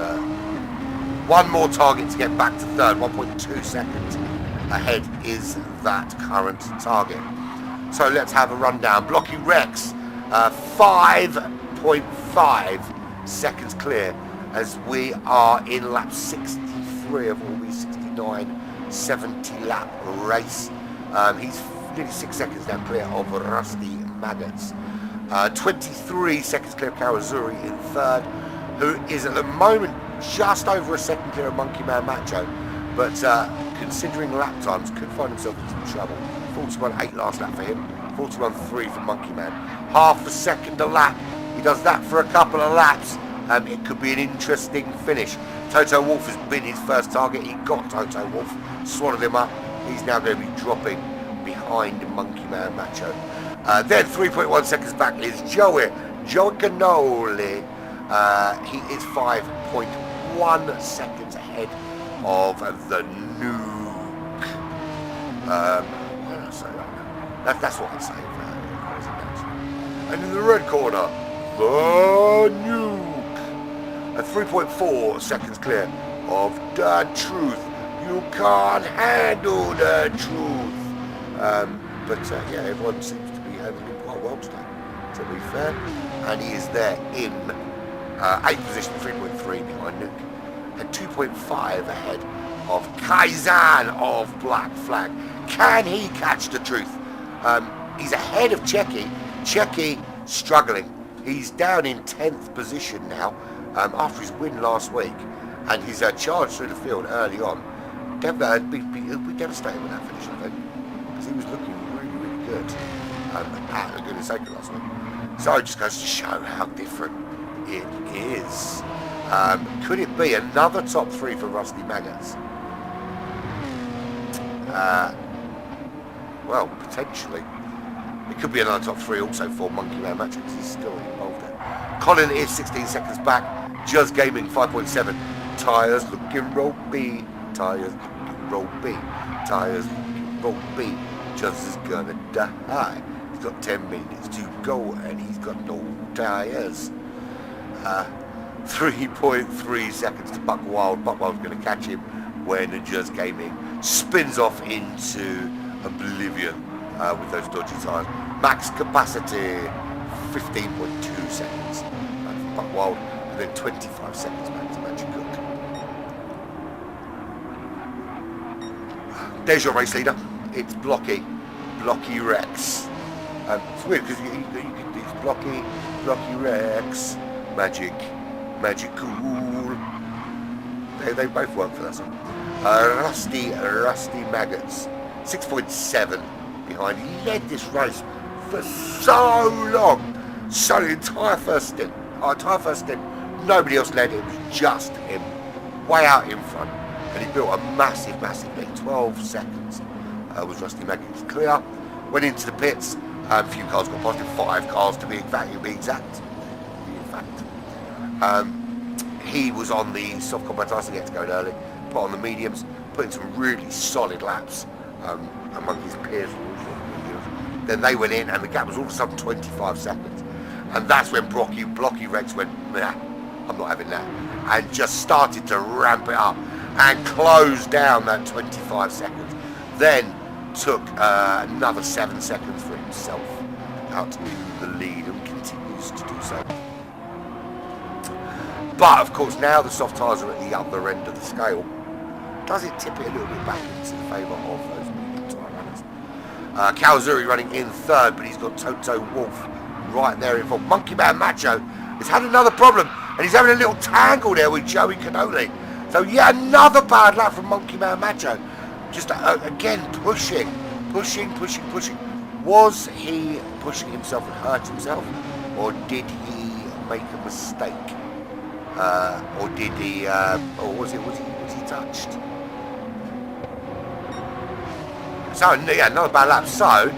one more target to get back to third. 1.2 seconds ahead is that current target. So let's have a rundown. Blocky Rex, 5.5 seconds clear as we are in lap 63 of all these 69, 70 lap race. He's nearly 6 seconds now clear of Rusty Maggots. 23 seconds clear of Kawazuri in third, who is at the moment just over a second clear of Monkey Man Macho, but considering lap times could find himself in some trouble. 41.8 last lap for him, 41.3 for Monkey Man. Half a second a lap. He does that for a couple of laps. It could be an interesting finish. Toto Wolff has been his first target. He got Toto Wolff, swallowed him up. He's now going to be dropping behind Monkey Man Macho. Then 3.1 seconds back is Joey Cannoli. He is 5.1 seconds ahead of the Nuke. Why did I say that? That's what I'd say. And in the red corner, the Nuke. At 3.4 seconds clear of the Truth. You can't handle the truth. But yeah, everyone seems to be handling it quite well today, to be fair. And he is there in 8th position, 3.3 behind Nuke. And 2.5 ahead of Kaizen of Black Flag. Can he catch the truth? He's ahead of Checky. Checky struggling. He's down in 10th position now after his win last week. And he's charged through the field early on. He'll be devastated with that finish, I think. Because he was looking really, really good at Laguna Seca last week. So it just goes to show how different it is. Could it be another top 3 for Rusty Maggots? Well, potentially. It could be another top 3 also for Monkey Man Macho because he's still involved there. Colin is 16 seconds back. Just Gaming 5.7. Tyres looking ropey. Tyres looking ropey. Tyres looking ropey. Just is gonna die. He's got 10 minutes to go and he's got no tyres. 3.3 seconds to Buck Wild. Buck Wild's going to catch him when Just Gaming spins off into oblivion with those dodgy tyres. Max capacity 15.2 seconds for Buck Wild, and then 25 seconds back to Magic Cook. There's your race leader. It's Blocky Rex. It's weird because you can do Blocky Rex, Magic Cool. They both work for that song. Rusty Maggots, 6.7 behind. He led this race for so long. So the entire first stint, nobody else led it. It was just him, way out in front. And he built a massive lead. 12 seconds was Rusty Maggots clear. Went into the pits. A few cars got past him, 5 cars to be exact. He was on the soft combat tires to get going early, put on the mediums, put in some really solid laps among his peers. Then they went in and the gap was all of a sudden 25 seconds. And that's when Blocky Rex went, nah, I'm not having that. And just started to ramp it up and close down that 25 seconds. Then took another 7 seconds for himself out in the lead and continues to do so. But of course now the soft tyres are at the other end of the scale. Does it tip it a little bit back into the favour of those medium tyre runners? Kawazuri running in third, but he's got Toto Wolff right there involved. Monkey Man Macho has had another problem and he's having a little tangle there with Joey Cannoli. So yeah, another bad lap from Monkey Man Macho. Just again pushing. Was he pushing himself and hurt himself, or did he make a mistake, or did he, or was he touched? So yeah, another bad lap. So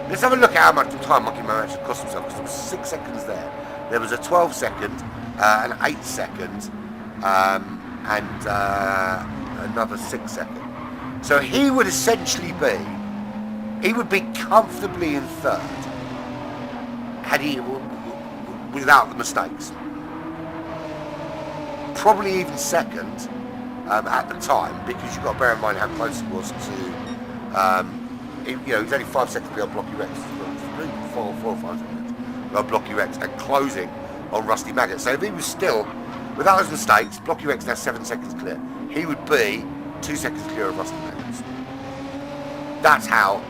let's have a look at how much time Monkey Man actually cost himself. Because there was 6 seconds there. There was a 12 second, an 8 second, and another 6 second. So he would essentially be comfortably in third had he, without the mistakes. Probably even second at the time, because you've got to bear in mind how close he was to, he's only 5 seconds behind Blocky Rex, 4 or 5 seconds behind Blocky Rex, and closing on Rusty Maggot. So if he was still, without those mistakes, Blocky Rex now 7 seconds clear. He would be 2 seconds clear of Rusty Maggots. That's how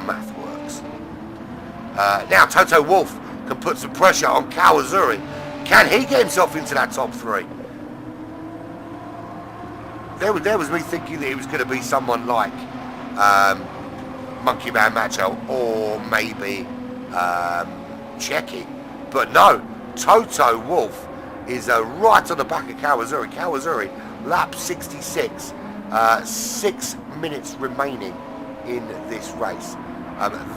math works. Now Toto Wolff can put some pressure on Kawazuri. Can he get himself into that top 3? There was me thinking that it was going to be someone like Monkey Man Macho or maybe Checky. But no, Toto Wolff is right on the back of Kawazuri. Kawazuri, lap 66, 6 minutes remaining in this race.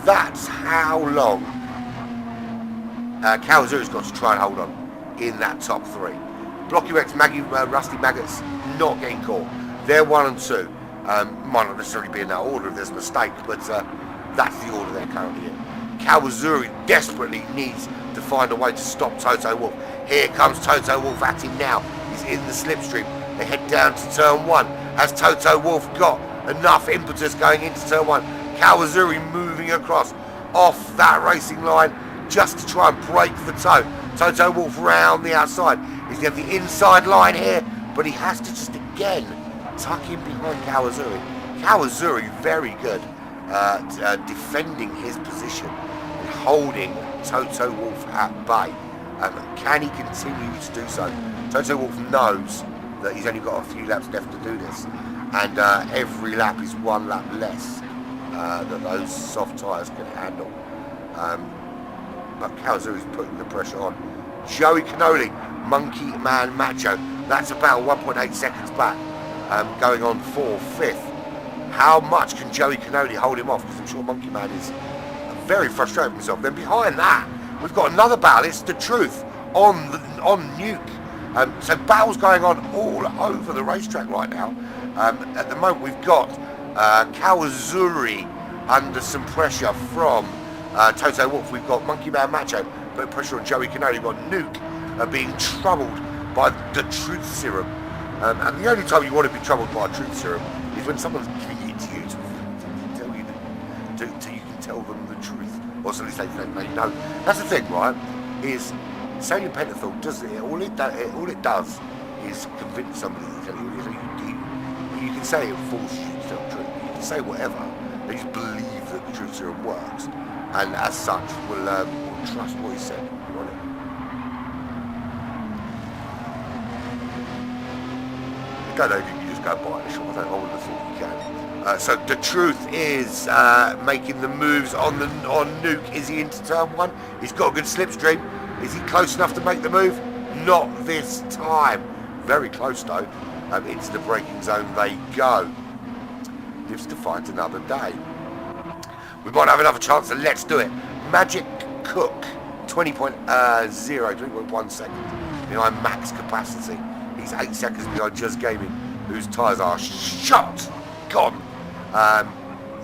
That's how long Kawazuri's got to try and hold on in that top 3. Blocky Rex, Rusty Maggots not getting caught. They're 1 and 2. Might not necessarily be in that order if there's a mistake, but that's the order they're currently in. Kawazuri desperately needs to find a way to stop Toto Wolff. Here comes Toto Wolff at him now. He's in the slipstream. They head down to turn 1. Has Toto Wolff got enough impetus going into turn 1? Kawazuri moving across off that racing line just to try and break the toe. Toto Wolff round the outside. He's going to have the inside line here, but he has to just again tuck in behind Kawazuri. Kawazuri very good defending his position and holding Toto Wolff at bay. Can he continue to do so? Toto Wolff knows that he's only got a few laps left to do this, and every lap is 1 lap less that those soft tyres can handle. But Kawazuri's putting the pressure on. Joey Cannoli, Monkey Man Macho, that's about 1.8 seconds back, going on 4th. How much can Joey Cannoli hold him off? Because I'm sure Monkey Man is very frustrated with himself. Then behind that, we've got another battle. It's The Truth on Nuke. So battles going on all over the racetrack right now. At the moment, we've got Kawazuri under some pressure from Toto Wolff. We've got Monkey Man Macho putting pressure on Joey Cannoli. We've got Nuke being troubled by the truth serum. And the only time you want to be troubled by a truth serum is when someone's giving it to you to tell you that you can tell them the truth, or something they know. That's the thing, right? Is sodium pentothal does it? All it does is convince somebody to tell you. You can say it forces you to tell the truth. You can say whatever. They just believe that the truth serum works, and as such will trust what he said. I don't know if you can just go buy the shop. I wouldn't have thought you can. So The Truth is making the moves on Nuke. Is he into turn 1? He's got a good slipstream. Is he close enough to make the move? Not this time. Very close though. Into the braking zone they go. Lives to fight another day. We might have another chance, so let's do it. Magic Cook, 20.1 seconds behind max capacity. He's 8 seconds behind Just Gaming, whose tyres are shot, gone.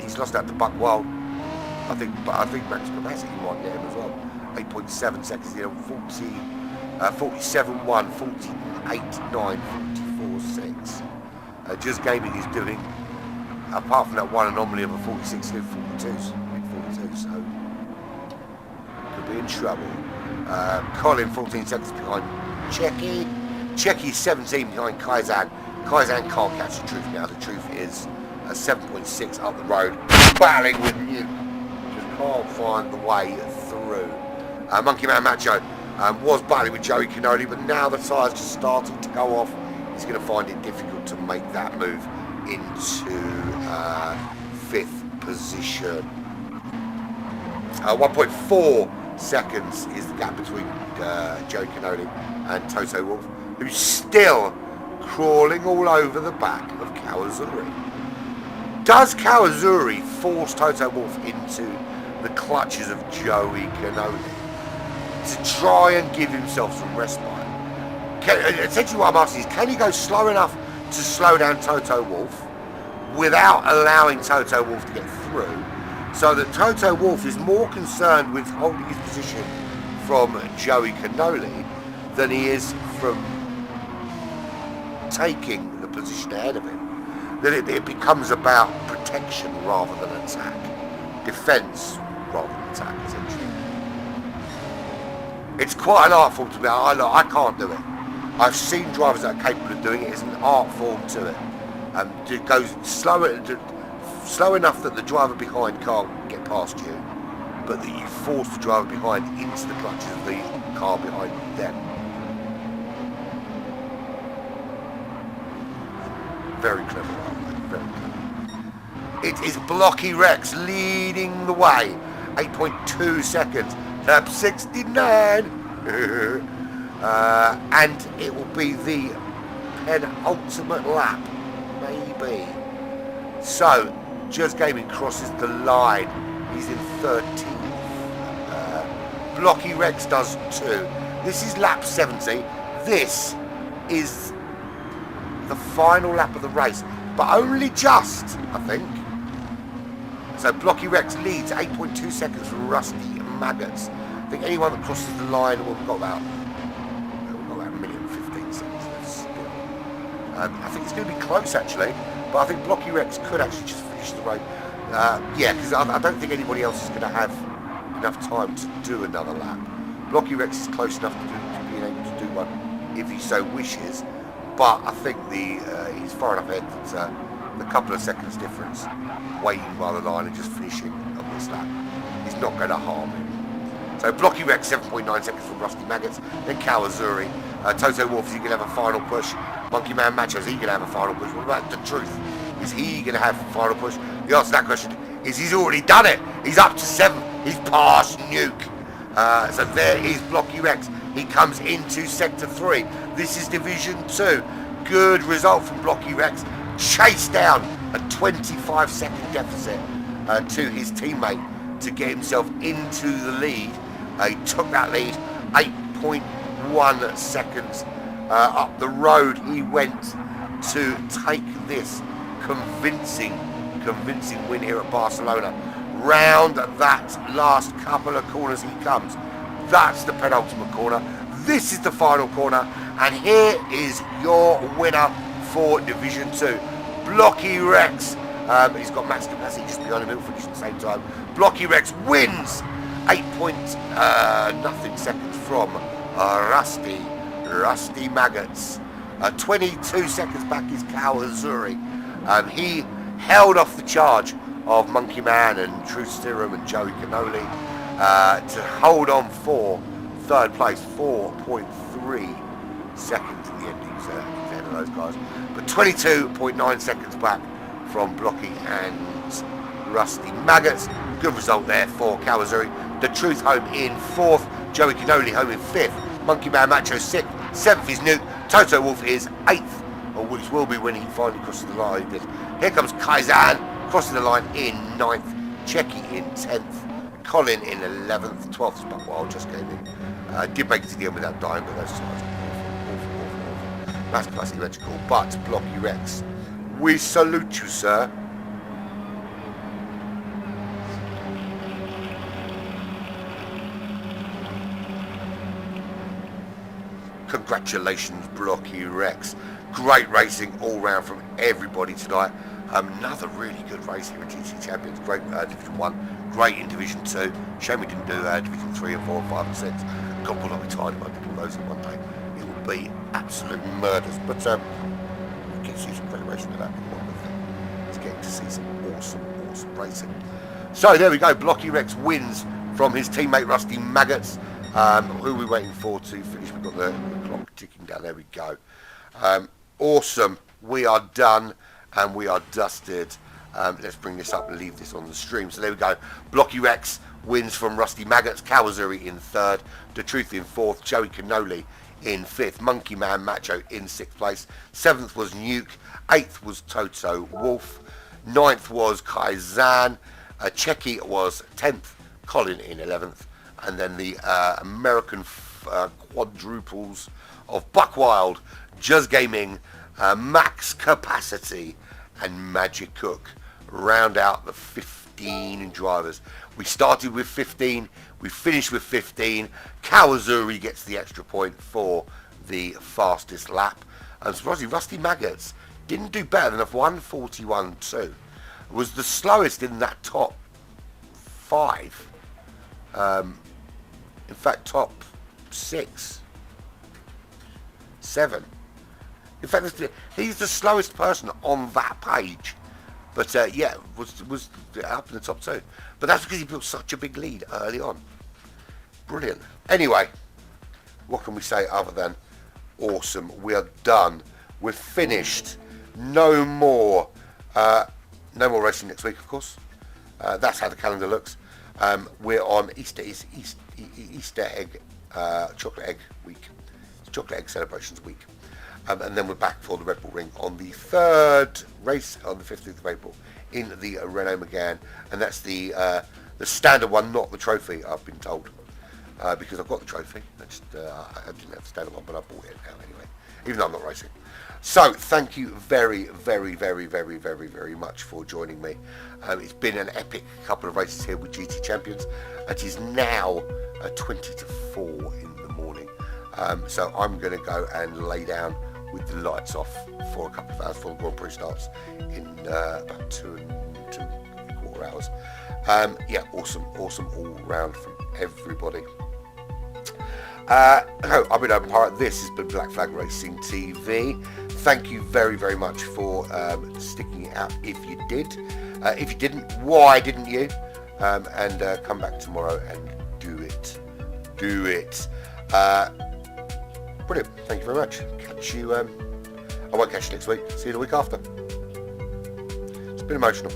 He's lost out to Buck Wild. I think max capacity might get him as well. 8.7 seconds, 47.1, 48.9, 44.6. Just Gaming is doing, apart from that one anomaly of a 46 to 42, so could be in trouble. Colin 14 seconds behind Checky. Checky 17 behind Kaizan. Kaizan can't catch The Truth now. The Truth is 7.6 up the road, battling with Nuke. Just can't find the way through. Monkey Man Macho was battling with Joey Cannoli, but now the tyres just starting to go off. He's going to find it difficult to make that move into 5th position. 1.4 seconds is the gap between Joey Cannoli and Toto Wolff, who's still crawling all over the back of Kawazuri. Does Kawazuri force Toto Wolff into the clutches of Joey Cannoli to try and give himself some respite? Essentially what I'm asking is, can he go slow enough to slow down Toto Wolff without allowing Toto Wolff to get through, so that Toto Wolff is more concerned with holding his position from Joey Cannoli than he is from taking the position ahead of him. That it becomes about protection rather than attack, defence rather than attack, essentially. It's quite an art form to me. I can't do it. I've seen drivers that are capable of doing it. It's an art form to it. It goes slow enough that the driver behind can't get past you, but that you force the driver behind into the clutches of the car behind them. Very clever, very clever. It is Blocky Rex leading the way, 8.2 seconds, lap 69. And it will be the penultimate lap, maybe. So, Just Gaming crosses the line. He's in 13th. Blocky Rex does too. This is lap 70. This is the final lap of the race, but only just, I think. So Blocky Rex leads 8.2 seconds from Rusty Maggots. I think anyone that crosses the line, well, we've got about a minute and 15 seconds left still. I think it's going to be close actually, but I think Blocky Rex could actually just finish the race. Yeah, because I don't think anybody else is going to have enough time to do another lap. Blocky Rex is close enough to being able to do one if he so wishes, but I think he's far enough ahead that the couple of seconds difference, waiting by the line and just finishing on this lap, is not going to harm him. So Blocky Rex 7.9 seconds from Rusty Maggots, then Kawazuri. Toto Wolff, is he going to have a final push? Monkey Man Macho, is he going to have a final push? What about The Truth? Is he going to have a final push? The answer to that question is he's already done it. He's up to 7. He's past Nuke. So there is Blocky Rex. He comes into Sector 3. This is Division 2. Good result from Blocky Rex. Chased down a 25-second deficit to his teammate to get himself into the lead. He took that lead 8.1 seconds up the road. He went to take this convincing win here at Barcelona. Round that last couple of corners he comes. That's the penultimate corner. This is the final corner, and here is your winner for Division 2. Blocky Rex. He's got max capacity just behind him. He'll finish at the same time. Blocky Rex wins 8.0 seconds from Rusty Maggots. 22 seconds back is Kawazuri. He held off the charge of Monkey Man and Truth Serum and Joey Cannoli to hold on for third place, 4.3 seconds in the end. He's ahead of those guys. But 22.9 seconds back from Blocky and Rusty Maggots. Good result there for Kawazuri. The Truth home in 4th. Joey Cannoli home in 5th. Monkey Man Macho 6th. 7th is Nuke. Toto Wolff is 8th, or which will be when he finally crosses the line. Here comes Kaizan crossing the line in 9th. Checky in 10th. Colin in 11th. 12th is Buckwild, just came in. Did make it to the end without dying, but those sides awful. That's classic electrical. But Blocky Rex, we salute you, sir. Congratulations, Blocky Rex. Great racing all round from everybody tonight. Another really good race here in GTC Champions. Great Division 1, great in Division 2. Shame we didn't do Division 3 and 4 and 5 and 6. God, will I be tired if I did all those in one day. It would be absolute murders. But we get to see some great racing tonight. It's getting to see some awesome racing. So there we go. Blocky Rex wins from his teammate Rusty Maggots. Who are we waiting for to finish? We've got the clock ticking down. There we go. Awesome. We are done and we are dusted. Let's bring this up and leave this on the stream. So there we go. Blocky Rex wins from Rusty Maggots. Kawazuri in 3rd. The Truth in 4th. Joey Cannoli in 5th. Monkey Man Macho in 6th place. 7th was Nuke. 8th was Toto Wolff. 9th was Kaizan. Checky was 10th. Colin in 11th. And then the American quadruples of Buckwild, Just Gaming, Max Capacity, and Magic Cook round out the 15 15 drivers. We started with 15, we finished with 15. Kawazuri gets the extra point for the fastest lap. And surprisingly, Rusty Maggots didn't do better than a 1:41.2. Was the slowest in that top 5. In fact, top 6, 7. In fact, he's the slowest person on that page. But yeah, was up in the top 2. But that's because he built such a big lead early on. Brilliant. Anyway, what can we say other than awesome? We are done. We're finished. No more racing next week, of course. That's how the calendar looks. We're on Easter egg, chocolate egg week. It's chocolate egg celebrations week. And then we're back for the Red Bull Ring on the 3rd race on the 15th of April in the Renault Megane. And that's the standard one, not the trophy, I've been told. Because I've got the trophy. I didn't have the standard one, but I bought it now anyway, even though I'm not racing. So thank you very, very, very, very, very, very much for joining me. It's been an epic couple of races here with GT Champions. It is now 20 to 4 in the morning. So I'm going to go and lay down with the lights off for a couple of hours before the Grand Prix starts in about 2.25 hours. Yeah, awesome all round from everybody. I've been Open Pirate. This has been Black Flag Racing TV. Thank you very, very much for sticking it out if you did. If you didn't, why didn't you? And come back tomorrow and do it. Brilliant. Thank you very much. Catch you. I won't catch you next week. See you the week after. It's been emotional.